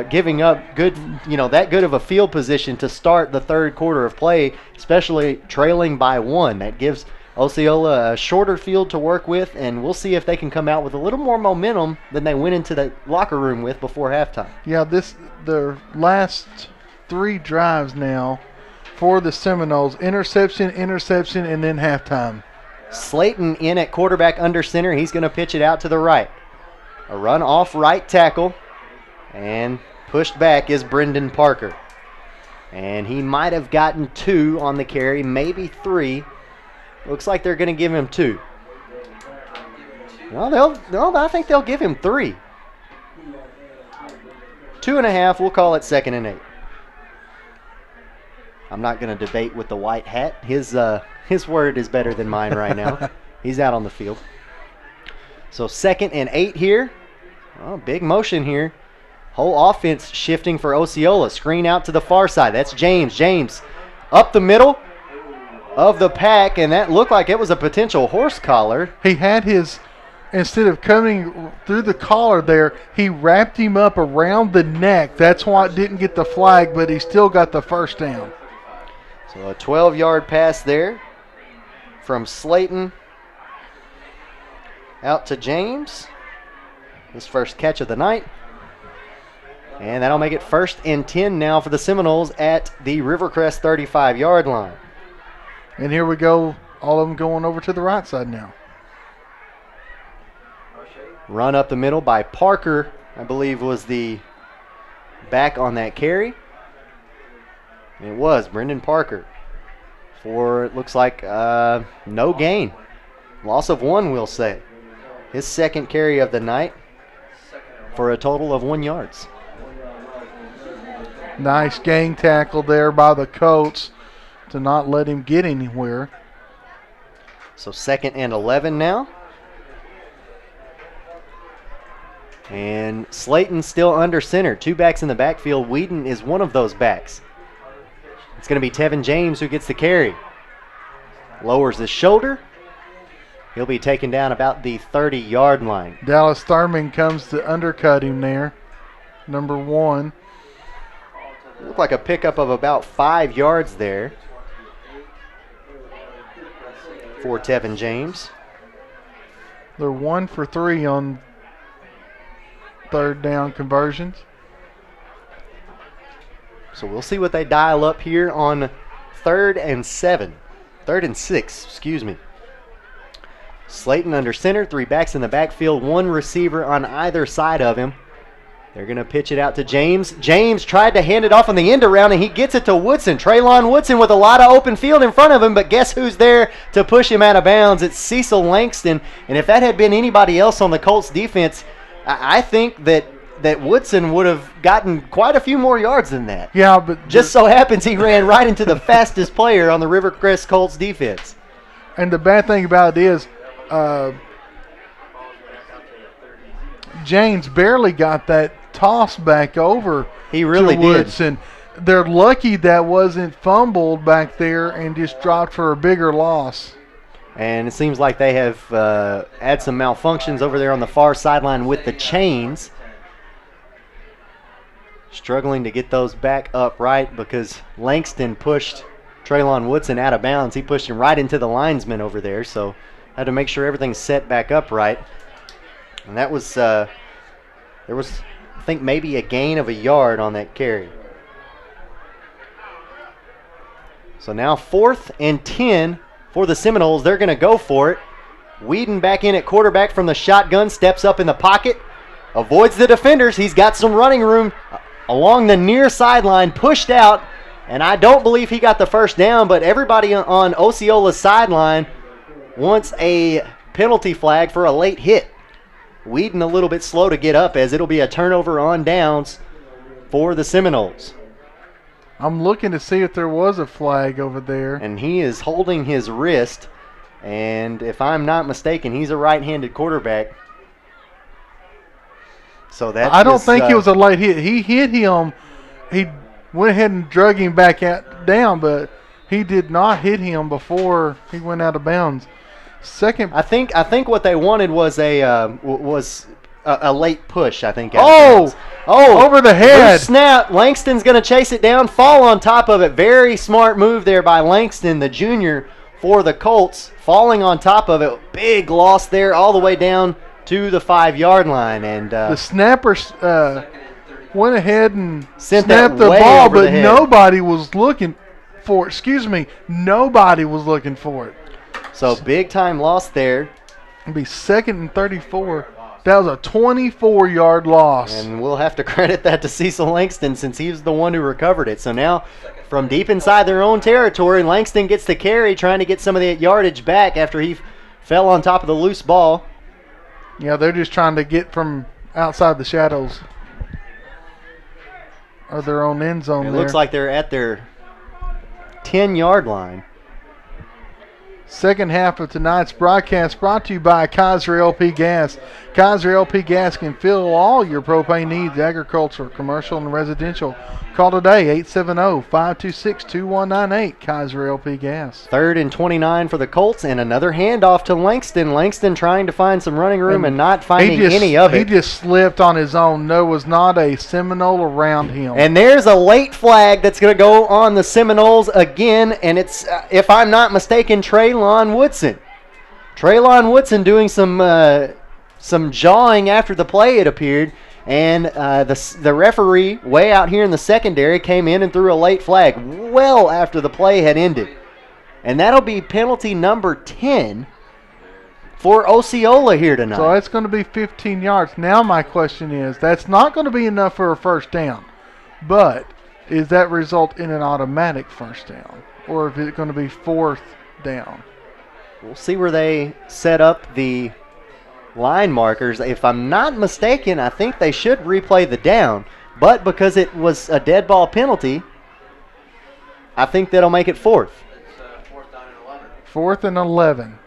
giving up that good of a field position to start the third quarter of play, especially trailing by 1. That gives Osceola a shorter field to work with, and we'll see if they can come out with a little more momentum than they went into the locker room with before halftime. Yeah, the last 3 drives now for the Seminoles, interception, and then halftime. Slayton in at quarterback under center. He's going to pitch it out to the right. A run off right tackle, and pushed back is Brendan Parker. And he might have gotten 2 on the carry, maybe 3. Looks like they're going to give him 2. No, I think they'll give him 3. 2.5, we'll call it 2nd and 8. I'm not going to debate with the white hat. His word is better than mine right now. He's out on the field. So 2nd and 8 here. Oh, big motion here. Whole offense shifting for Osceola. Screen out to the far side. That's James. James up the middle of the pack, and that looked like it was a potential horse collar. He had instead of coming through the collar there, he wrapped him up around the neck. That's why it didn't get the flag, but he still got the first down. So a 12-yard pass there from Slayton out to James. His first catch of the night. And that'll make it 1st and 10 now for the Seminoles at the Rivercrest 35-yard line. And here we go, all of them going over to the right side now. Run up the middle by Parker, I believe was the back on that carry. It was Brendan Parker for, it looks like, no gain. Loss of 1, we'll say. His 2nd carry of the night for a total of 1 yard. Nice gang tackle there by the Colts to not let him get anywhere. So 2nd and 11 now. And Slayton still under center. 2 backs in the backfield. Whedon is one of those backs. It's going to be Tevin James who gets the carry. Lowers his shoulder. He'll be taken down about the 30-yard line. Dallas Thurman comes to undercut him there. Number 1. Looked like a pickup of about 5 yards there for Tevin James. They're 1 for 3 on 3rd down conversions. So we'll see what they dial up here on 3rd and 6, excuse me. Slayton under center, 3 backs in the backfield, 1 receiver on either side of him. They're going to pitch it out to James. James tried to hand it off on the end around, and he gets it to Woodson. Traylon Woodson with a lot of open field in front of him, but guess who's there to push him out of bounds? It's Cecil Langston, and if that had been anybody else on the Colts defense, I think that Woodson would have gotten quite a few more yards than that. Yeah, but just so happens he ran right into the fastest player on the Rivercrest Colts defense. And the bad thing about it is James barely got that toss back over. He really to Woodson. They're lucky that wasn't fumbled back there and just dropped for a bigger loss. And it seems like they have had some malfunctions over there on the far sideline with the chains. Struggling to get those back upright because Langston pushed Traylon Woodson out of bounds. He pushed him right into the linesman over there, so had to make sure everything's set back upright. And that was, there was, I think, maybe a gain of a yard on that carry. So now 4th and 10 for the Seminoles. They're going to go for it. Whedon back in at quarterback from the shotgun, steps up in the pocket, avoids the defenders. He's got some running room along the near sideline, pushed out, and I don't believe he got the first down, but everybody on Osceola's sideline wants a penalty flag for a late hit. Whedon a little bit slow to get up as it'll be a turnover on downs for the Seminoles. I'm looking to see if there was a flag over there. And he is holding his wrist, and if I'm not mistaken, he's a right-handed quarterback. So that I don't think it was a late hit. He hit him. He went ahead and drug him back down, but he did not hit him before he went out of bounds. Second, I think what they wanted was a late push. I think. Oh, over the head. Loose snap. Langston's going to chase it down, fall on top of it. Very smart move there by Langston, the junior for the Colts, falling on top of it. Big loss there, all the way down to the 5-yard line, and the snapper went ahead and sent snapped that the way ball, over but the head. nobody was looking for it. Excuse me, nobody was looking for it. So big time loss there. It'll be 2nd and 34. That was a 24-yard loss. And we'll have to credit that to Cecil Langston since he was the one who recovered it. So now from deep inside their own territory, Langston gets the carry, trying to get some of that yardage back after he fell on top of the loose ball. Yeah, they're just trying to get from outside the shadows of their own end zone. It looks like they're at their 10-yard line. Second half of tonight's broadcast brought to you by Kaiser LP Gas. Kaiser LP Gas can fill all your propane needs, agriculture, commercial, and residential. Call today, 870-526-2198, Kaiser LP Gas. 3rd and 29 for the Colts, and another handoff to Langston. Langston trying to find some running room and not finding any of it. He just slipped on his own. There was not a Seminole around him. And there's a late flag that's going to go on the Seminoles again, and it's, if I'm not mistaken, Traylon Woodson. Traylon Woodson doing some jawing after the play, it appeared. And the referee, way out here in the secondary, came in and threw a late flag well after the play had ended. And that'll be penalty number 10 for Osceola here tonight. So that's going to be 15 yards. Now my question is, that's not going to be enough for a first down. But is that result in an automatic first down? Or is it going to be 4th down? We'll see where they set up the line markers. If I'm not mistaken, I think they should replay the down, but because it was a dead ball penalty, I think that'll make it 4th. 4th and 11.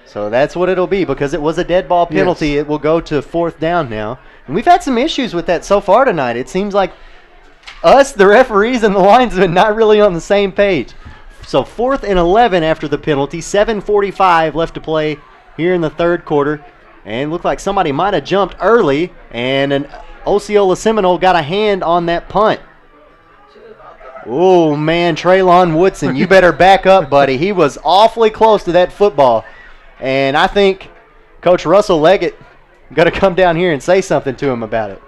So that's what it'll be. Because it was a dead ball penalty, yes. It will go to 4th down now. And we've had some issues with that so far tonight. It seems like us, the referees, and the linesmen not really on the same page. So 4th and 11 after the penalty, 7:45 left to play here in the 3rd quarter, and looked like somebody might have jumped early, and an Osceola Seminole got a hand on that punt. Oh, man, Traylon Woodson, you better back up, buddy. He was awfully close to that football, and I think Coach Russell Leggett got to come down here and say something to him about it.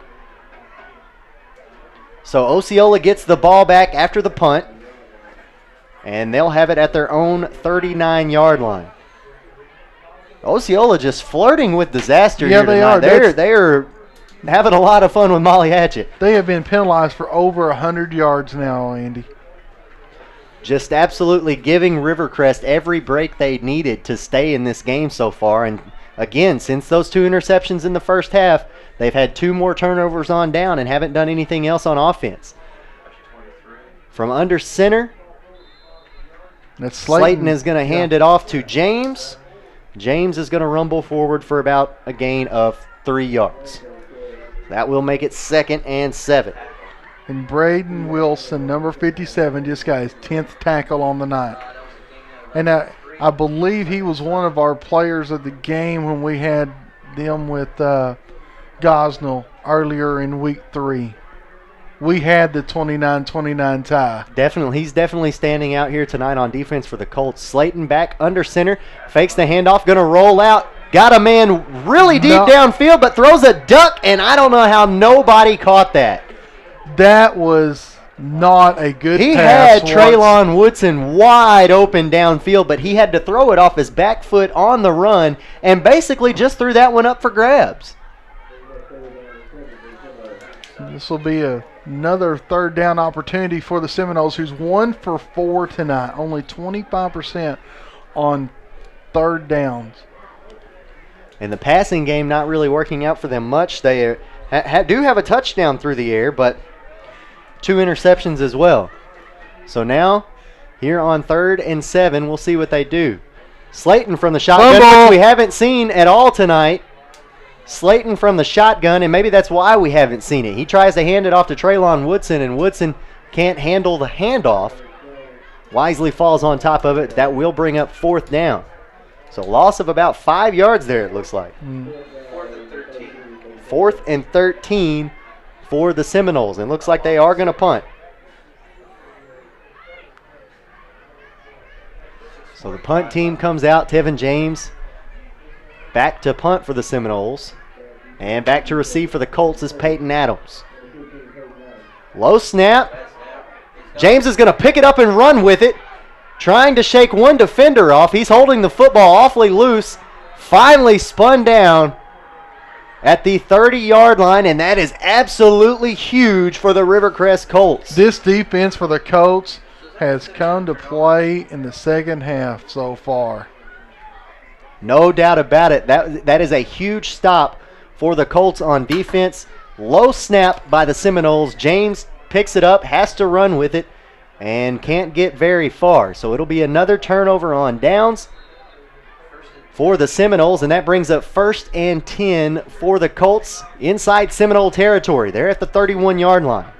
So Osceola gets the ball back after the punt, and they'll have it at their own 39-yard line. Osceola just flirting with disaster here tonight. They are having a lot of fun with Molly Hatchet. They have been penalized for over 100 yards now, Andy. Just absolutely giving Rivercrest every break they needed to stay in this game so far. And again, since those 2 interceptions in the first half, they've had 2 more turnovers on down and haven't done anything else on offense. From under center, that's Slayton is going to hand it off to James. James is going to rumble forward for about a gain of 3 yards. That will make it 2nd and 7. And Braden Wilson, number 57, just got his 10th tackle on the night. And I believe he was one of our players of the game when we had them with Gosnell earlier in week 3. We had the 29-29 tie. Definitely. He's definitely standing out here tonight on defense for the Colts. Slayton back under center. Fakes the handoff. Going to roll out got a man really deep downfield, but throws a duck, and I don't know how nobody caught that. That was not a good He pass. had Traylon Woodson wide open downfield, but he had to throw it off his back foot on the run and basically just threw that one up for grabs. This will be another third down opportunity for the Seminoles, who's 1 for 4 tonight. Only 25% on third downs. And the passing game not really working out for them much. They do have a touchdown through the air, but 2 interceptions as well. So now, here on 3rd and 7, we'll see what they do. Slayton from the shotgun, which we haven't seen at all tonight. Slayton from the shotgun, and maybe that's why we haven't seen it. He tries to hand it off to Traylon Woodson, and Woodson can't handle the handoff. Wisely falls on top of it. That will bring up 4th down. So loss of about 5 yards there, it looks like. 4th and 13 for the Seminoles, and looks like they are going to punt. So the punt team comes out. Tevin James back to punt for the Seminoles. And back to receive for the Colts is Peyton Adams. Low snap. James is going to pick it up and run with it. Trying to shake one defender off. He's holding the football awfully loose. Finally spun down at the 30-yard line, and that is absolutely huge for the Rivercrest Colts. This defense for the Colts has come to play in the second half so far. No doubt about it. That is a huge stop for the Colts on defense. Low snap by the Seminoles. James picks it up, has to run with it, and can't get very far. So it'll be another turnover on downs for the Seminoles, and that brings up 1st and 10 for the Colts inside Seminole territory. They're at the 31-yard line.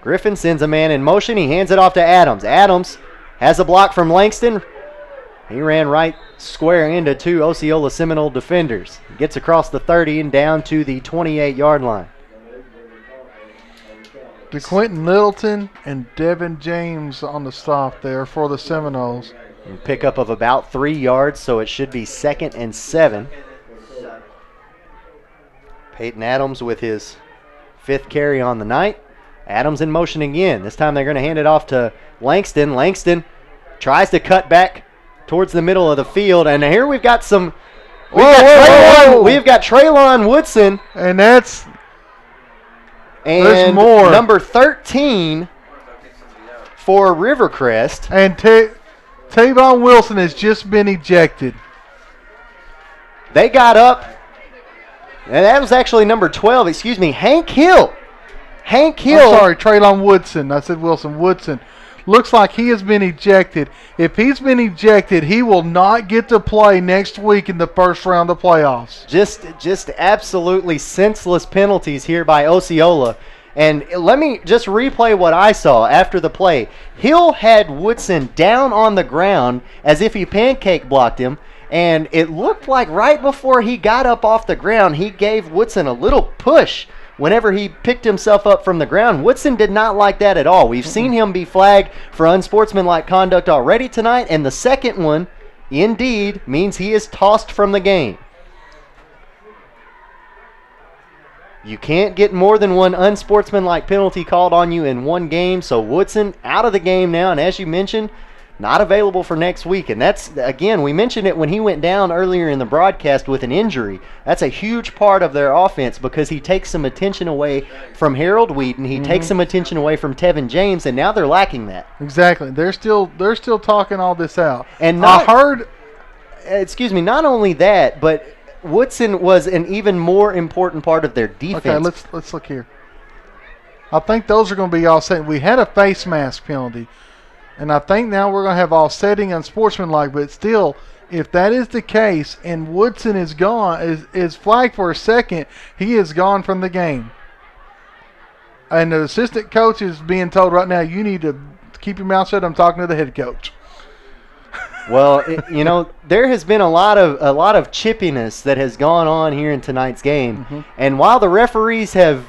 Griffin sends a man in motion. He hands it off to Adams. Adams has a block from Langston. He ran right square into 2 Osceola Seminole defenders. Gets across the 30 and down to the 28-yard line. DeQuinton Littleton and Devin James on the stop there for the Seminoles. And pickup of about 3 yards, so it should be 2nd and 7. Peyton Adams with his 5th carry on the night. Adams in motion again. This time they're going to hand it off to Langston. Langston tries to cut back towards the middle of the field, and here we've got some. We've got Traylon Woodson, and there's more. Number 13 for Rivercrest, and Tavon Wilson has just been ejected. They got up, and that was actually number 12. Excuse me, Hank Hill. I'm sorry, Traylon Woodson. I said Wilson. Woodson. Looks like he has been ejected. If he's been ejected, he will not get to play next week in the first round of playoffs. Just absolutely senseless penalties here by Osceola. And let me just replay what I saw after the play. Hill had Woodson down on the ground as if he pancake blocked him. And it looked like right before he got up off the ground, he gave Woodson a little push whenever he picked himself up from the ground. Woodson did not like that at all. We've seen him be flagged for unsportsmanlike conduct already tonight, and the second one, indeed, means he is tossed from the game. You can't get more than one unsportsmanlike penalty called on you in one game, so Woodson out of the game now, and as you mentioned, not available for next week. And that's, again, we mentioned it when he went down earlier in the broadcast with an injury. That's a huge part of their offense because he takes some attention away from Harold Wheaton. He takes some attention away from Tevin James, and now they're lacking that. Exactly. They're still talking all this out. And not only that, but Woodson was an even more important part of their defense. Okay, let's look here. I think those are going to be all set. We had a face mask penalty. And I think now we're going to have offsetting unsportsmanlike, but still, if that is the case and Woodson is gone, is flagged for a second, he is gone from the game. And the assistant coach is being told right now, you need to keep your mouth shut. I'm talking to the head coach. Well, there has been a lot of chippiness that has gone on here in tonight's game, and while the referees have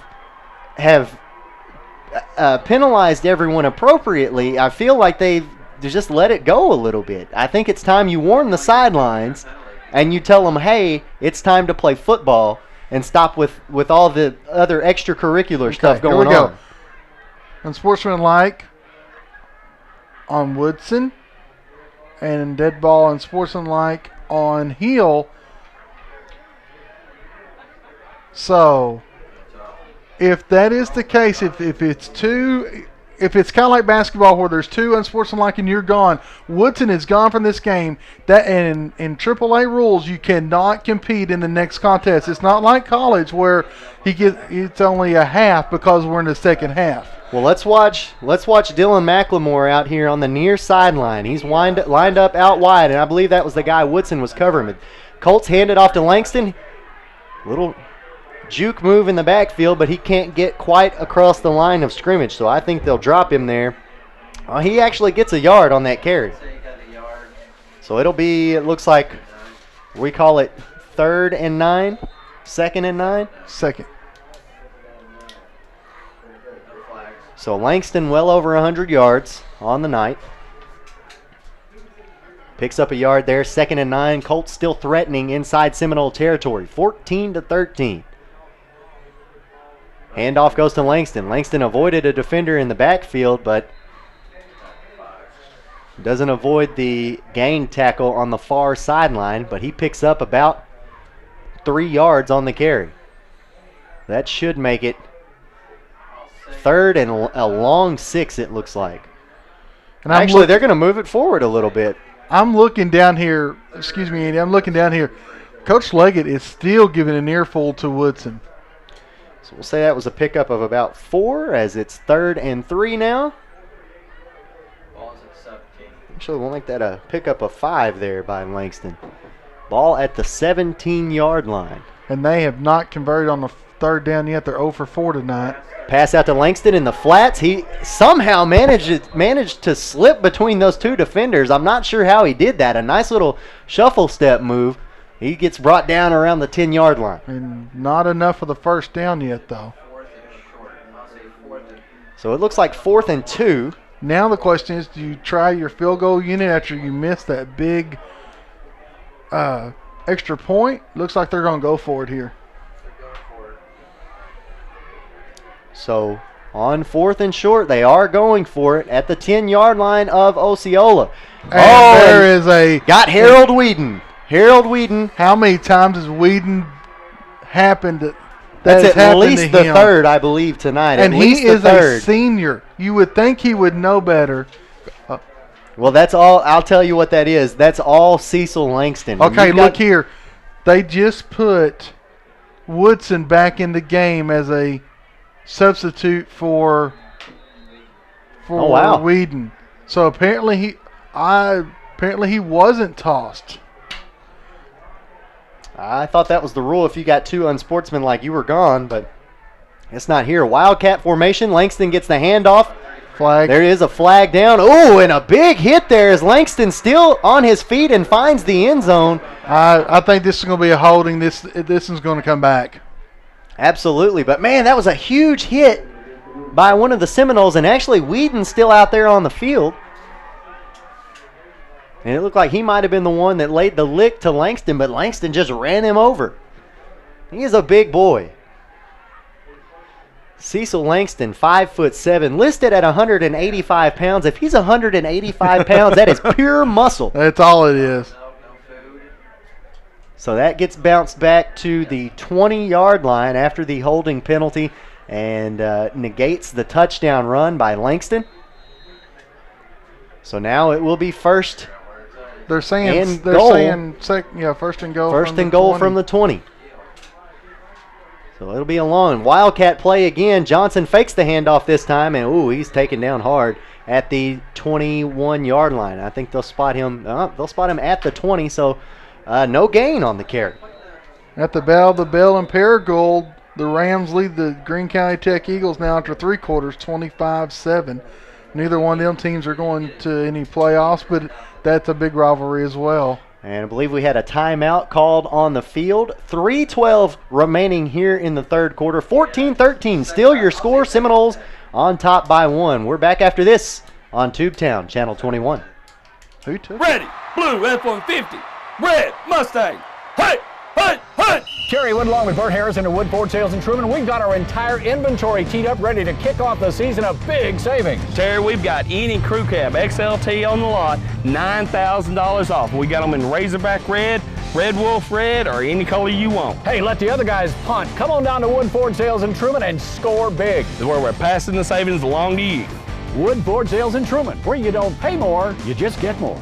penalized everyone appropriately, I feel like they've just let it go a little bit. I think it's time you warn the sidelines and you tell them, hey, it's time to play football and stop with all the other extracurricular stuff going on. Here we go. Unsportsmanlike on Woodson, and dead ball unsportsmanlike on Hill. So, if that is the case, if it's kind of like basketball where there's two unsportsmanlike and you're gone, Woodson is gone from this game. That and in AAA rules, you cannot compete in the next contest. It's not like college where it's only a half because we're in the second half. Well, let's watch Dylan McLemore out here on the near sideline. He's lined up out wide, and I believe that was the guy Woodson was covering. Colts hand it off to Langston. Little juke move in the backfield, but he can't get quite across the line of scrimmage, so I think they'll drop him there. He actually gets a yard on that carry. So it looks like we call it 3rd and 9, 2nd and 9? Second. So Langston well over 100 yards on the night. Picks up a yard there, 2nd and 9. Colts still threatening inside Seminole territory, 14-13. Handoff goes to Langston. Langston avoided a defender in the backfield, but doesn't avoid the gang tackle on the far sideline, but he picks up about 3 yards on the carry. That should make it 3rd and a long 6, it looks like. And actually, they're going to move it forward a little bit. I'm looking down here. Excuse me, Andy. I'm looking down here. Coach Leggett is still giving an earful to Woodson. So we'll say that was a pickup of about 4 as it's 3rd and 3 now. Actually, we'll make that a pickup of 5 there by Langston. Ball at the 17-yard line. And they have not converted on the 3rd down yet. They're 0 for 4 tonight. Pass out to Langston in the flats. He somehow managed to slip between those two defenders. I'm not sure how he did that. A nice little shuffle step move. He gets brought down around the 10-yard line. And not enough for the 1st down yet, though. So it looks like 4th and 2. Now the question is, do you try your field goal unit after you miss that big extra point? Looks like they're going to go for it here. So on 4th and short, they are going for it at the 10-yard line of Osceola. And there is got Harold Whedon. Harold Whedon. How many times has Whedon happened? That's at least the 3rd, I believe, tonight. And he is a senior. You would think he would know better. Well, that's all. I'll tell you what that is. That's all Cecil Langston. Okay, look here. They just put Woodson back in the game as a substitute for Whedon. So apparently he wasn't tossed. I thought that was the rule. If you got 2 unsportsmanlike, you were gone, but it's not here. Wildcat formation. Langston gets the handoff. Flag. There is a flag down. Oh, and a big hit there as Langston still on his feet and finds the end zone. I think this is going to be a holding. This is going to come back. Absolutely. But, man, that was a huge hit by one of the Seminoles, and actually Whedon's still out there on the field. And it looked like he might have been the one that laid the lick to Langston, but Langston just ran him over. He is a big boy. Cecil Langston, 5'7", listed at 185 pounds. If he's 185 pounds, that is pure muscle. That's all it is. So that gets bounced back to the 20-yard line after the holding penalty and negates the touchdown run by Langston. So now it will be first. They're saying first and goal. First and goal from the 20. So it'll be a long Wildcat play again. Johnson fakes the handoff this time, and he's taken down hard at the 21-yard line. I think they'll spot him. They'll spot him at the 20. So no gain on the carry. At the Battle of the Bell and Paragould, the Rams lead the Greene County Tech Eagles now after 3 quarters, 25-7. Neither one of them teams are going to any playoffs, but that's a big rivalry as well. And I believe we had a timeout called on the field. 3:12 remaining here in the 3rd quarter. 14-13, still your score. Seminoles on top by 1. We're back after this on Tubetown, Channel 21. Who took Ready, blue F-150. Red Mustang. Hey, hey, hey! Terry Wood along with Bert Harrison at Wood Ford Sales in Truman. We've got our entire inventory teed up, ready to kick off the season of big savings. Terry, we've got any crew cab XLT on the lot, $9,000 off. We got them in Razorback Red, Red Wolf Red, or any color you want. Hey, let the other guys punt. Come on down to Wood Ford Sales in Truman and score big. This is where we're passing the savings along to you. Wood Ford Sales in Truman, where you don't pay more, you just get more.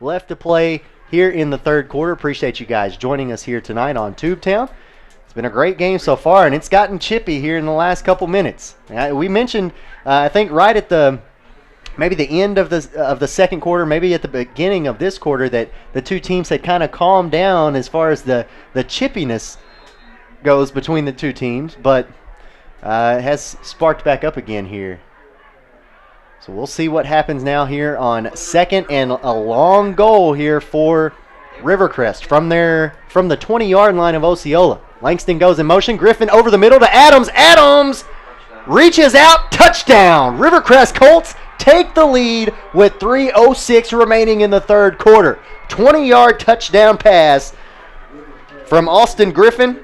Left to play here in the third quarter. Appreciate you guys joining us here tonight on Tubetown. It's been a great game so far, and it's gotten chippy here in the last couple minutes. We mentioned, I think, right at maybe the end of the second quarter, maybe at the beginning of this quarter, that the two teams had kind of calmed down as far as the chippiness goes between the two teams, but it has sparked back up again here. So we'll see what happens now here on second and a long goal here for Rivercrest from the 20-yard line of Osceola. Langston goes in motion. Griffin over the middle to Adams. Adams reaches out. Touchdown. Rivercrest Colts take the lead with 3:06 remaining in the third quarter. 20-yard touchdown pass from Austin Griffin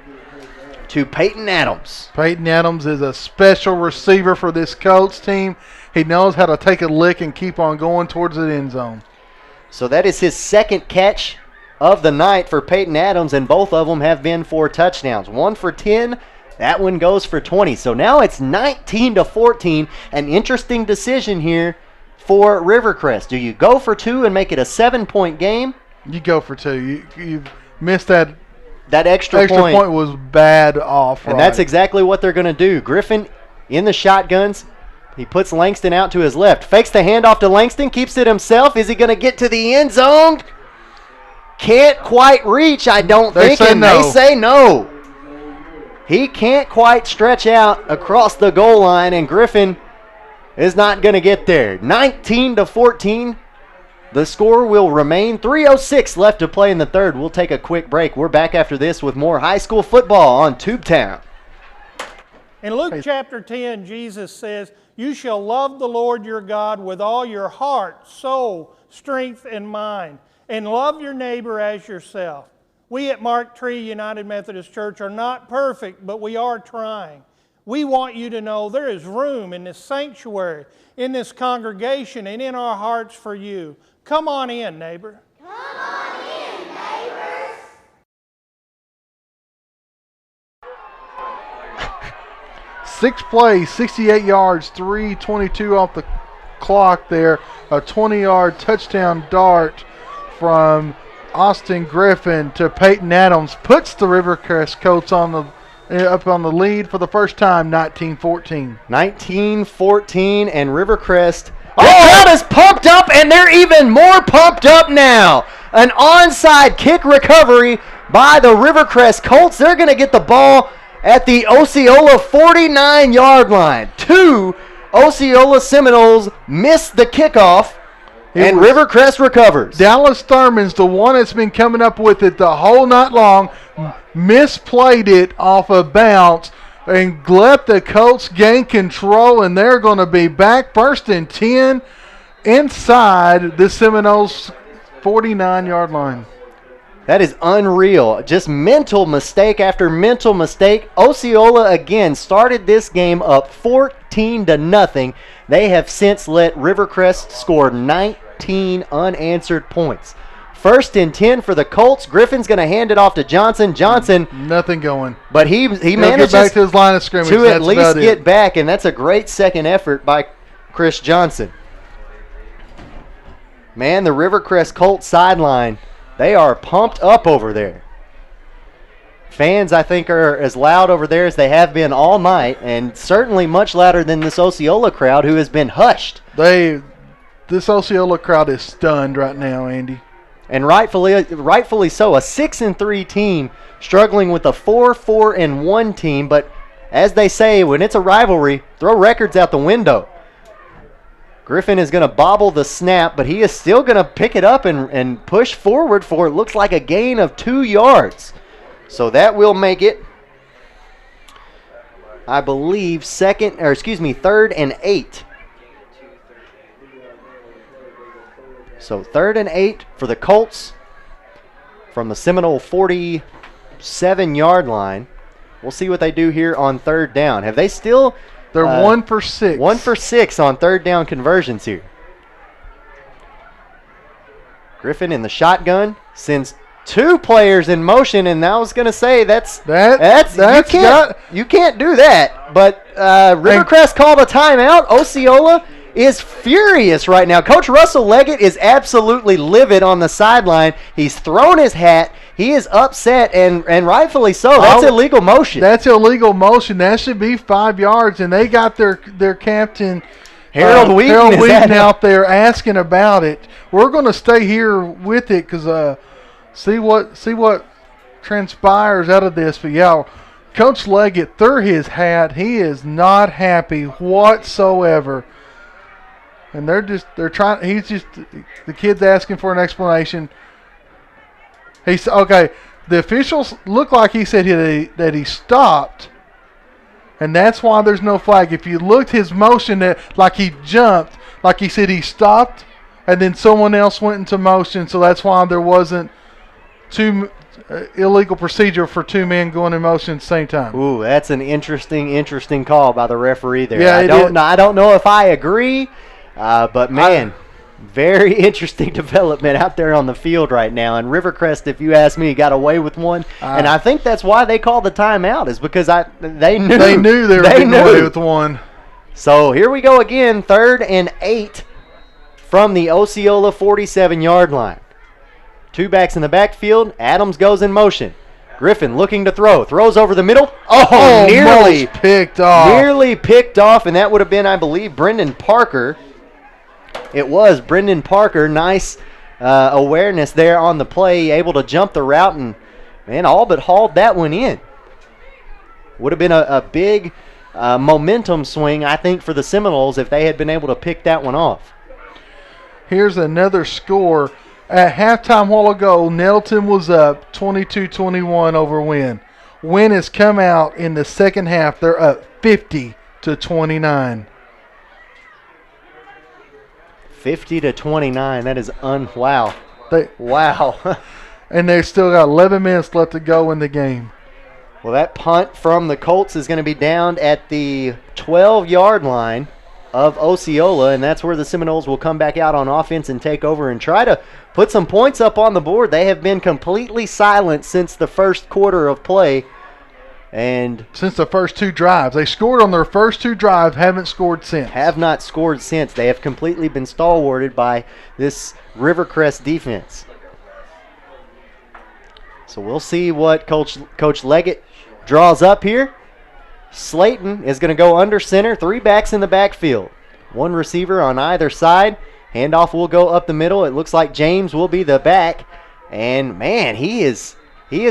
to Peyton Adams. Peyton Adams is a special receiver for this Colts team. He knows how to take a lick and keep on going towards the end zone. So that is his second catch of the night for Peyton Adams, and both of them have been for touchdowns. One for 10, that one goes for 20. So now it's 19-14, an interesting decision here for Rivercrest. Do you go for 2 and make it a 7-point game? You go for 2. You missed that. That extra point was bad off. And that's exactly what they're going to do. Griffin in the shotguns. He puts Langston out to his left. Fakes the handoff to Langston. Keeps it himself. Is he going to get to the end zone? Can't quite reach, I don't think. And they say no. He can't quite stretch out across the goal line, and Griffin is not going to get there. 19-14. The score will remain. 3:06 left to play in the third. We'll take a quick break. We're back after this with more high school football on Tubetown. In Luke chapter 10, Jesus says, "You shall love the Lord your God with all your heart, soul, strength, and mind, and love your neighbor as yourself." We at Mark Tree United Methodist Church are not perfect, but we are trying. We want you to know there is room in this sanctuary, in this congregation, and in our hearts for you. Come on in, neighbor. Come on in, neighbors. Six plays, 68 yards, 3:22 off the clock there. A 20-yard touchdown dart from Austin Griffin to Peyton Adams puts the Rivercrest Colts up on the lead for the first time, 19-14. 19-14, and Rivercrest. The crowd is pumped up, and they're even more pumped up now. An onside kick recovery by the Rivercrest Colts. They're going to get the ball at the Osceola 49-yard line. Two Osceola Seminoles missed the kickoff, and Rivercrest recovers. Dallas Thurman's the one that's been coming up with it the whole night long, misplayed it off a bounce, and let the Colts gain control, and they're going to be back first and 10 inside the Seminoles 49-yard line. That is unreal. Just mental mistake after mental mistake. Osceola again started this game up 14-0. They have since let Rivercrest score 19 unanswered points. First and 10 for the Colts. Griffin's going to hand it off to Johnson. Johnson. Nothing going. But he manages get back to his line of scrimmage. To at least get back, and that's a great second effort by Chris Johnson. Man, the Rivercrest Colts sideline, they are pumped up over there. Fans, I think, are as loud over there as they have been all night, and certainly much louder than this Osceola crowd, who has been hushed. This Osceola crowd is stunned right now, Andy. And rightfully so. A 6-3 team struggling with a 4-1 team, but as they say, when it's a rivalry, throw records out the window. Griffin is going to bobble the snap, but he is still going to pick it up and push forward for it looks like a gain of 2 yards. So that will make it I believe, third and 8. So 3rd and 8 for the Colts from the Seminole 47-yard line. We'll see what they do here on 3rd down. Have they still... They're 1 for 6. 1 for 6 on 3rd down conversions here. Griffin in the shotgun sends 2 players in motion, and I was going to say you can't do that. But Rivercrest called a timeout. Osceola is furious right now. Coach Russell Leggett is absolutely livid on the sideline. He's thrown his hat. He is upset, and rightfully so. That's illegal motion. That's illegal motion. That should be 5 yards, and they got their captain, Harold Wheaton out there asking about it. We're going to stay here with it because see what transpires out of this. But, yeah, Coach Leggett threw his hat. He is not happy whatsoever. And the kid's asking for an explanation. The officials look like he said that he stopped, and that's why there's no flag. If you looked his motion, like he jumped, like he said he stopped, and then someone else went into motion, so that's why there wasn't illegal procedure for 2 men going in motion at the same time. Ooh, that's an interesting call by the referee there. Yeah, I don't know if I agree. But, man, very interesting development out there on the field right now. And Rivercrest, if you ask me, got away with one. And I think that's why they called the timeout, is because they knew they were getting away with one. So here we go again, 3rd and 8 from the Osceola 47-yard line. 2 backs in the backfield. Adams goes in motion. Griffin looking to throw. Throws over the middle. Nearly picked off. Nearly picked off, and that would have been, I believe, Brendan Parker. It was Brendan Parker. Nice awareness there on the play, able to jump the route and, man, all but hauled that one in. Would have been a big momentum swing, I think, for the Seminoles if they had been able to pick that one off. Here's another score. At halftime a while ago, Nettleton was up 22-21 over Wynn. Wynn has come out in the second half. They're up 50-29. 50-29. That is wow. Wow. And they've still got 11 minutes left to go in the game. Well, that punt from the Colts is going to be down at the 12-yard line of Osceola, and that's where the Seminoles will come back out on offense and take over and try to put some points up on the board. They have been completely silent since the first quarter of play. And since the first 2 drives. They scored on their first 2 drives, haven't scored since. Have not scored since. They have completely been stalwarted by this Rivercrest defense. So we'll see what Coach Leggett draws up here. Slayton is going to go under center. 3 backs in the backfield. 1 receiver on either side. Handoff will go up the middle. It looks like James will be the back. And, man, he has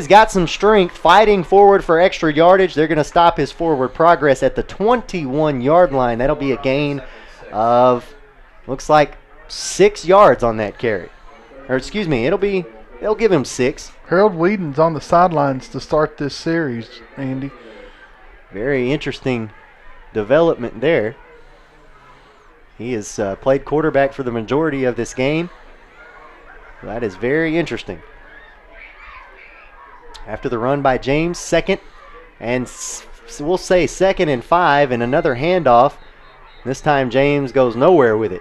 got some strength fighting forward for extra yardage. They're going to stop his forward progress at the 21-yard line. That'll be a gain of, looks like, 6 yards on that carry. Or, excuse me, they'll give him 6. Harold Whedon's on the sidelines to start this series, Andy. Very interesting development there. He has played quarterback for the majority of this game. That is very interesting. After the run by James, 2nd and we'll say 2nd and 5, and another handoff. This time James goes nowhere with it.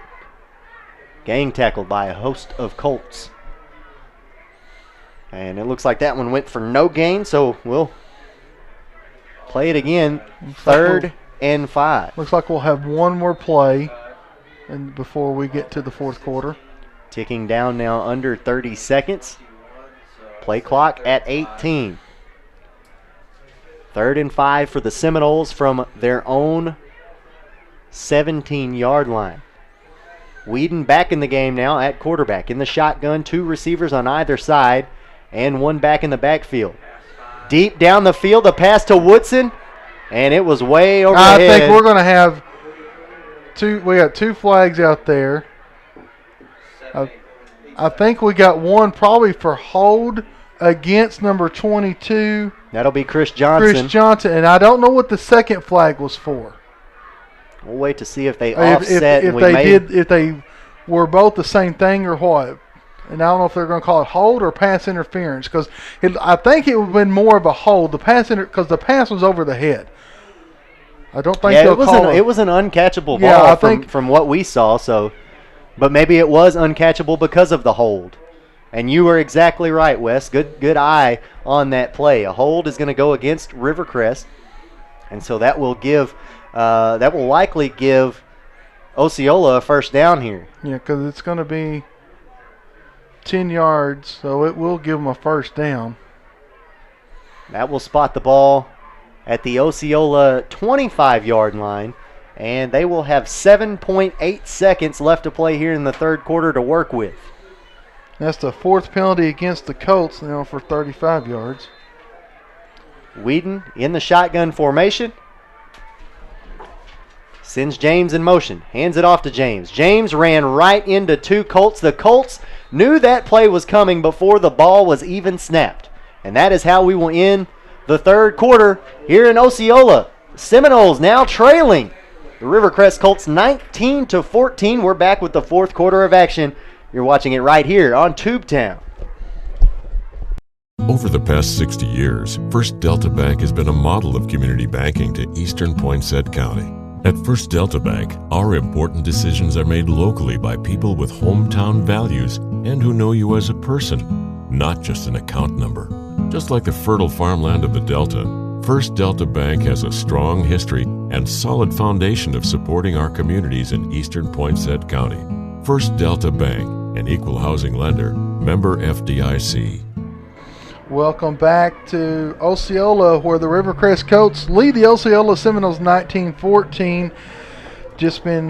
Gang tackled by a host of Colts. And it looks like that one went for no gain, so we'll play it again. 3rd and 5. Looks like we'll have one more play before we get to the fourth quarter. Ticking down now under 30 seconds. Play clock at 18. 3rd and 5 for the Seminoles from their own 17-yard line. Whedon back in the game now at quarterback. In the shotgun, 2 receivers on either side and 1 back in the backfield. Deep down the field, a pass to Woodson, and it was way overhead. I think we're going to have we got 2 flags out there. I think we got one probably for hold against number 22. That'll be Chris Johnson. Chris Johnson, and I don't know what the second flag was for. We'll wait to see if they offset. If they were both the same thing or what. And I don't know if they're going to call it hold or pass interference, because I think it would have been more of a hold. Because the pass was over the head. I don't think it was an uncatchable ball from what we saw. So, but maybe it was uncatchable because of the hold. And you were exactly right, Wes. Good eye on that play. A hold is going to go against Rivercrest, and so that will likely give Osceola a first down here. Yeah, because it's going to be 10 yards, so it will give them a first down. That will spot the ball at the Osceola 25-yard line, and they will have 7.8 seconds left to play here in the third quarter to work with. That's the fourth penalty against the Colts now for 35 yards. Whedon in the shotgun formation. Sends James in motion. Hands it off to James. James ran right into two Colts. The Colts knew that play was coming before the ball was even snapped. And that is how we will end the third quarter here in Osceola. Seminoles now trailing the Rivercrest Colts 19-14. We're back with the fourth quarter of action. You're watching it right here on Tubetown. Over the past 60 years, First Delta Bank has been a model of community banking to eastern Poinsett County. At First Delta Bank, our important decisions are made locally by people with hometown values and who know you as a person, not just an account number. Just like the fertile farmland of the Delta, First Delta Bank has a strong history and solid foundation of supporting our communities in eastern Poinsett County. First Delta Bank, an equal housing lender, member FDIC. Welcome back to Osceola, where the Rivercrest Colts lead the Osceola Seminoles 19-14. Just been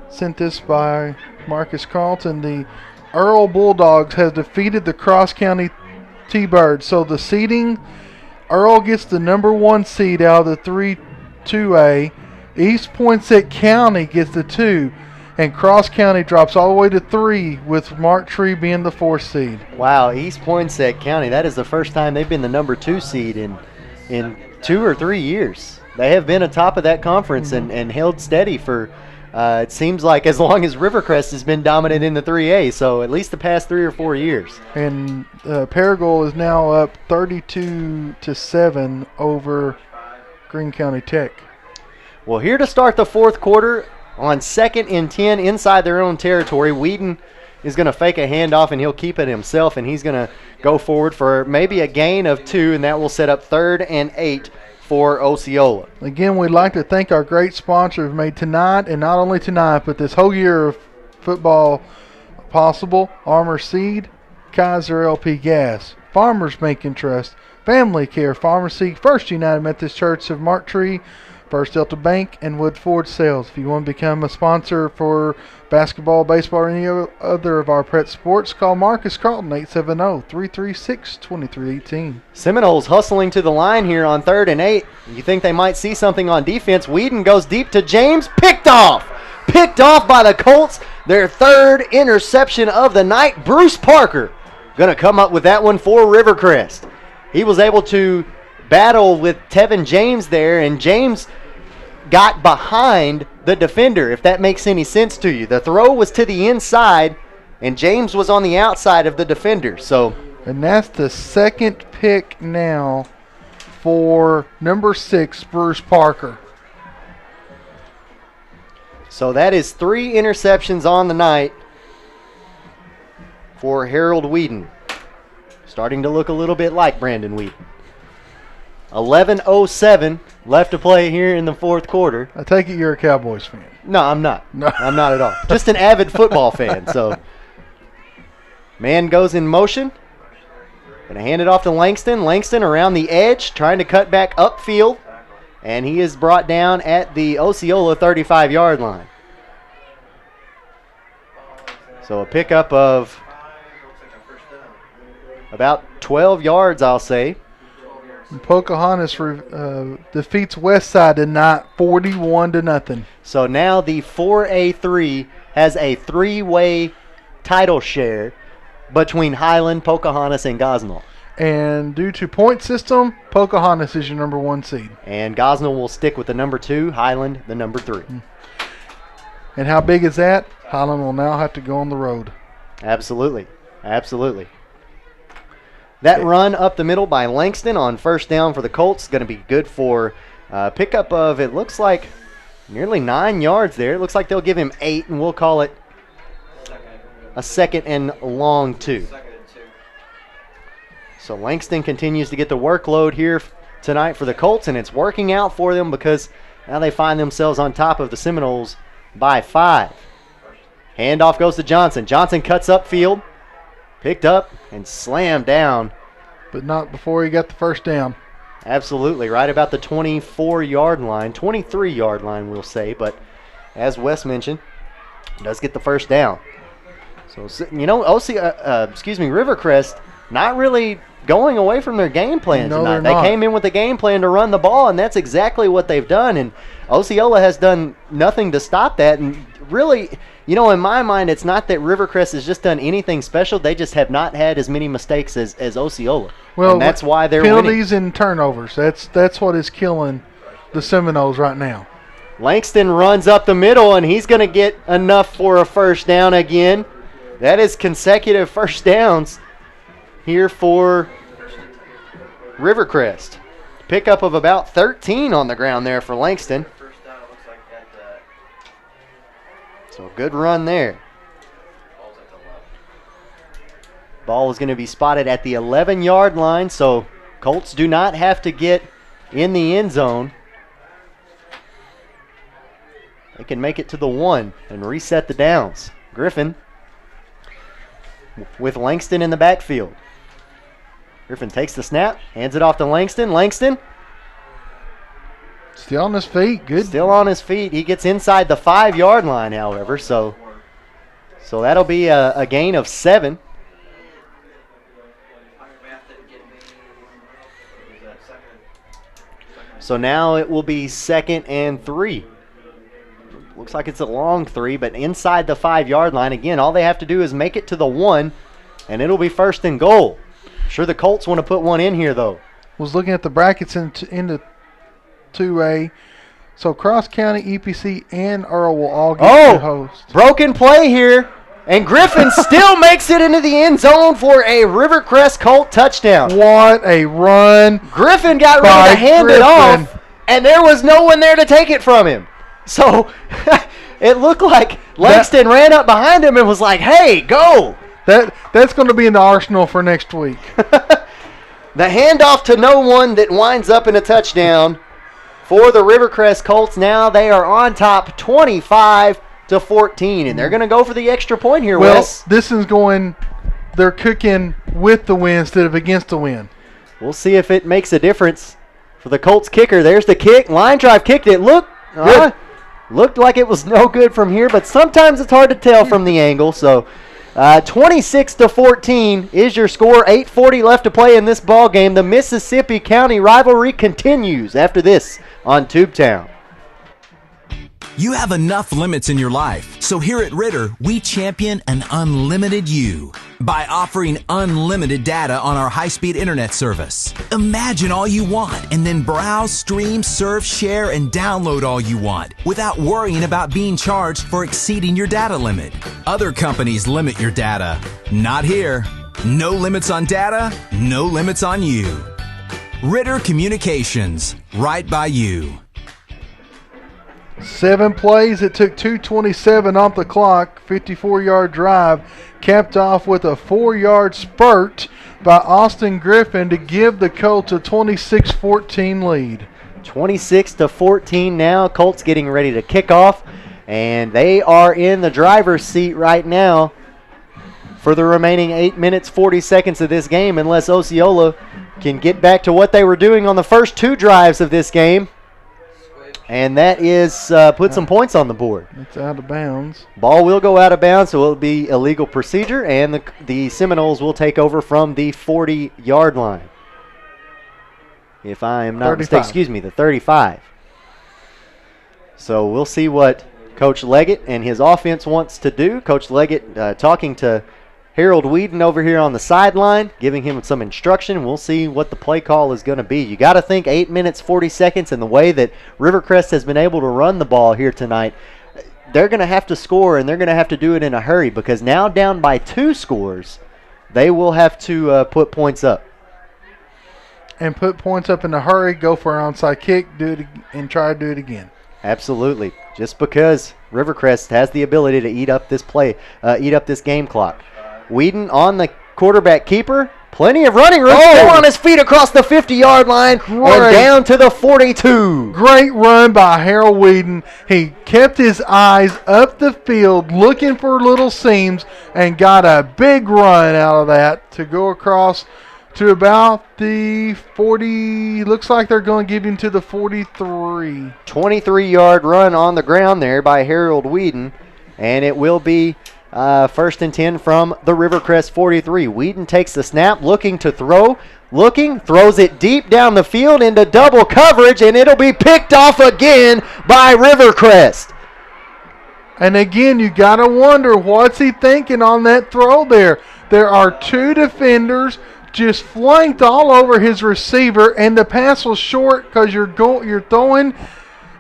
sent this by Marcus Carlton. The Earl Bulldogs has defeated the Cross County T-Birds. So the seeding, Earl gets the number 1 seed out of the 3-2A. East Poinsett County gets the 2. And Cross County drops all the way to 3, with Mark Tree being the 4th seed. Wow, East Poinsett County, that is the first time they've been the number 2 seed in 2 or 3 years. They have been atop of that conference and held steady for, it seems like, as long as Rivercrest has been dominant in the 3A, so at least the past 3 or 4 years. And Paragould is now up 32-7 over Greene County Tech. Well, here to start the fourth quarter, on 2nd and 10 inside their own territory, Whedon is going to fake a handoff, and he'll keep it himself, and he's going to go forward for maybe a gain of 2, and that will set up 3rd and 8 for Osceola. Again, we'd like to thank our great sponsors who made tonight, and not only tonight, but this whole year of football possible. Armor Seed, Kaiser LP Gas, Farmers Bank and Trust, Family Care Pharmacy, First United Methodist Church of Mark Tree, First Delta Bank, and Wood Ford Sales. If you want to become a sponsor for basketball, baseball, or any other of our pet sports, call Marcus Carlton, 870-336-2318. Seminoles hustling to the line here on 3rd and 8. You think they might see something on defense. Whedon goes deep to James. Picked off by the Colts. Their 3rd interception of the night. Bruce Parker going to come up with that one for Rivercrest. He was able to battle with Tevin James there, and James got behind the defender, if that makes any sense to you. The throw was to the inside, and James was on the outside of the defender. And that's the 2nd pick now for number 6, Bruce Parker. So that is 3 interceptions on the night for Harold Whedon. Starting to look a little bit like Brandon Whedon. 11:07 left to play here in the fourth quarter. I take it you're a Cowboys fan. No, I'm not. No. I'm not at all. Just an avid football fan. So, man goes in motion. Going to hand it off to Langston. Langston around the edge, trying to cut back upfield. And he is brought down at the Osceola 35-yard line. So a pickup of about 12 yards, I'll say. Pocahontas defeats Westside tonight 41-0. So now the 4A3 has a 3-way title share between Highland, Pocahontas, and Gosnell. And due to point system, Pocahontas is your number 1 seed. And Gosnell will stick with the number 2, Highland the number 3. And how big is that? Highland will now have to go on the road. Absolutely. Absolutely. That run up the middle by Langston on first down for the Colts is going to be good for pickup of, it looks like, nearly 9 yards there. It looks like they'll give him 8, and we'll call it a 2nd and long 2. So Langston continues to get the workload here tonight for the Colts, and it's working out for them because now they find themselves on top of the Seminoles by 5. Handoff goes to Johnson. Johnson cuts upfield, picked up, and slammed down. But not before he got the first down. Absolutely, right about the 24-yard line, 23-yard line we'll say, but as Wes mentioned, does get the first down. So, you know, Rivercrest not really going away from their game plan tonight. They came in with a game plan to run the ball, and that's exactly what they've done. And Osceola has done nothing to stop that. And really, you know, in my mind, it's not that Rivercrest has just done anything special. They just have not had as many mistakes as Osceola. Well, and that's why they're penalties winning. and turnovers. That's what is killing the Seminoles right now. Langston runs up the middle, and he's going to get enough for a first down again. That is consecutive first downs here for Rivercrest. Pickup of about 13 on the ground there for Langston. So good run there. Ball is going to be spotted at the 11-yard line, so Colts do not have to get in the end zone. They can make it to the 1 and reset the downs. Griffin with Langston in the backfield. Griffin takes the snap, hands it off to Langston. Langston still on his feet. Good. Still on his feet. He gets inside the 5-yard line, however, so that'll be a gain of 7. So now it will be 2nd and 3. Looks like it's a long 3, but inside the 5-yard line. Again, all they have to do is make it to the 1, and it'll be 1st and goal. Sure, the Colts want to put one in here, though. Was looking at the brackets in the 2A. So Cross County, EPC, and Earl will all get to host. Broken play here, and Griffin still makes it into the end zone for a Rivercrest Colt touchdown. What a run. Griffin got ready to hand it off, and there was no one there to take it from him. So it looked like Langston ran up behind him and was like, hey, go. That's going to be in the arsenal for next week. The handoff to no one that winds up in a touchdown for the Rivercrest Colts. Now they are on top 25-14, and they're going to go for the extra point here, Wes. This is going, they're cooking with the win instead of against the win. We'll see if it makes a difference for the Colts kicker. There's the kick. Line drive kicked it. Looked like it was no good from here, but sometimes it's hard to tell from the angle. So 26-14 is your score. 8:40 left to play in this ball game. The Mississippi County rivalry continues after this on Tubetown. You have enough limits in your life, so here at Ritter, we champion an unlimited you by offering unlimited data on our high-speed internet service. Imagine all you want and then browse, stream, surf, share, and download all you want without worrying about being charged for exceeding your data limit. Other companies limit your data. Not here. No limits on data, no limits on you. Ritter Communications, right by you. 7 plays. It took 2:27 off the clock. 54-yard drive, capped off with a 4-yard spurt by Austin Griffin to give the Colts a 26-14 lead. 26-14 now. Colts getting ready to kick off, and they are in the driver's seat right now for the remaining 8 minutes 40 seconds of this game, unless Osceola can get back to what they were doing on the first 2 drives of this game. And that is put some points on the board. It's out of bounds. Ball will go out of bounds, so it'll be illegal procedure, and the Seminoles will take over from the 40-yard line. If I am not mistaken, excuse me, the 35. So we'll see what Coach Leggett and his offense wants to do. Coach Leggett talking to Harold Whedon over here on the sideline, giving him some instruction. We'll see what the play call is going to be. You got to think 8 minutes, 40 seconds, and the way that Rivercrest has been able to run the ball here tonight, they're going to have to score, and they're going to have to do it in a hurry because now down by 2 scores, they will have to put points up. And put points up in a hurry, go for an onside kick, do it, and try to do it again. Absolutely. Just because Rivercrest has the ability to eat up this game clock. Whedon on the quarterback keeper. Plenty of running room. Still on his feet across the 50-yard line and down to the 42. Great run by Harold Whedon. He kept his eyes up the field looking for little seams and got a big run out of that to go across to about the 40. Looks like they're going to give him to the 43. 23-yard run on the ground there by Harold Whedon, and it will be first and 10 from the Rivercrest 43. Whedon takes the snap, looking to throw, throws it deep down the field into double coverage, and it'll be picked off again by Rivercrest. And again, you got to wonder, what's he thinking on that throw there? There are 2 defenders just flanked all over his receiver, and the pass was short because you're throwing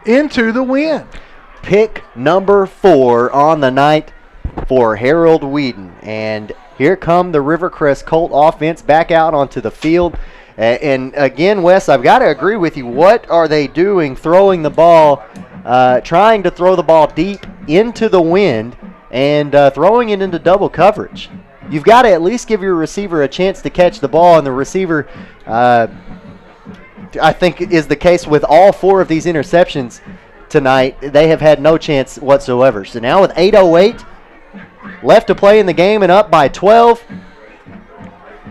into the wind. Pick number 4 on the night for Harold Whedon. And here come the Rivercrest Colt offense back out onto the field. And again, Wes, I've got to agree with you. What are they doing throwing the ball, trying to throw the ball deep into the wind and throwing it into double coverage? You've got to at least give your receiver a chance to catch the ball, and the receiver, I think, is the case with all 4 of these interceptions tonight. They have had no chance whatsoever. So now with 8:08 left to play in the game and up by 12,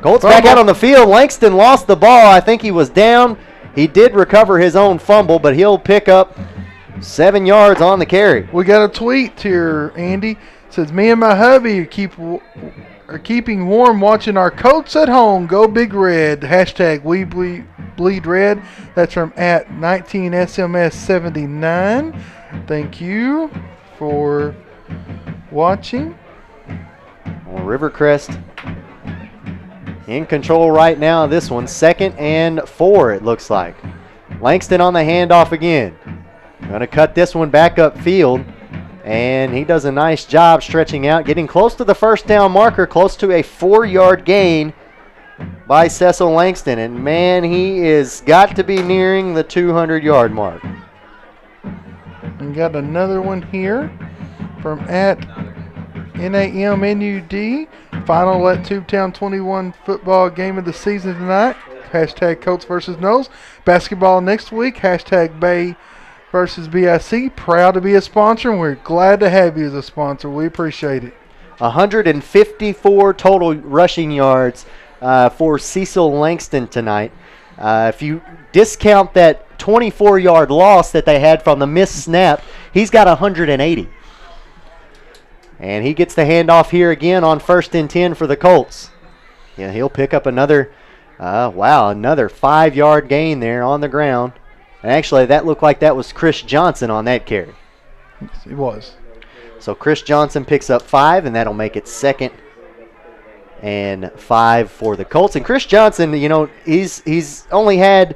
Colts back out on the field. Langston lost the ball. I think he was down. He did recover his own fumble, but he'll pick up 7 yards on the carry. We got a tweet here, Andy. It says, me and my hubby are keeping warm watching our Colts at home. Go Big Red. Hashtag we bleed red. That's from at 19SMS79. Thank you for watching. Well, Rivercrest in control right now. This one, 2nd and 4, it looks like. Langston on the handoff again. Going to cut this one back upfield. And he does a nice job stretching out, getting close to the first down marker, close to a 4-yard gain by Cecil Langston. And, man, he is got to be nearing the 200-yard mark. And got another one here from at NAMNUD. Final at Tubetown 21 football game of the season tonight. Hashtag Colts versus Knowles. Basketball next week. Hashtag Bay versus BIC. Proud to be a sponsor, and we're glad to have you as a sponsor. We appreciate it. 154 total rushing yards for Cecil Langston tonight. If you discount that 24-yard loss that they had from the missed snap, he's got 180. And he gets the handoff here again on 1st and 10 for the Colts. Yeah, he'll pick up another 5-yard gain there on the ground. And actually, that looked like that was Chris Johnson on that carry. It was. So Chris Johnson picks up 5, and that'll make it 2nd and 5 for the Colts. And Chris Johnson, he's only had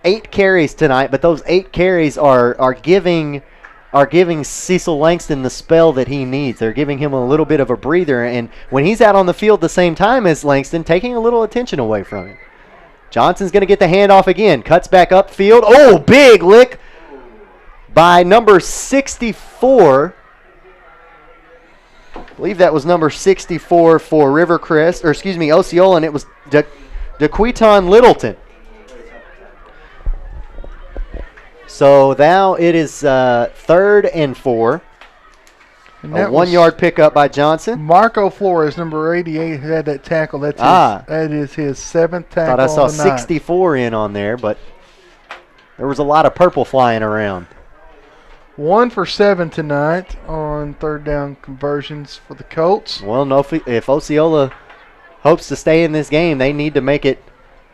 8 carries tonight, but those 8 carries are giving Cecil Langston the spell that he needs. They're giving him a little bit of a breather, and when he's out on the field the same time as Langston, taking a little attention away from him. Johnson's going to get the handoff again. Cuts back upfield. Oh, big lick by number 64. I believe that was number 64 for Osceola, and it was DeQuiton Littleton. So now it is 3rd and 4. And a 1-yard pickup by Johnson. Marco Flores, number 88, who had that tackle. That is his 7th tackle. Thought I saw 64 in on there, but there was a lot of purple flying around. 1 for 7 tonight on 3rd down conversions for the Colts. Well, no, if Osceola hopes to stay in this game, they need to make it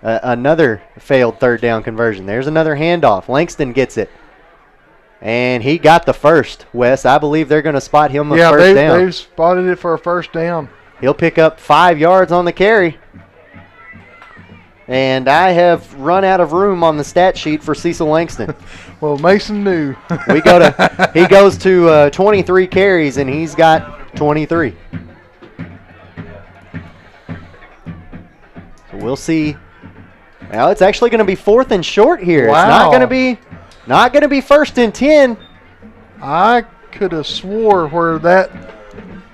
another failed 3rd down conversion. There's another handoff. Langston gets it. And he got the first, Wes. I believe they're going to spot him the first down. They've spotted it for a 1st down. He'll pick up 5 yards on the carry. And I have run out of room on the stat sheet for Cecil Langston. Well, Mason knew. He goes to 23 carries, and he's got 23. So we'll see. Well, it's actually going to be 4th and short here. Wow. It's not going to be 1st and 10. I could have swore where that.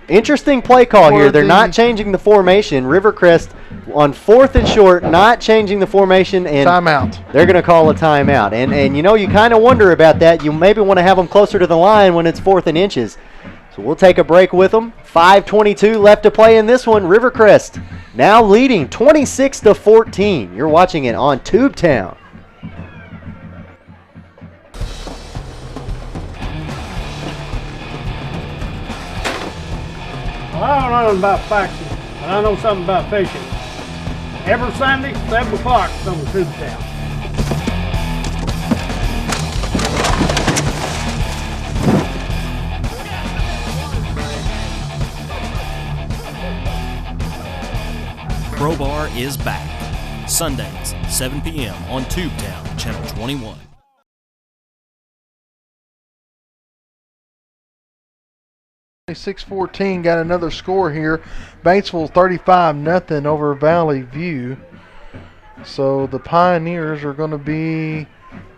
Interesting play call here. They're not changing the formation. Rivercrest on 4th and short, not changing the formation, and timeout. They're going to call a timeout. And you know, you kind of wonder about that. You maybe want to have them closer to the line when it's 4th and inches. So we'll take a break with them. 5:22 left to play in this one. Rivercrest now leading 26-14. You're watching it on Tubetown. Well, I don't know nothing about faxing, but I know something about fishing. Every Sunday, 7 o'clock, it's on Tubetown. Crowbar is back. Sundays, 7 p.m. on Tubetown, Channel 21. 6-14 got another score here. Batesville 35-0 over Valley View. So the Pioneers are going to be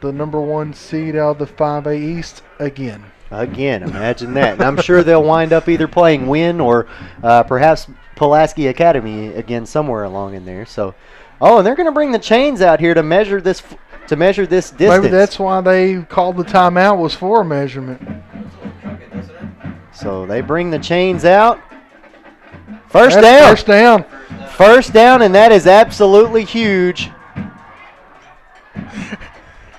the number 1 seed out of the 5A East again. Again, imagine that. And I'm sure they'll wind up either playing Wynn or perhaps Pulaski Academy again somewhere along in there. So, and they're going to bring the chains out here to measure this distance. Maybe that's why they called the timeout, was for a measurement. So they bring the chains out. First down. First down, and that is absolutely huge.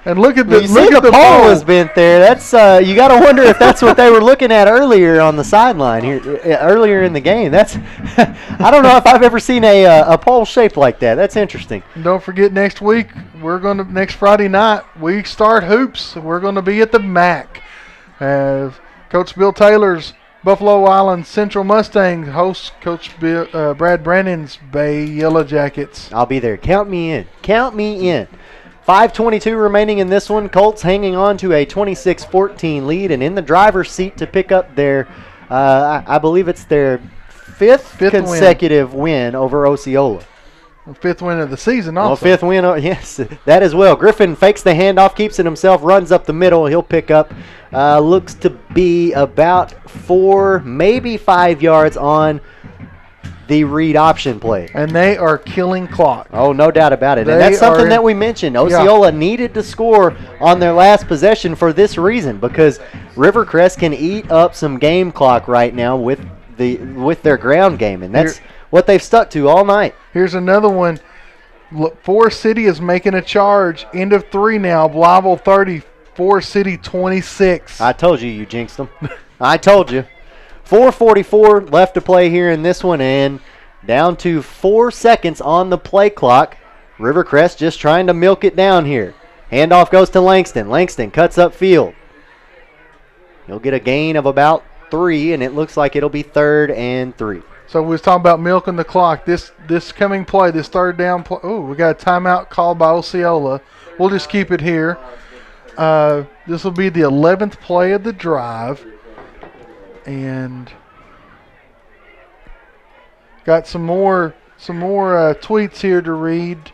And look at the pole was bent there. That's you got to wonder if that's what they were looking at earlier on the sideline here earlier in the game. That's I don't know if I've ever seen a pole shaped like that. That's interesting. And don't forget, next Friday night we start hoops. We're going to be at the MAC. Coach Bill Taylor's Buffalo Island Central Mustangs hosts Coach Brad Brannon's Bay Yellow Jackets. I'll be there. Count me in. 5:22 remaining in this one. Colts hanging on to a 26-14 lead and in the driver's seat to pick up their, I believe it's their fifth consecutive win over Osceola. 5th win of the season also. Well, 5th win, yes, that as well. Griffin fakes the handoff, keeps it himself, runs up the middle. He'll pick up, looks to be about 4, maybe 5 yards on the read option play. And they are killing clock. Oh, no doubt about it. And that's something that we mentioned. Osceola needed to score on their last possession for this reason, because Rivercrest can eat up some game clock right now with their ground game, and that's what they've stuck to all night. Here's another one. Forest City is making a charge. End of 3 now. Blyville 30, Forest City 26. I told you jinxed them. I told you. 4:44 left to play here in this one, and down to 4 seconds on the play clock. Rivercrest just trying to milk it down here. Handoff goes to Langston. Langston cuts up field. He'll get a gain of about 3, and it looks like it'll be 3rd and 3. So we was talking about milking the clock. This coming play, this 3rd down play. Oh, we got a timeout called by Osceola. We'll just keep it here. This will be the 11th play of the drive. And got some more tweets here to read.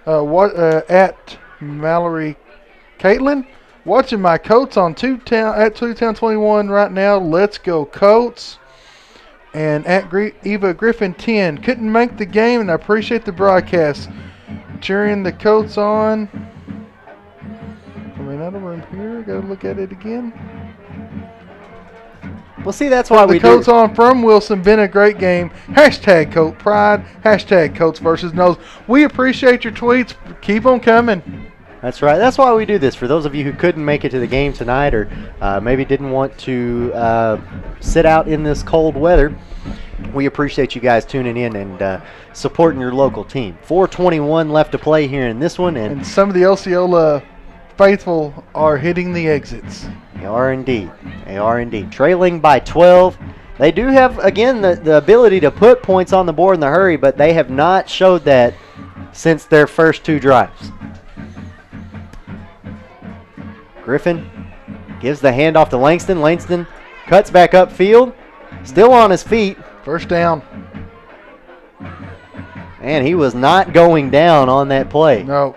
At Mallory Caitlin, watching my Coats on Tubetown 21 right now. Let's go Coats. And at Eva Griffin 10, couldn't make the game, and I appreciate the broadcast. Cheering the Coats on. I mean, out of room here. Got to look at it again. Well, see, that's why we do. The Coats on from Wilson. Been a great game. Hashtag Coat Pride. Hashtag Coats versus Nose. We appreciate your tweets. Keep on coming. That's right. That's why we do this. For those of you who couldn't make it to the game tonight, or maybe didn't want to sit out in this cold weather, we appreciate you guys tuning in and supporting your local team. 4:21 left to play here in this one. And some of the Osceola faithful are hitting the exits. They are indeed. They are indeed. Trailing by 12 They do have, again, the ability to put points on the board in the hurry, but they have not showed that since their first 2 drives. Griffin gives the handoff to Langston. Langston cuts back upfield, still on his feet. First down. And he was not going down on that play. No.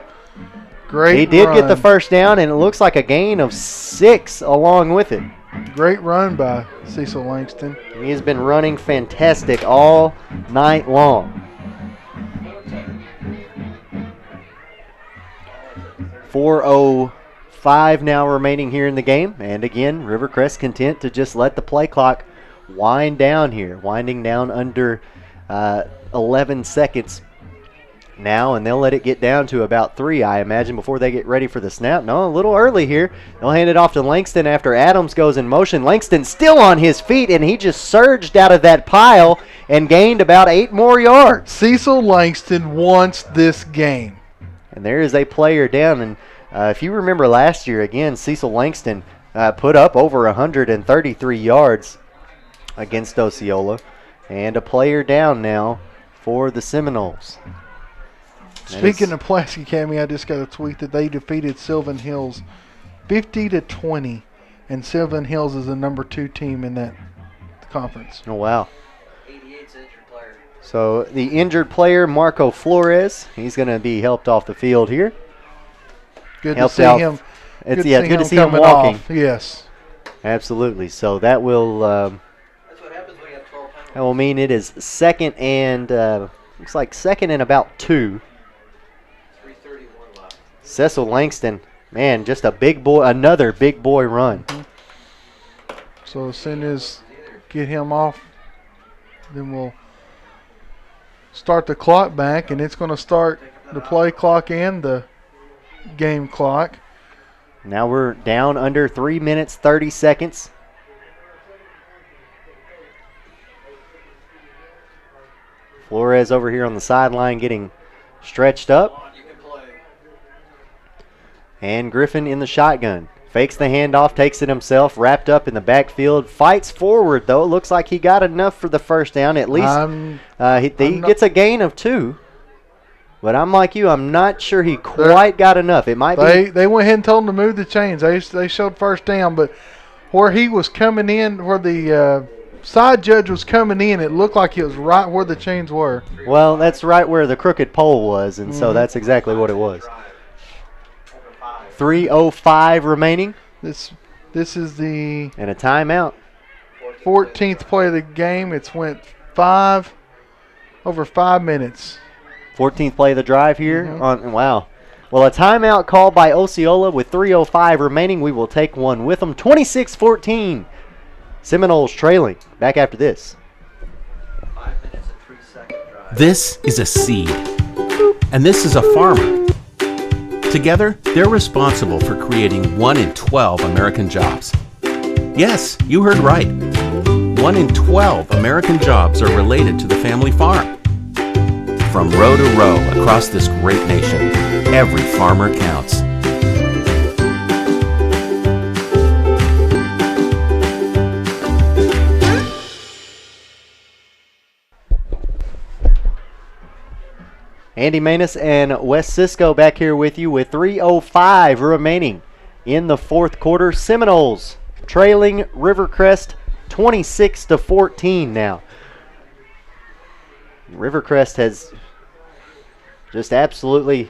Great He did run. get the first down, and it looks like a gain of 6 along with it. Great run by Cecil Langston. He has been running fantastic all night long. 4:05 now remaining here in the game. And again, Rivercrest content to just let the play clock wind down here. Winding down under 11 seconds now, and they'll let it get down to about 3, I imagine, before they get ready for the snap. No, a little early here. They'll hand it off to Langston after Adams goes in motion. Langston still on his feet, and he just surged out of that pile and gained about 8 more yards. Cecil Langston wants this game. And there is a player down, and if you remember last year, again, Cecil Langston put up over 133 yards against Osceola, and a player down now for the Seminoles. Speaking of Pulaski Academy, I just got a tweet that they defeated Sylvan Hills 50-20, and Sylvan Hills is the number 2 team in that conference. Oh, wow. So the injured player, Marco Flores, he's going to be helped off the field here. Good to see him. Good to see him walking. Off. Yes. Absolutely. So that will mean it is second and looks like second and about 2. Cecil Langston, man, just a big boy, another big boy run. So as soon as get him off, then we'll start the clock back, and it's going to start the play clock and the game clock. Now we're down under 3 minutes, 30 seconds. Flores over here on the sideline getting stretched up. And Griffin in the shotgun. Fakes the handoff, takes it himself, wrapped up in the backfield. Fights forward, though. It looks like he got enough for the first down. At least he gets a gain of 2. But I'm like you. I'm not sure he quite got enough. It might be. They went ahead and told him to move the chains. They showed first down, but where he was coming in, where the side judge was coming in, it looked like it was right where the chains were. Well, that's right where the crooked pole was, and so that's exactly what it was. 3:05 remaining. This is the and a timeout. 14th play of the game. It's went over 5 minutes. 14th play of the drive here. Wow. Well, a timeout called by Osceola with 3:05 remaining. We will take one with them. 26-14. Seminoles trailing. Back after this. This is a seed, and this is a farmer. Together, they're responsible for creating 1 in 12 American jobs. Yes, you heard right. 1 in 12 American jobs are related to the family farm. From row to row across this great nation, every farmer counts. Andy Manus and Wes Cisco back here with you with 3:05 remaining in the fourth quarter. Seminoles trailing Rivercrest 26-14 now. Rivercrest has just absolutely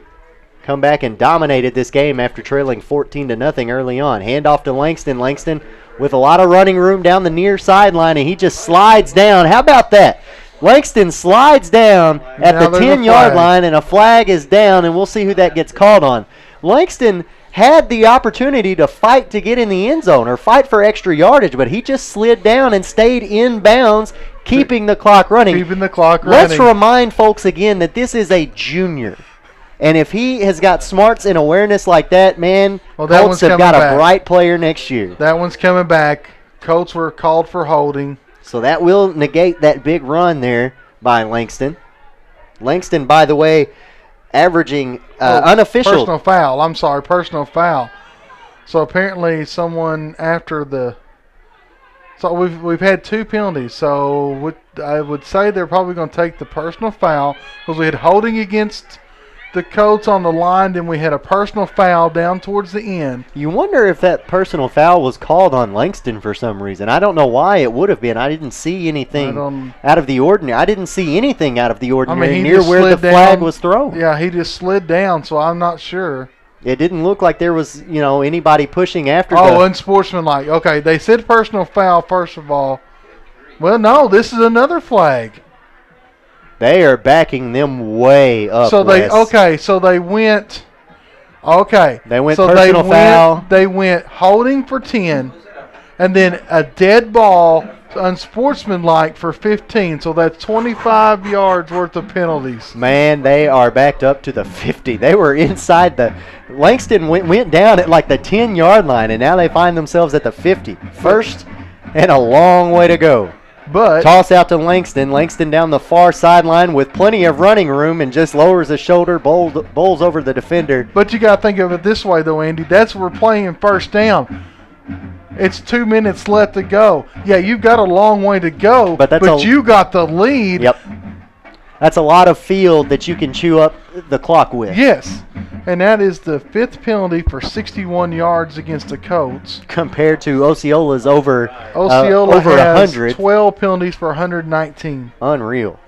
come back and dominated this game after trailing 14-0 early on. Handoff to Langston. Langston with a lot of running room down the near sideline, and he just slides down. How about that? Langston slides down at the 10-yard line, and a flag is down, and we'll see who that gets called on. Langston had the opportunity to fight to get in the end zone or fight for extra yardage, but he just slid down and stayed in bounds, keeping the clock running. Let's remind folks again that this is a junior. And if he has got smarts and awareness like that, man, Colts have got a bright player next year. That one's coming back. Colts were called for holding. So that will negate that big run there by Langston. Langston, by the way, averaging unofficial. Personal foul. I'm sorry, personal foul. So apparently someone after the So we've had 2 penalties. So I would say they're probably going to take the personal foul because we had holding against the Colts on the line, then we had a personal foul down towards the end. You wonder if that personal foul was called on Langston for some reason. I don't know why it would have been. I didn't see anything out of the ordinary. I didn't see anything out of the ordinary near where the flag was thrown. Yeah, he just slid down, so I'm not sure. It didn't look like there was, anybody pushing after. Unsportsmanlike. Okay, they said personal foul first of all. Well, no, this is another flag. They are backing them way up. So they went. Okay, they went personal foul. They went holding for 10, and then a dead ball, unsportsmanlike for 15. So that's 25 yards worth of penalties. Man, they are backed up to the 50. They were inside the. Langston went down at like the 10-yard line, and now they find themselves at the 50. First, and a long way to go. But toss out to Langston. Langston down the far sideline with plenty of running room and just lowers the shoulder, bowls over the defender. But you got to think of it this way, though, Andy. That's we're playing first down. It's 2 minutes left to go. Yeah, you've got a long way to go, but you got the lead. Yep. That's a lot of field that you can chew up the clock with. Yes, and that is the 5th penalty for 61 yards against the Colts. Compared to Osceola's over Osceola over has 100. 12 penalties for 119. Unreal.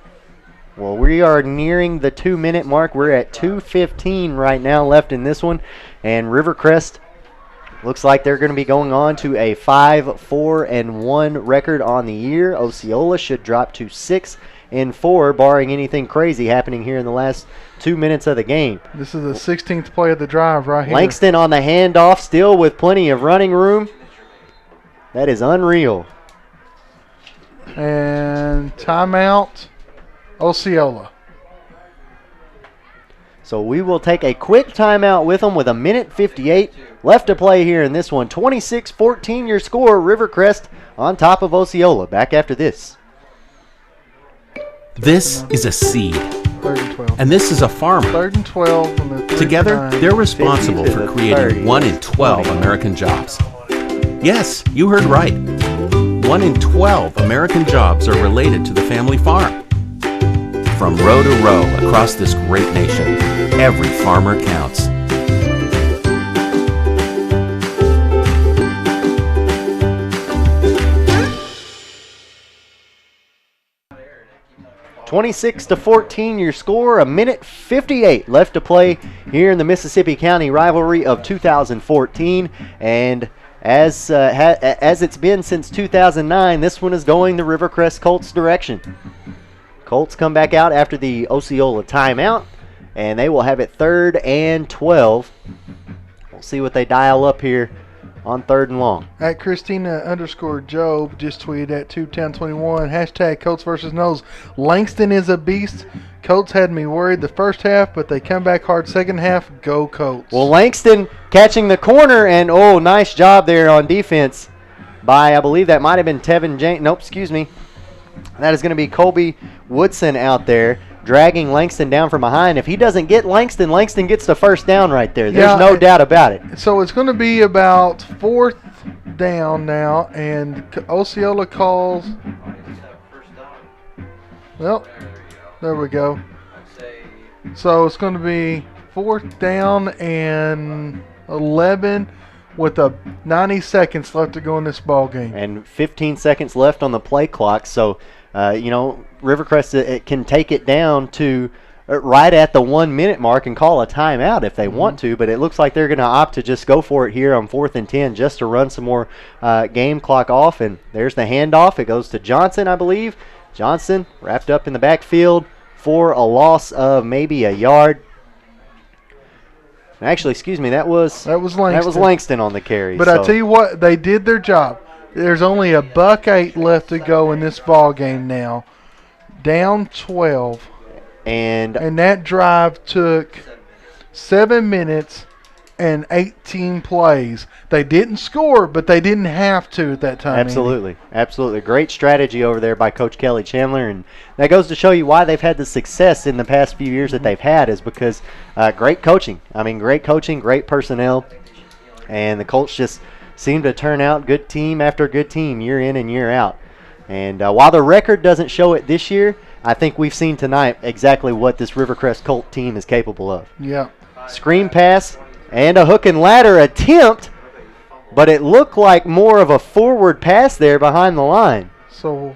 Well, we are nearing the 2-minute mark. We're at 2:15 right now left in this one, and Rivercrest looks like they're going to be going on to a 5-4-1 record on the year. Osceola should drop to 6-4, barring anything crazy happening here in the last 2 minutes of the game. This is the 16th play of the drive right here. Langston on the handoff, still with plenty of running room. That is unreal. And timeout, Osceola. So we will take a quick timeout with them with 1:58 left to play here in this one. 26-14 your score. Rivercrest on top of Osceola. Back after this. This is a seed. 3rd and 12. And this is a farmer. 3rd and 12 on the Together, they're responsible for creating 1 in 12 American jobs. Yes, you heard right. 1 in 12 American jobs are related to the family farm. From row to row across this great nation, every farmer counts. (26-14) your score. 1:58 left to play here in the Mississippi County rivalry of 2014, and as it's been since 2009, this one is going the Rivercrest Colts direction. Colts come back out after the Osceola timeout, and they will have it 3rd and 12. We'll see what they dial up here on 3rd and long. At Christina_Job just tweeted at Tubetown21, hashtag Colts versus Nose. Langston is a beast. Colts had me worried the first half, but they come back hard second half. Go Colts. Well, Langston catching the corner, and nice job there on defense by, I believe that might have been Tevin James. Nope, excuse me. That is going to be Colby Woodson out there, dragging Langston down from behind. If he doesn't get Langston, Langston gets the first down right there. There's no doubt about it. So it's going to be about 4th down now, and Osceola calls. Well, there we go. So it's going to be 4th down and 11 with 90 seconds left to go in this ball game. And 15 seconds left on the play clock. So, Rivercrest can take it down to right at the 1 minute mark and call a timeout if they want to, but it looks like they're going to opt to just go for it here on 4th and 10 just to run some more game clock off. And there's the handoff. It goes to Johnson, I believe. Johnson wrapped up in the backfield for a loss of maybe a yard. Actually, excuse me, that was Langston. That was Langston on the carry. But I tell you what, they did their job. There's only $1.08 left to go in this ball game now. Down 12. And that drive took 7 minutes and 18 plays. They didn't score, but they didn't have to at that time. Absolutely. Absolutely. Great strategy over there by Coach Kelly Chandler. And that goes to show you why they've had the success in the past few years that they've had, is because great coaching. I mean, great coaching, great personnel. And the Colts just seem to turn out good team after good team year in and year out. And while the record doesn't show it this year, I think we've seen tonight exactly what this Rivercrest Colt team is capable of. Yeah. Screen pass and a hook and ladder attempt, but it looked like more of a forward pass there behind the line. So,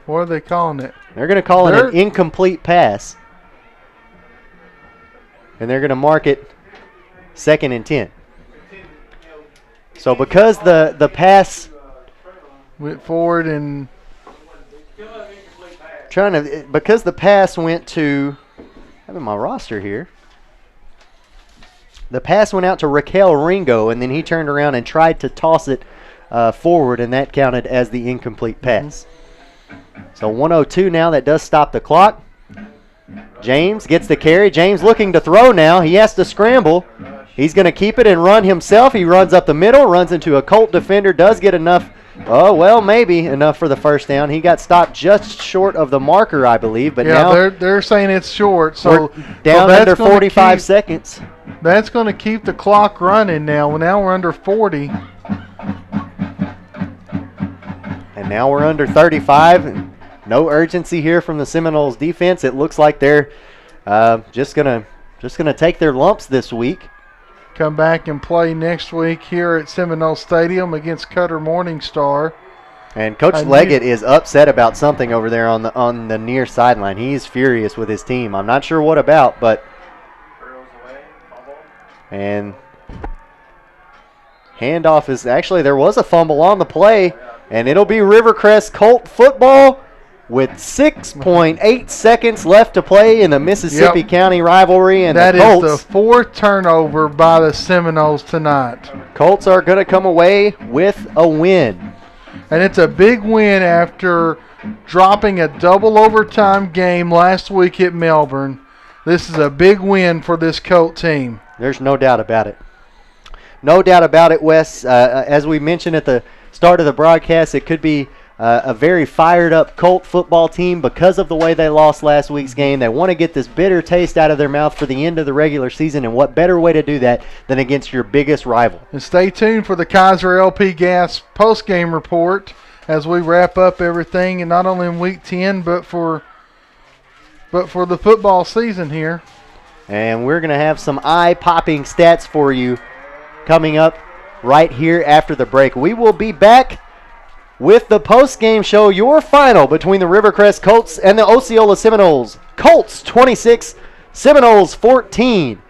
what are they calling it? They're going to call it an incomplete pass. And they're going to mark it 2nd and 10. So because the pass went forward and because the pass went to, I have my roster here. The pass went out to Raquel Ringo, and then he turned around and tried to toss it forward, and that counted as the incomplete pass. So 1:02 now. That does stop the clock. James gets the carry. James looking to throw now. He has to scramble. He's going to keep it and run himself. He runs up the middle, runs into a Colt defender, does get enough. Oh, well, maybe enough for the first down. He got stopped just short of the marker, I believe. But now they're saying it's short. So down under 45 seconds. That's going to keep the clock running now. Now we're under 40. And now we're under 35. No urgency here from the Seminoles defense. It looks like they're just gonna take their lumps this week. Come back and play next week here at Seminole Stadium against Cutter Morningstar. And Coach Leggett is upset about something over there on the near sideline. He's furious with his team. I'm not sure what about, but and handoff is actually, there was a fumble on the play, and it'll be Rivercrest Colt football with 6.8 seconds left to play in the Mississippi County rivalry. And that the Colts, is the 4th turnover by the Seminoles tonight. Colts are going to come away with a win. And it's a big win after dropping a double overtime game last week at Melbourne. This is a big win for this Colt team. There's no doubt about it. No doubt about it, Wes. As we mentioned at the start of the broadcast, it could be a very fired-up Colt football team because of the way they lost last week's game. They want to get this bitter taste out of their mouth for the end of the regular season, and what better way to do that than against your biggest rival. And stay tuned for the Kaiser LP Gas post-game report as we wrap up everything, and not only in Week 10, but for the football season here. And we're going to have some eye-popping stats for you coming up right here after the break. We will be back with the post-game show, your final between the Rivercrest Colts and the Osceola Seminoles. Colts 26, Seminoles 14.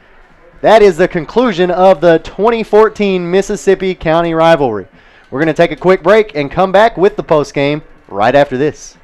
That is the conclusion of the 2014 Mississippi County rivalry. We're going to take a quick break and come back with the post-game right after this.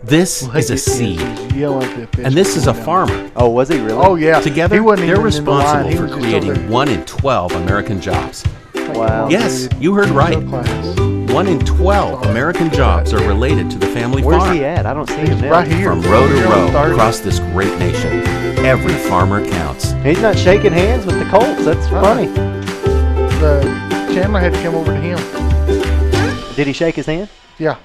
This is a seed, and this is a farmer. Oh, was he really? Oh, yeah. Together, they're responsible for creating 1 in 12 American jobs. Wow. Yes, you heard right. 1 in 12 American jobs are related to the family farm. Where's he at? I don't see him now. Right here. From row to row across this great nation, every farmer counts. He's not shaking hands with the Colts. That's funny. The Chandler had to come over to him. Did he shake his hand? Yeah.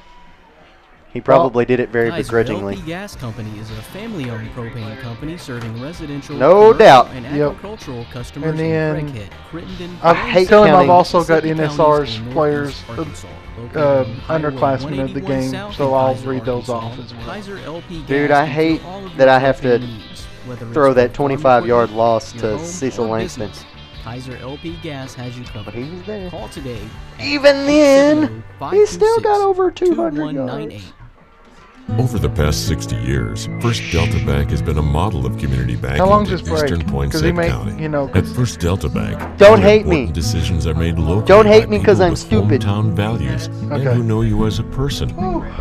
He probably did it very Kaiser begrudgingly. LP Gas Company is a family-owned propane company serving residential, no doubt, and agricultural customers and then in Craighead, Crittenden, I tell him I've also got Mississippi NSR's counties players, underclassmen of the 181 game, south so in I'll Kaiser, read those off Arkansas. as well. Kaiser LP Dude, Gas I can hate fill all of that your I have to propane needs, whether it's throw for that farm 25-yard equipment, loss your to home, Cecil or Langston. business. Kaiser LP Gas has you covered. But he was there. Call today. Even then, he still got over 200 yards. Over the past 60 years, First Delta Bank has been a model of community banking How long's to this break? Eastern Poinsett County. At First Delta Bank, Don't all hate me. important decisions are made locally. Don't hate by me because people I'm with stupid. Hometown values and who know you as a person,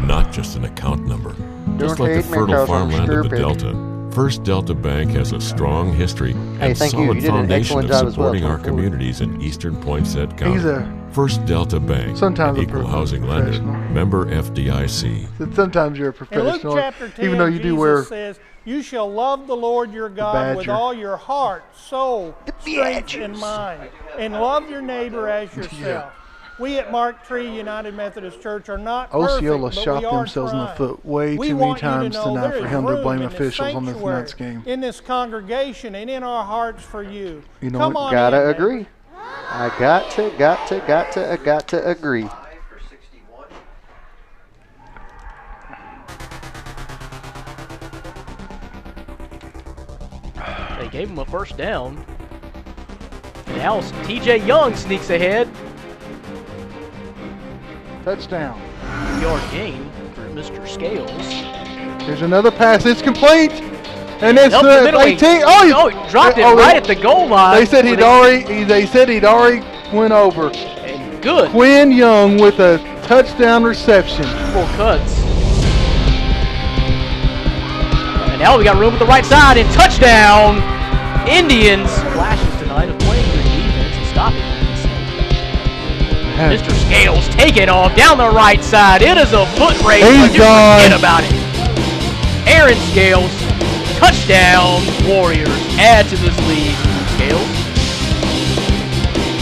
not just an account number. Just Don't like the hate me fertile 'cause I'm farmland of the stupid. Delta, First Delta Bank has a strong history and thank you. solid You did an foundation excellent of job as well. supporting our communities in Eastern Poinsett County. He's a First Delta Bank, sometimes an a equal housing lender, professional. member FDIC. Sometimes you're a In Luke professional, chapter 10, even though you do Jesus wear says, "You shall love the Lord your God with badger. all your heart, soul, strength, and mind, and love your neighbor as yourself." We at Mark Tree United Methodist Church are not Osceola perfect, but shot we are themselves in the trying. foot way We too many want you to times know tonight there for is him to room blame in this officials on this sanctuary, night's game. in this congregation, and in our hearts for you. You know Come what? on Gotta in, agree. I got to agree. They gave him a first down. Now TJ Young sneaks ahead. Touchdown. Yard gain for Mr. Scales. There's another pass. It's complete. And it's Up the middle. 18. He dropped it right at the goal line. They said he'd already went over. And good. Quinn Young with a touchdown reception. Full cuts. And now we got room at the right side and touchdown. Indians. Flashes tonight of playing good defense and stopping them. Mr. Scales taking off down the right side. It is a foot race. He's gone. Forget about it. Aaron Scales. Touchdown. Warriors add to this lead. Scales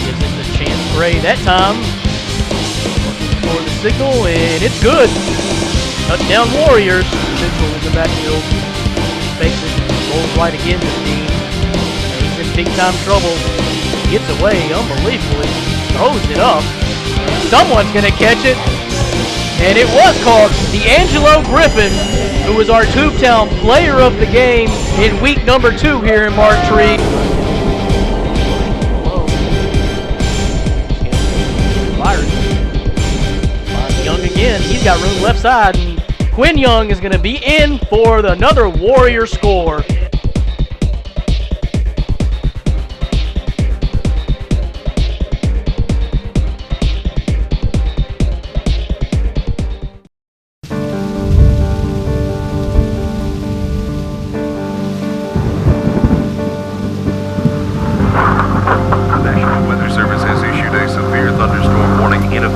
gives it to Chance Gray that time. Looking for the signal, and it's good. Touchdown Warriors. Central in the backfield. Fakes it. Rolls right again to the team. He's in big time trouble. Gets away unbelievably. Throws it up. Someone's going to catch it. And it was called D'Angelo Griffin, who was our Tubetown player of the game in week number 2 here in Mark Tree. Young again. He's got room left side. And Quinn Young is going to be in for another Warrior score.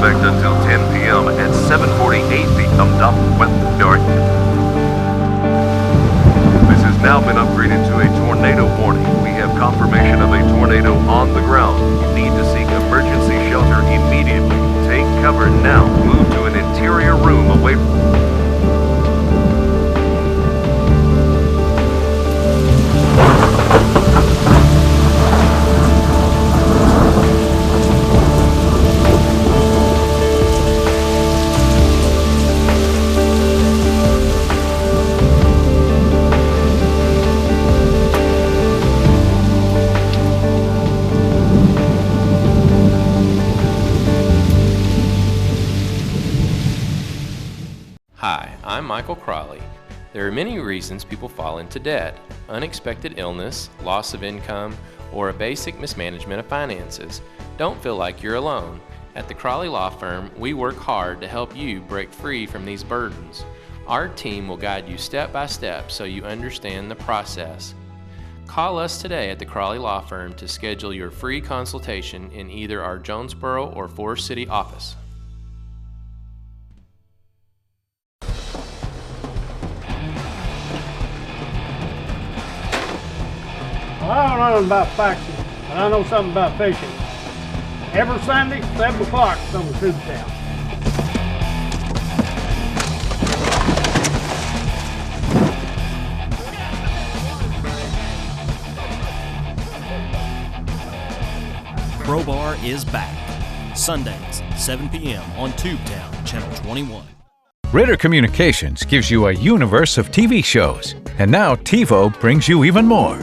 Until 10 p.m. At 7:48 become north. This has now been upgraded to a tornado warning. We have confirmation of a tornado on the ground. You need to seek emergency shelter immediately. Take cover now. Move to an interior room away from... Hi, I'm Michael Crawley. There are many reasons people fall into debt: unexpected illness, loss of income, or a basic mismanagement of finances. Don't feel like you're alone. At the Crawley Law Firm, we work hard to help you break free from these burdens. Our team will guide you step by step so you understand the process. Call us today at the Crawley Law Firm to schedule your free consultation in either our Jonesboro or Forest City office. Well, I don't know nothing about faxing, but I know something about fishing. Every Sunday, 7 o'clock, on the Tubetown. Crowbar is back. Sundays, 7 p.m. on Tubetown, Channel 21. Ritter Communications gives you a universe of TV shows, and now TiVo brings you even more.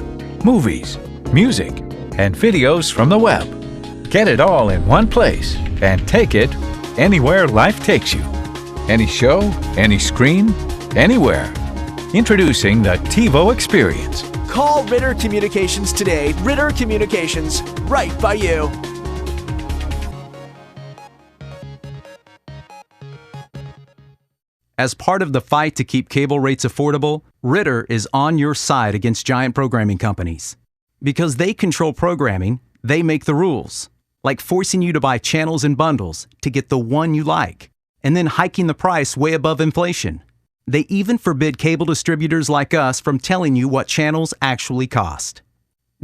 Movies, music, and videos from the web. Get it all in one place and take it anywhere life takes you. Any show, any screen, anywhere. Introducing the TiVo Experience. Call Ritter Communications today. Ritter Communications, right by you. As part of the fight to keep cable rates affordable, Ritter is on your side against giant programming companies. Because they control programming, they make the rules, like forcing you to buy channels and bundles to get the one you like, and then hiking the price way above inflation. They even forbid cable distributors like us from telling you what channels actually cost.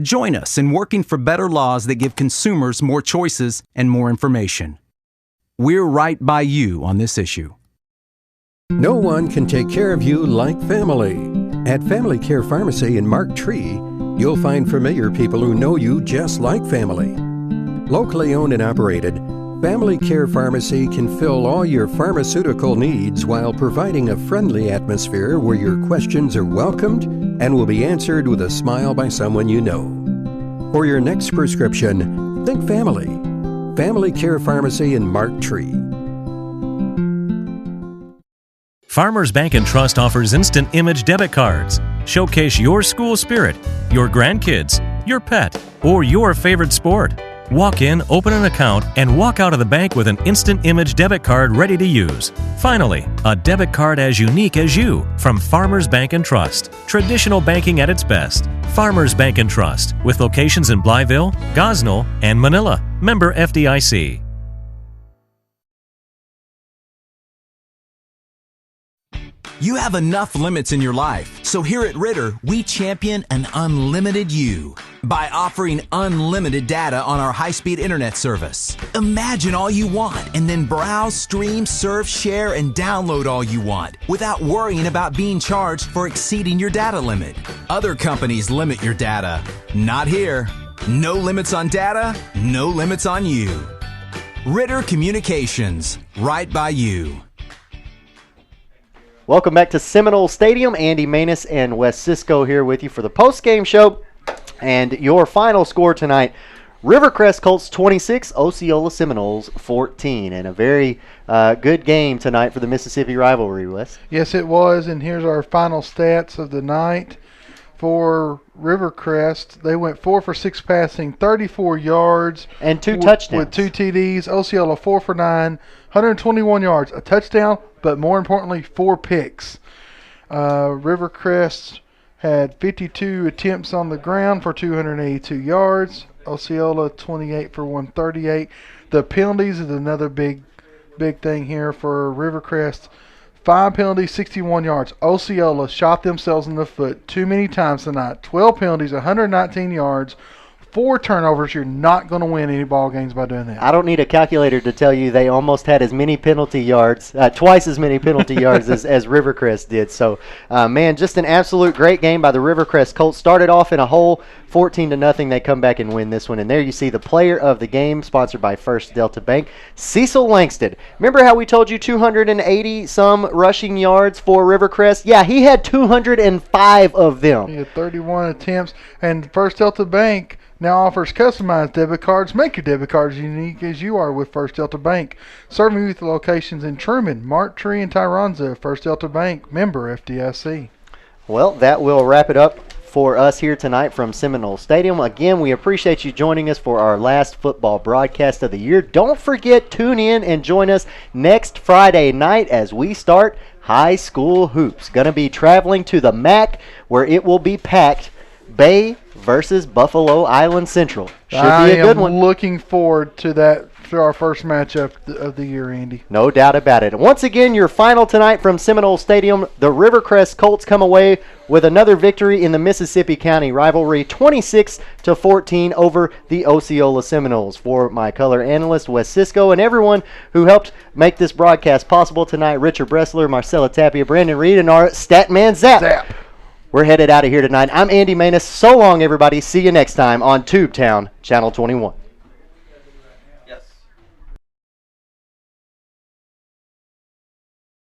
Join us in working for better laws that give consumers more choices and more information. We're right by you on this issue. No one can take care of you like family. At Family Care Pharmacy in Mark Tree, you'll find familiar people who know you just like family. Locally owned and operated, Family Care Pharmacy can fill all your pharmaceutical needs while providing a friendly atmosphere where your questions are welcomed and will be answered with a smile by someone you know. For your next prescription, think family. Family Care Pharmacy in Mark Tree. Farmers Bank & Trust offers instant image debit cards. Showcase your school spirit, your grandkids, your pet, or your favorite sport. Walk in, open an account, and walk out of the bank with an instant image debit card ready to use. Finally, a debit card as unique as you from Farmers Bank & Trust. Traditional banking at its best. Farmers Bank & Trust, with locations in Blytheville, Gosnell, and Manila. Member FDIC. You have enough limits in your life, so here at Ritter, we champion an unlimited you by offering unlimited data on our high-speed internet service. Imagine all you want and then browse, stream, surf, share, and download all you want without worrying about being charged for exceeding your data limit. Other companies limit your data. Not here. No limits on data, no limits on you. Ritter Communications, right by you. Welcome back to Seminole Stadium. Andy Maness and Wes Cisco here with you for the post-game show. And your final score tonight, Rivercrest Colts 26, Osceola Seminoles 14. And a very good game tonight for the Mississippi rivalry, Wes. Yes, it was. And here's our final stats of the night. For Rivercrest, they went 4 for 6 passing, 34 yards. And 2 touchdowns. With 2 TDs. Osceola 4 for 9, 121 yards, a touchdown, but more importantly, 4 picks. Rivercrest had 52 attempts on the ground for 282 yards. Osceola 28 for 138. The penalties is another big thing here for Rivercrest. 5 penalties, 61 yards. Osceola shot themselves in the foot too many times tonight. 12 penalties, 119 yards. 4 turnovers. You're not going to win any ball games by doing that. I don't need a calculator to tell you they almost had as many penalty yards, twice as many penalty yards as Rivercrest did. So, man, just an absolute great game by the Rivercrest Colts. Started off in a hole, 14-0. They come back and win this one. And there you see the player of the game, sponsored by First Delta Bank, Cecil Langston. Remember how we told you 280-some rushing yards for Rivercrest? Yeah, he had 205 of them. He had 31 attempts. And First Delta Bank now offers customized debit cards. Make your debit cards unique as you are with First Delta Bank. Serving with locations in Truman, Mark Tree, and Tyronza. First Delta Bank, member FDIC. Well, that will wrap it up for us here tonight from Seminole Stadium. Again, we appreciate you joining us for our last football broadcast of the year. Don't forget, tune in and join us next Friday night as we start high school hoops. Going to be traveling to the MAC where it will be packed. Bay versus Buffalo Island Central. Should be a good one. I am looking forward to that for our first matchup of the year, Andy. No doubt about it. Once again, your final tonight from Seminole Stadium, the Rivercrest Colts come away with another victory in the Mississippi County rivalry, 26-14 over the Osceola Seminoles. For my color analyst, Wes Cisco, and everyone who helped make this broadcast possible tonight, Richard Bressler, Marcella Tapia, Brandon Reed, and our stat man, Zap. We're headed out of here tonight. I'm Andy Maness. So long, everybody. See you next time on Tubetown, Channel 21.